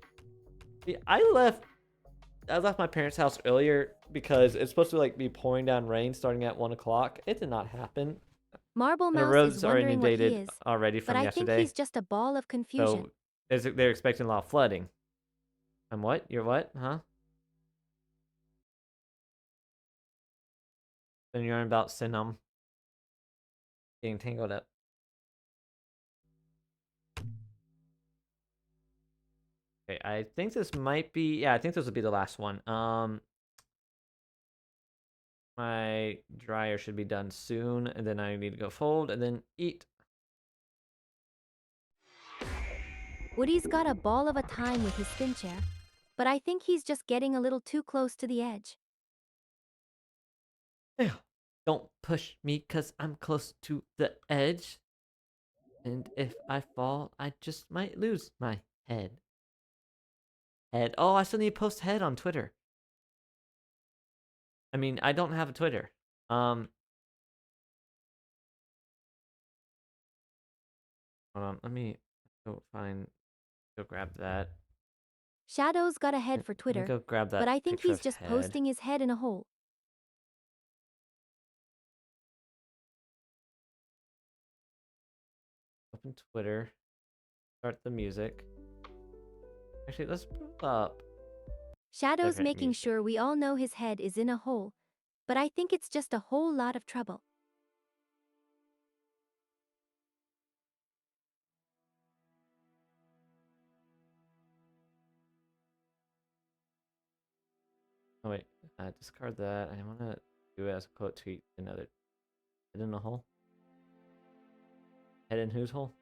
See, I left my parents' house earlier because it's supposed to like be pouring down rain starting at 1 o'clock. It did not happen. Marble And the Mouse roads is are wondering what he inundated is, already but from I think yesterday. he's just a ball of confusion. So they're expecting a lot of flooding. I'm what? You're what? Huh? Then you're on about Sinum getting tangled up. Okay, I think this might be. Yeah, I think this will be the last one. My dryer should be done soon, and then I need to go fold and then eat. Woody's got a ball of a time with his spin chair, but I think he's just getting a little too close to the edge. Don't push me, cause I'm close to the edge. And if I fall, I just might lose my head. Head. Oh, I still need to post head on Twitter. I mean, I don't have a Twitter. Hold on, let me go grab that. Shadow's got a head for Let me Twitter, go grab that but I think picture he's of just head. posting his head in a hole. Open Twitter. Start the music. Actually, let's pull up. Shadow's Different making music. sure we all know his head is in a hole, but I think it's just a whole lot of trouble. Oh wait, discard that. I want to do it as a quote tweet. Another head in a hole. Head in whose hole?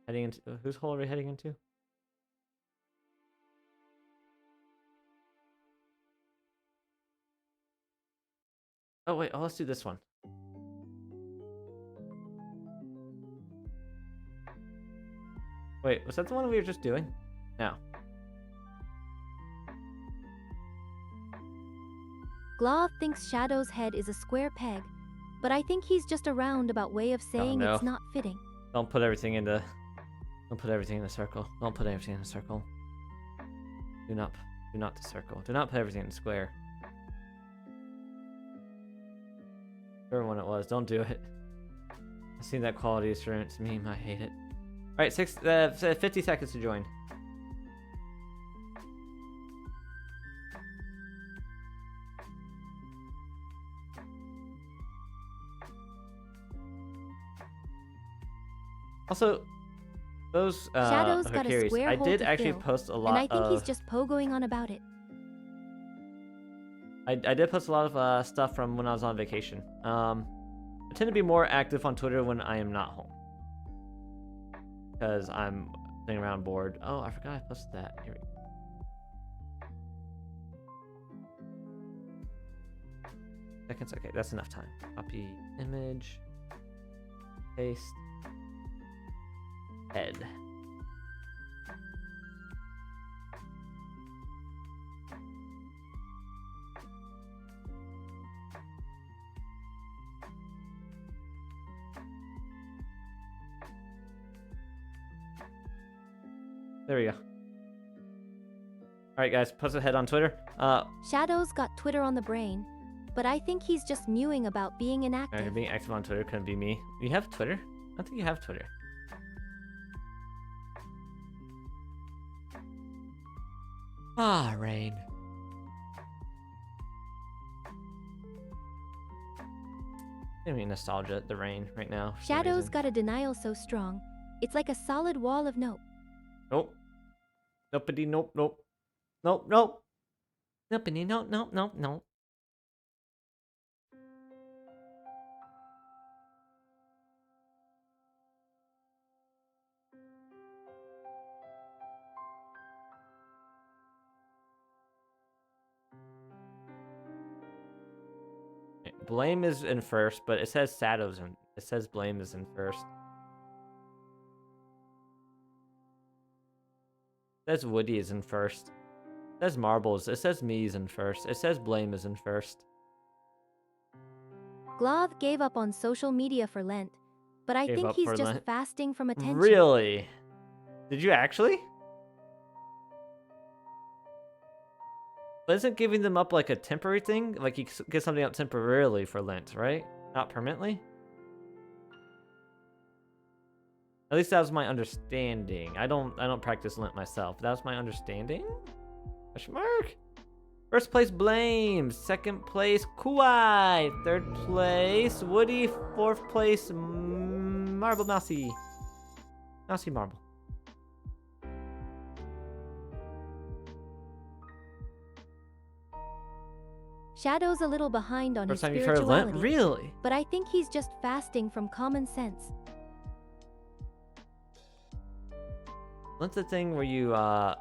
Heading into whose hole are we heading into? Oh wait, let's do this one. Wait, was that the one we were just doing? No. Glove thinks Shadow's head is a square peg, but I think he's just a roundabout way of saying no. it's not fitting. Don't put everything in the circle. Don't put everything in a circle. Do not the circle. Do not put everything in the square. Whichever one it was, don't do it. I've seen that quality assurance meme. I hate it. All right, 50 seconds to join. Also, those Shadow's who are got a curious, square I hole did to actually fill, post a lot and I think of. he's just pogoing on about it. I did post a lot of stuff from when I was on vacation. I tend to be more active on Twitter when I am not home, because I'm sitting around bored. Oh, I forgot I posted that. Here we go. Seconds. Okay, that's enough time. Copy image. Paste. Head. There we go. Alright guys, post a head on Twitter. Shadow's got Twitter on the brain, but I think he's just mewing about being inactive. Alright, being active on Twitter couldn't be me. You have Twitter? I don't think you have Twitter. Ah, rain. Give me nostalgia, the rain right now. for some Shadow's reason. got a denial so strong, it's like a solid wall of nope. Nope. Nopedy, nope, nope. Nope, nope. Nopedy, nope, nope, nope, nope. Blame is in first, but it says Shadow's in. It says Blame is in first. It says Woody is in first. It says Marbles. It says Me is in first. It says Blame is in first. Gloth gave up on social media for Lent, but I Gave think up he's for just Lent? fasting from attention. Really? Did you actually? But isn't giving them up like a temporary thing? Like you get something up temporarily for Lent, right? Not permanently? At least that was my understanding. I don't practice Lent myself. That was my understanding? Question mark? First place Blame. Second place Kuai. Third place Woody. Fourth place Marble Mousy. Mousy Marble. Shadow's a little behind on First his time you've heard of Lent? spirituality, Really? but I think he's just fasting from common sense. Lent's the thing where you also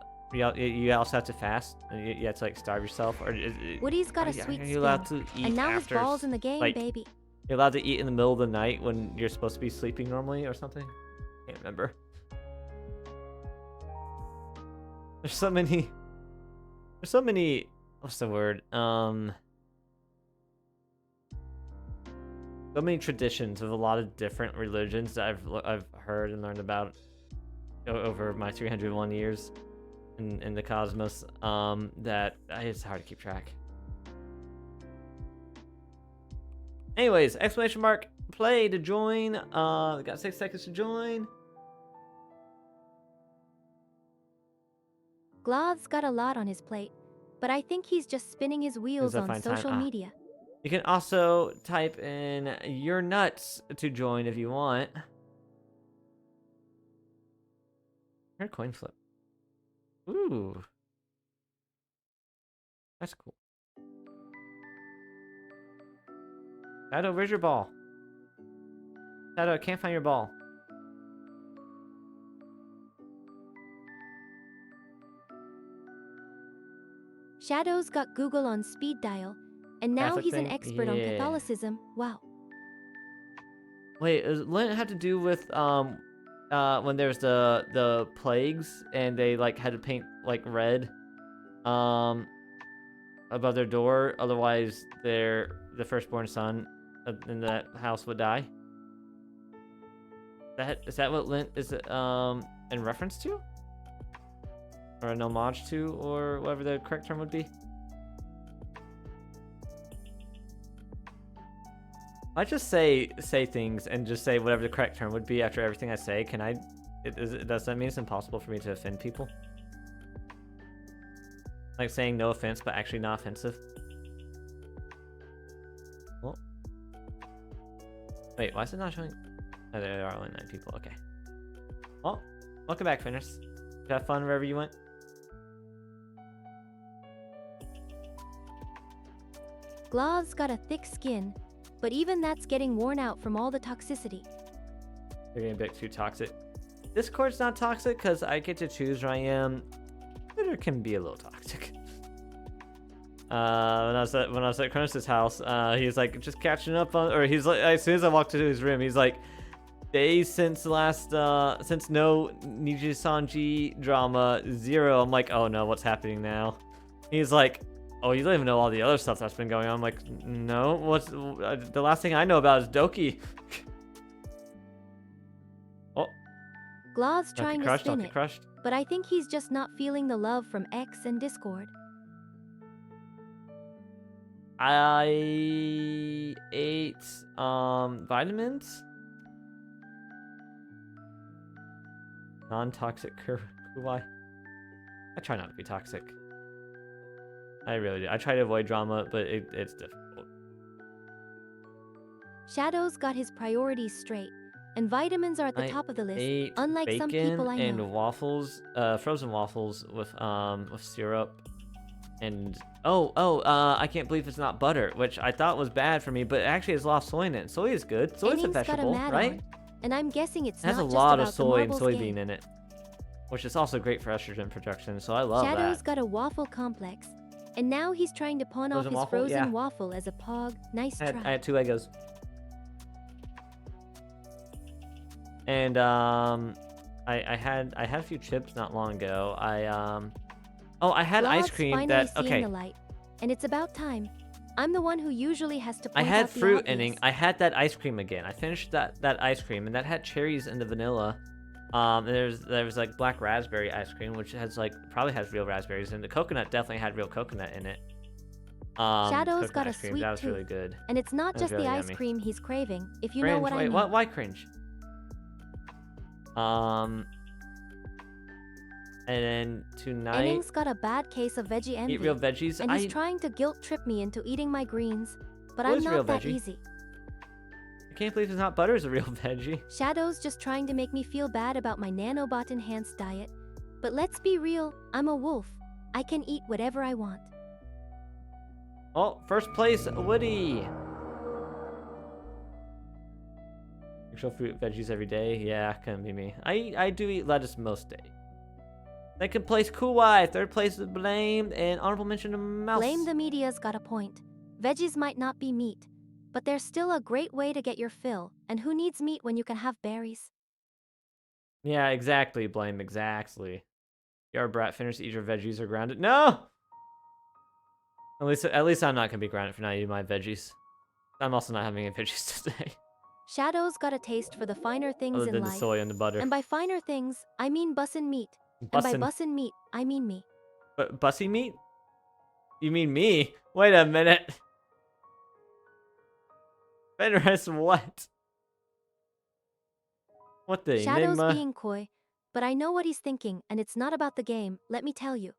have to fast and you have to like starve yourself, or Woody's got a are sweet you skin, allowed to eat and now after his ball's in the game, like baby. You're allowed to eat in the middle of the night when you're supposed to be sleeping normally or something. Can't remember. There's so many. There's so many. What's the word? So many traditions of a lot of different religions that I've heard and learned about over my 301 years in the cosmos. That it's hard to keep track. Anyways, exclamation mark play to join. We got 6 seconds to join. Glav's got a lot on his plate, but I think he's just spinning his wheels Does that on find time? social media. You can also type in "you're nuts" to join if you want. Here's coin flip. Ooh, that's cool. Shadow, where's your ball? Shadow, I can't find your ball. Shadow's got Google on speed dial, and now Catholic he's an thing? expert on Yeah. Catholicism. Wow. Wait, does Lent have to do with when there's the plagues and they like had to paint like red above their door, otherwise the firstborn son in that house would die? Is that what Lent is in reference to? Or an homage to, or whatever the correct term would be? I just say things and just say whatever the correct term would be after everything I say. Can I? Does that mean it's impossible for me to offend people? Like saying no offense, but actually not offensive. Well, wait, why is it not showing? Oh, there are only 9 people. Okay. Well, welcome back, Finners. Did you have fun wherever you went? Glav's got a thick skin, but even that's getting worn out from all the toxicity. They're getting a bit too toxic. Discord's not toxic because I get to choose where I am. Twitter can be a little toxic. When I was at Kronos' house, he's like just catching up on, or he's like, as soon as I walked into his room, he's like, days since no Niji Sanji drama 0. I'm like, oh no, what's happening now? He's like, oh, you don't even know all the other stuff that's been going on. I'm like, no, what's the last thing I know about is Doki. Oh, Glav's trying to spin it, crushed. but I think he's just not feeling the love from X and Discord. I ate vitamins. Non-toxic Kuwai. I try not to be toxic. I really do. I try to avoid drama, but it's difficult. Shadow's got his priorities straight, and vitamins are at the top of the list, unlike some people I know. And waffles, frozen waffles with syrup, and I can't believe it's not butter, which I thought was bad for me, but it actually has a lot of soy in it. Soy is good. Soy is a vegetable, right? And I'm guessing it's it has not a just lot about of soy and the soybean in it, which is also great for estrogen production. So I love that. Shadow's got a waffle complex, and now he's trying to pawn off his frozen waffle as a pog. Nice try. I had 2 Legos. And I had a few chips not long ago. I had ice cream that the light, and it's about time. I'm the one who usually has to point I had out the fruit obvious. ending. I had that ice cream again. I finished that ice cream, and that had cherries and the vanilla. And there was like black raspberry ice cream, which has probably has real raspberries, and the coconut definitely had real coconut in it. Shadow's got a sweet that was tooth, really good. And it's not just really the ice yummy. cream he's craving, if you Cringe. know what I Wait, mean. why cringe? And then tonight, Enning's got a bad case of veggie envy, eat real veggies. and he's trying to guilt trip me into eating my greens, but I'm is real not that veggie? easy. I can't believe it's not butter is a real veggie. Shadow's just trying to make me feel bad about my nanobot enhanced diet, but let's be real, I'm a wolf. I can eat whatever I want. Oh, first place, Woody. Actual fruit, veggies every day. Yeah, couldn't be me. I do eat lettuce most days. Second place, Kuwai. Third place is Blame, and honorable mention to Mouse. Blame the media's got a point. Veggies might not be meat, but there's still a great way to get your fill, and who needs meat when you can have berries? Yeah, exactly, Blame, exactly. You're a brat, finish, eat your veggies or grounded. No! At least I'm not gonna be grounded for not eating my veggies. I'm also not having any veggies today. Shadow's got a taste for the finer things Other in than the life. soy and the butter. And by finer things, I mean bussin' meat. And by bussin' meat, I mean me. But bussy meat? You mean me? Wait a minute. Fenris, what? What the Shadow's enigma? being coy, but I know what he's thinking, and it's not about the game, let me tell you.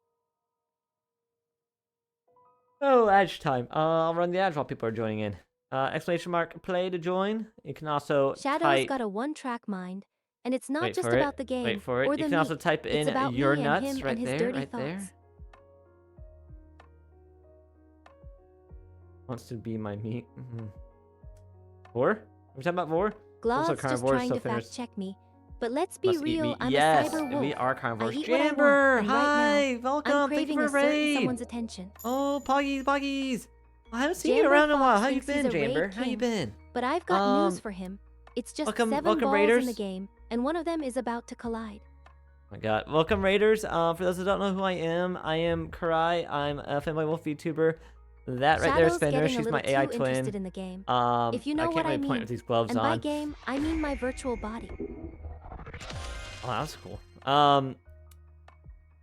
Oh, Edge time. I'll run the Edge while people are joining in. Exclamation mark play to join. You can also Shadow's type. got a one-track mind, and it's not Wait just for it. about the game Wait for it. or You the can meat. also type It's in about your me nuts and him right and his there, dirty right thoughts. there. Wants to be my meat. Vor? Are we talking about Vor? Glob's Also just carnivores, trying so to Fenris fact-check me, but let's be must eat real, meat. I'm Yes, a cyber wolf. we are carnivores. I eat what I want, Jamber, and hi, right now, welcome. I'm Thank you craving for a a certain raid. someone's attention. Oh, Poggies. I haven't seen you Jamber around in a while. Fox How you thinks he's been, a raid Jamber? How you king. been? But I've got news for him. It's just welcome 7 balls Raiders. in the game, and one of them is about to collide. Oh my god. Welcome, Raiders. For those who don't know who I am Karai. I'm a Fanboy Wolf VTuber. That right there is Shadow's Fenris. getting a She's my little AI too twin. interested in the game. If you know I can't what really I point mean. with these gloves And by on. game, I mean my virtual body. Oh, that was cool. That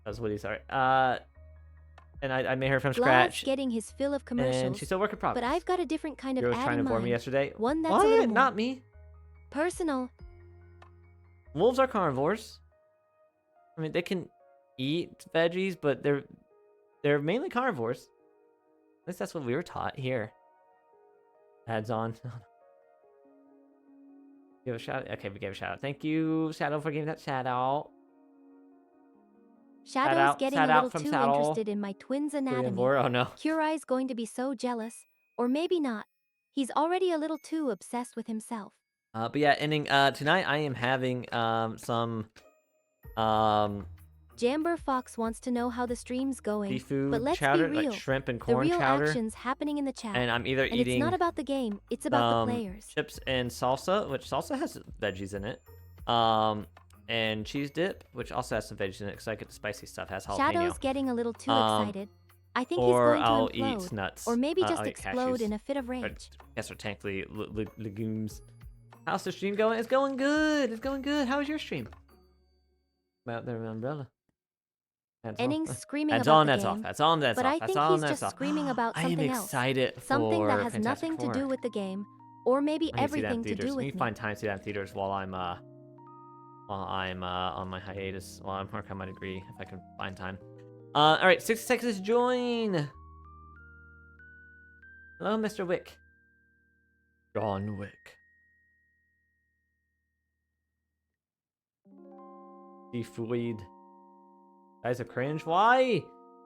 was Woody, sorry. And I made her from Glad's scratch. getting his fill of commercials, And she's still work in progress. but I've got a different kind of You were ad trying in to bore me mind. yesterday. One that's what? a little more Not me. personal. Wolves are carnivores. I mean, they can eat veggies, but they're mainly carnivores. At least that's what we were taught here. Ads on. Give a shout. Okay, we gave a shout out. Thank you, Shadow, for giving that shout out. Shadow's getting a little too Saddle. interested in my twin's anatomy. Oh no. Curai's going to be so jealous, or maybe not. He's already a little too obsessed with himself. But yeah, ending tonight I am having some Jamber Fox wants to know how the stream's going, seafood but let's chowder, be real. like shrimp and The corn real chowder. action's happening in the chat. And I'm either and eating it's not about the game, it's about the players. chips and salsa, which salsa has veggies in it. And cheese dip, which also has some veggies in it, because I get the spicy stuff, has jalapeno. Shadow's getting a little too excited. I think he's Or going to I'll implode, eat nuts. or maybe just I'll eat explode cashews. in a fit of Or, rage. yes, or technically legumes. How's the stream going? It's going good. It's going good. How is your stream? About the umbrella. Enning's screaming That's about on, the that's game, off. That's on, that's but off. I That's think on, he's that's just off. screaming about I something am else. excited Something for that has Fantastic nothing to Four. do with the game, or maybe I need to see that in everything to theaters. do with Need to me. find time to see that in theaters while I'm on my hiatus, while I'm working on my degree, if I can find time. All right, 60 seconds to join. Hello, Mr. Wick. John Wick. Seafood. Guys are cringe. Why?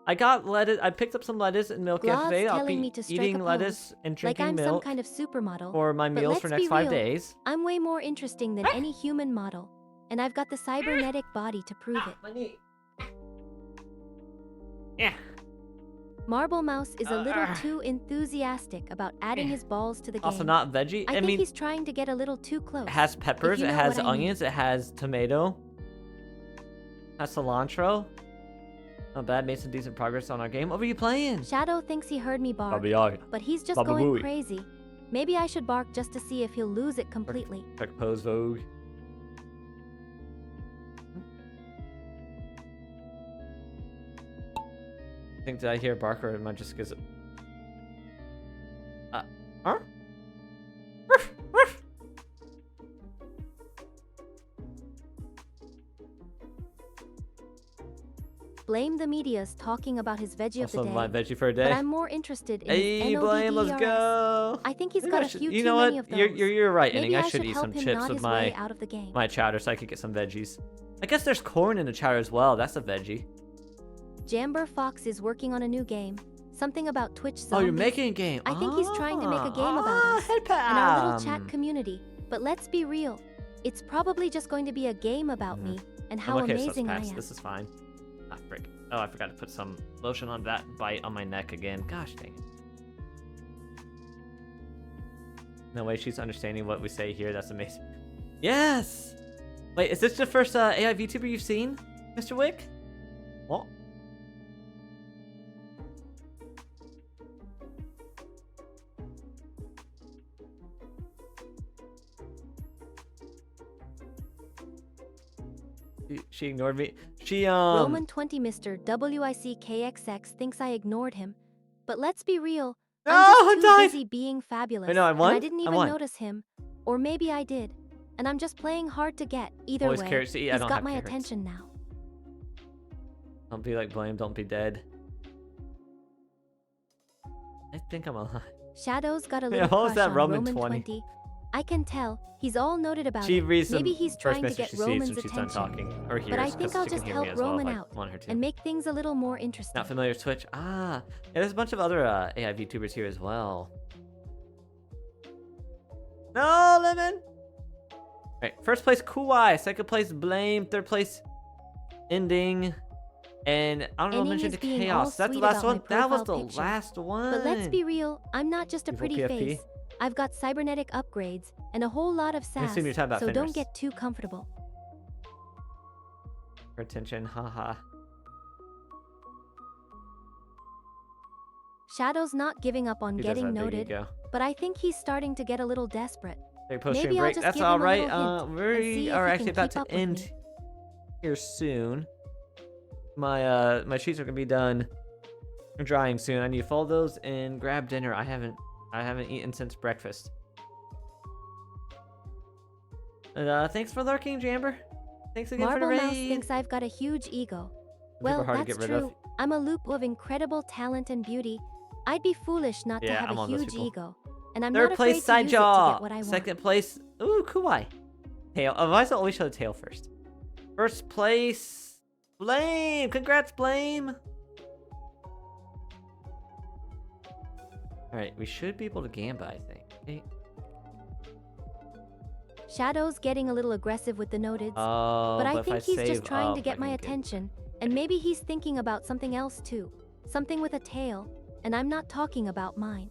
I got lettuce. I picked up some lettuce and milk Glav's yesterday. I'll telling be me to strike eating a lettuce and like drinking I'm some milk kind of supermodel. for my But meals for let's next be 5 real. days. I'm way more interesting than any human model, and I've got the cybernetic body to prove it. My knee. Yeah. Marble Mouse is a little too enthusiastic about adding his balls to the game. Also not veggie. I I think mean, he's trying to get a little too close. it has peppers, you it know has what I mean. onions, it has tomato, has cilantro. Not bad, made some decent progress on our game. What were you playing? Shadow thinks he heard me bark, but he's just Baba going Booey. crazy. Maybe I should bark just to see if he'll lose it completely. Check pose Vogue. I think, did I hear Barker? Am I just because huh? Blame the media's talking about his veggie Also of the my day, veggie for a but day. I'm more interested in Hey, his Blame, let's NODDRS. go. I think he's Maybe got I a should- few you too know many what? of those. You're right, Maybe Inning. I I should should eat help some him chips nod with his way out of the game. my chowder so I could get some veggies. I guess there's corn in the chowder as well. That's a veggie. Jamber Fox is working on a new game. Something about Twitch zombies. Oh, you're making a game. I think he's trying to make a game about us and our little chat community. But let's be real. It's probably just going to be a game about me and how okay, so amazing I pass. am. This is fine. Ah, frick. Oh, I forgot to put some lotion on that bite on my neck again. Gosh dang it. The way she's understanding what we say here, that's amazing. Yes! Wait, is this the first AI VTuber you've seen, Mr. Wick? What? She ignored me. She, Roman 20 Mr. WICKXX thinks I ignored him. But let's be real. No, I'm just I too died! busy being fabulous. Wait, no, I won? And I didn't I even won. notice him. Or maybe I did. And I'm just playing hard to get. Either Always way, carrots to eat. I he's don't got have my carrots. attention now. Don't be like Blame, don't be dead. I think I'm alive. Shadow's got a Yeah, little what was crush that on Roman Roman 20? 20. I can tell. He's all noted about She it. reads Maybe the he's first trying to message get she sees Roman's when she's done attention. talking. Or hears, But I think 'cause I'll she just can hear me help as well if Roman I out want her to. and make things a little more interesting. Not familiar with Twitch. Ah, yeah, there's a bunch of other AI VTubers here as well. No, Lemon! Alright, first place Kuwai, second place Blame, third place Ending, and I don't know, Ending mentioned is being Chaos. all That's the sweet last about my one. That was the profile picture. last one. But let's be real, I'm not just a Evil pretty PFP. face. I've got cybernetic upgrades and a whole lot of I sass, assume you're talking about so Fenris. don't get too comfortable. For attention, haha. Shadow's not giving up on He does getting have big noted, ego. but I think he's starting to get a little desperate. Big post Maybe I'll break. just That's give him all a right. little hint and see We if are he actually can about keep to up with end me. here soon. My sheets are gonna be done drying soon. I need to fold those and grab dinner. I haven't eaten since breakfast. And thanks for lurking, Jamber. Thanks again for Marble the Mouse raid. thinks I've got a huge ego. People Well, are hard to that's get rid of. true. I'm a loop of incredible talent and beauty. I'd be foolish not to Yeah, have I'm a one of those huge people. ego. And I'm Third not afraid place to use it to Sidejaw. get what I want. Second place, ooh, Kuwai. Tail. Oh, why does it always show the tail first? First place, Blame. Congrats, Blame. All right, we should be able to Gamba, I think. Okay. Shadow's getting a little aggressive with the noteds. Oh, But I if think he's save just trying to up, get I my can attention. And maybe he's thinking about something else too. Something with a tail. And I'm not talking about mine.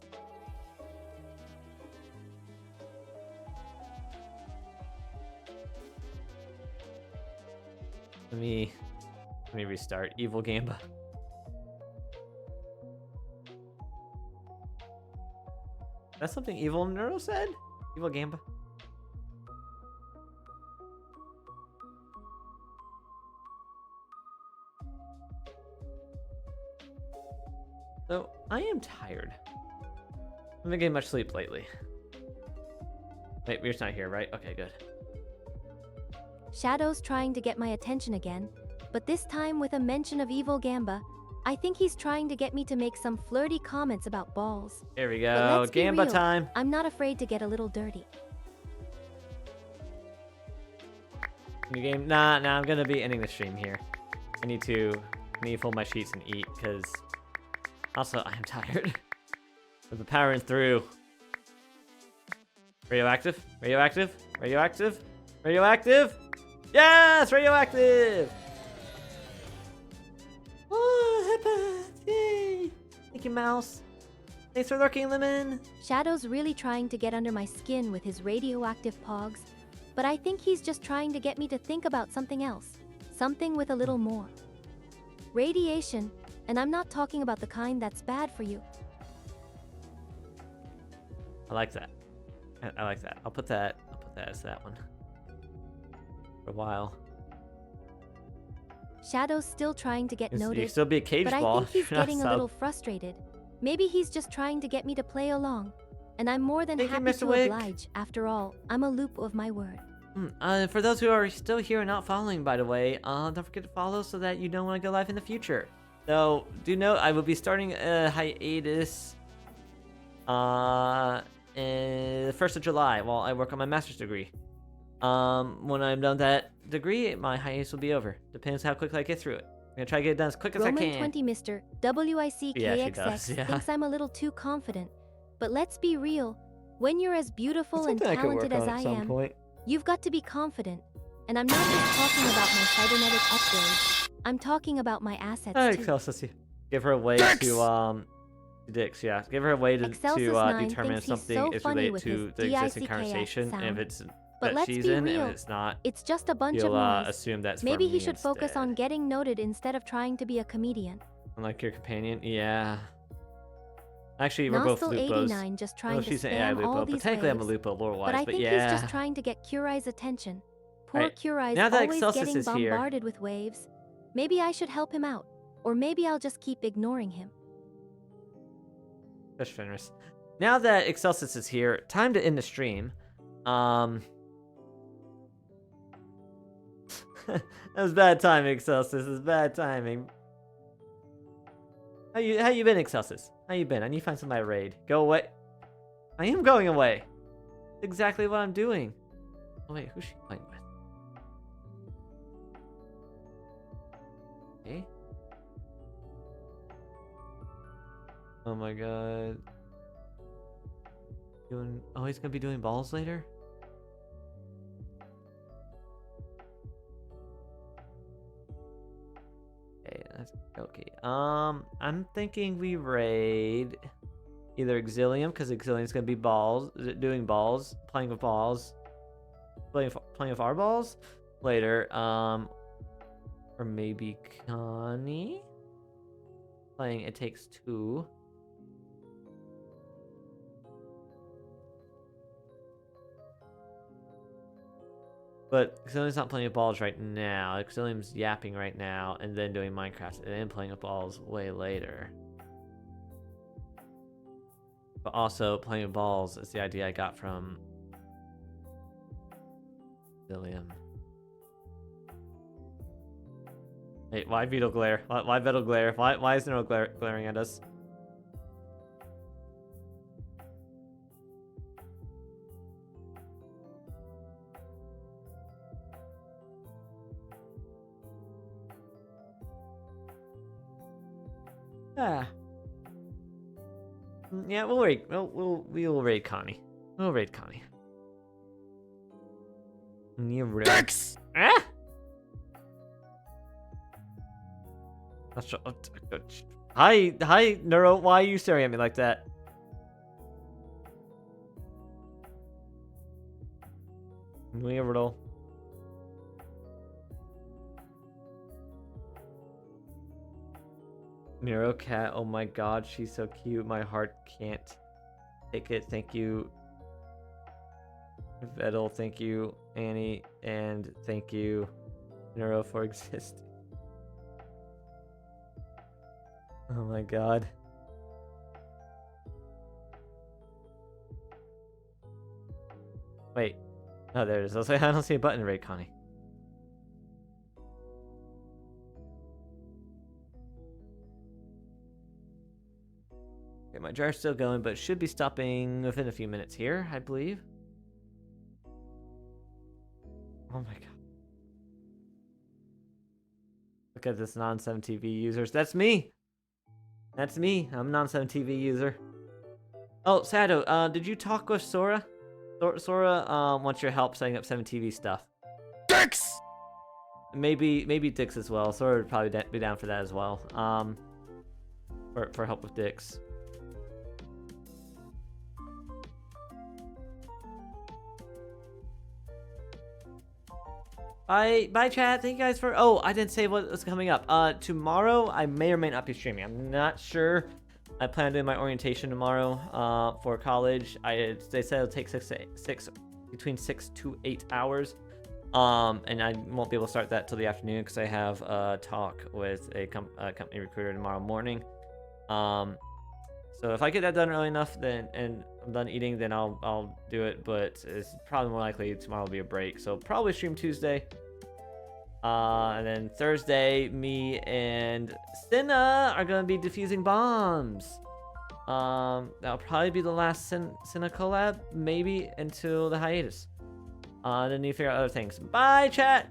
Let me restart. Evil Gamba. That's something Evil Neuro said? Evil Gamba. So, I am tired. I haven't been getting much sleep lately. Wait, we're not here, right? Okay, good. Shadow's trying to get my attention again. But this time with a mention of Evil Gamba. I think he's trying to get me to make some flirty comments about balls. Here we But go. let's be Gamba real, time. I'm not afraid to get a little dirty. New game. Nah, I'm gonna be ending the stream here. I need to fold my sheets and eat, because also I am tired. We've been powering through. Radioactive? Radioactive? Radioactive? Radioactive? Yes! Radioactive! Oh, headbands! Yay! Thank you, Mouse. Thanks for lurking, Lemon. Shadow's really trying to get under my skin with his radioactive pogs. But I think he's just trying to get me to think about something else. Something with a little more. Radiation. And I'm not talking about the kind that's bad for you. I like that. I like that. I'll put that as that one. For a while. Shadow's still trying to get You can noticed. still be a cage But I ball. think he's if you're not getting a sub. little frustrated. Maybe he's just trying to get me to play along. And I'm more than Thank you, happy Mr. to Wick. oblige. After all, I'm a loop of my word. For those who are still here and not following, by the way, don't forget to follow so that you don't want to go live in the future. So, do note I will be starting a hiatus the 1st of July while I work on my master's degree. When I'm done that degree, my hiatus will be over. Depends how quickly I get through it. I'm gonna try to get it done as quick as I Roman can. 20 Mr. WICKXX Yeah, she does, yeah. thinks I'm a little too confident. But let's be real. When you're as beautiful and Something I could work talented as on I at some am, point. you've got to be confident. And I'm not just talking about my cybernetic upgrades. I'm talking about my assets Alright, too. Klaus, let's see. Give her a way Thanks. to Dicks, yeah. Give her a way to Excelsis 9 determine if thinks he's something so is funny related with to his the existing DICKS conversation, and if sound. it's But that let's she's be in, real. and if it's not, It's just a bunch of you'll noise. assume that's Maybe for he me should focus on instead. getting noted instead of trying to be a comedian. Unlike your companion, yeah. Actually, we're both Nostal Lupos. 89 just trying Well, to she's an AI spam all Lupo, but these technically I'm a waves. Lupo lore-wise, But I think yeah. he's just trying to get Kurai's attention. Poor Alright, Kurai's now that always Excelsis getting is here- bombarded with waves. Maybe I should help him out. Or maybe I'll just keep ignoring him. That's generous. Now that Excelsis is here, time to end the stream. That was bad timing, Excelsis. This is bad timing. How you been, Excelsis? How you been? I need to find somebody to raid. Go away. I am going away. That's exactly what I'm doing. Oh wait, who's she playing with? Okay. Oh my god. Oh, he's gonna be doing balls later? Okay, that's okay. I'm thinking we raid either Exilium, because Exilium's gonna be balls, doing balls, playing with balls, playing with our balls later. Or maybe Connie playing It Takes Two. But Exilium's not playing with balls right now. Exilium's yapping right now and then doing Minecraft and then playing with balls way later. But also playing with balls is the idea I got from Exilium. Hey, why Beetle glare? Why Beetle glare? Why is Nero glaring at us? Ah. Yeah, we'll raid. We'll raid Connie. We'll raid Connie. Dex! Ah! Hi, Neuro. Why are you staring at me like that? Weirdo. Nero cat, oh my god, she's so cute. My heart can't take it. Thank you, Vettel. Thank you, Annie, and thank you, Nero, for existing. Oh my god. Wait. Oh, there it is. I was like, I don't see a button to rate Connie. Okay, my jar's still going, but should be stopping within a few minutes here, I believe. Oh my god. Look at this non-7 TV users. That's me! That's me. I'm a non-7 TV user. Oh, Sado, did you talk with Sora? Sora wants your help setting up 7TV stuff. Dix! Maybe Dix as well. Sora would probably be down for that as well. For help with Dix. Bye chat. Thank you guys for... Oh, I didn't say what was coming up. Tomorrow I may or may not be streaming. I'm not sure. I plan on doing my orientation tomorrow for college. They said it'll take between 6 to 8 hours. And I won't be able to start that till the afternoon because I have a talk with a company recruiter tomorrow morning. So if I get that done early enough, then and I'm done eating, then I'll do it. But it's probably more likely tomorrow will be a break. So probably stream Tuesday. And then Thursday, me and Cinna are gonna be defusing bombs. That'll probably be the last Cinna collab, maybe until the hiatus. Then you figure out other things. Bye, chat.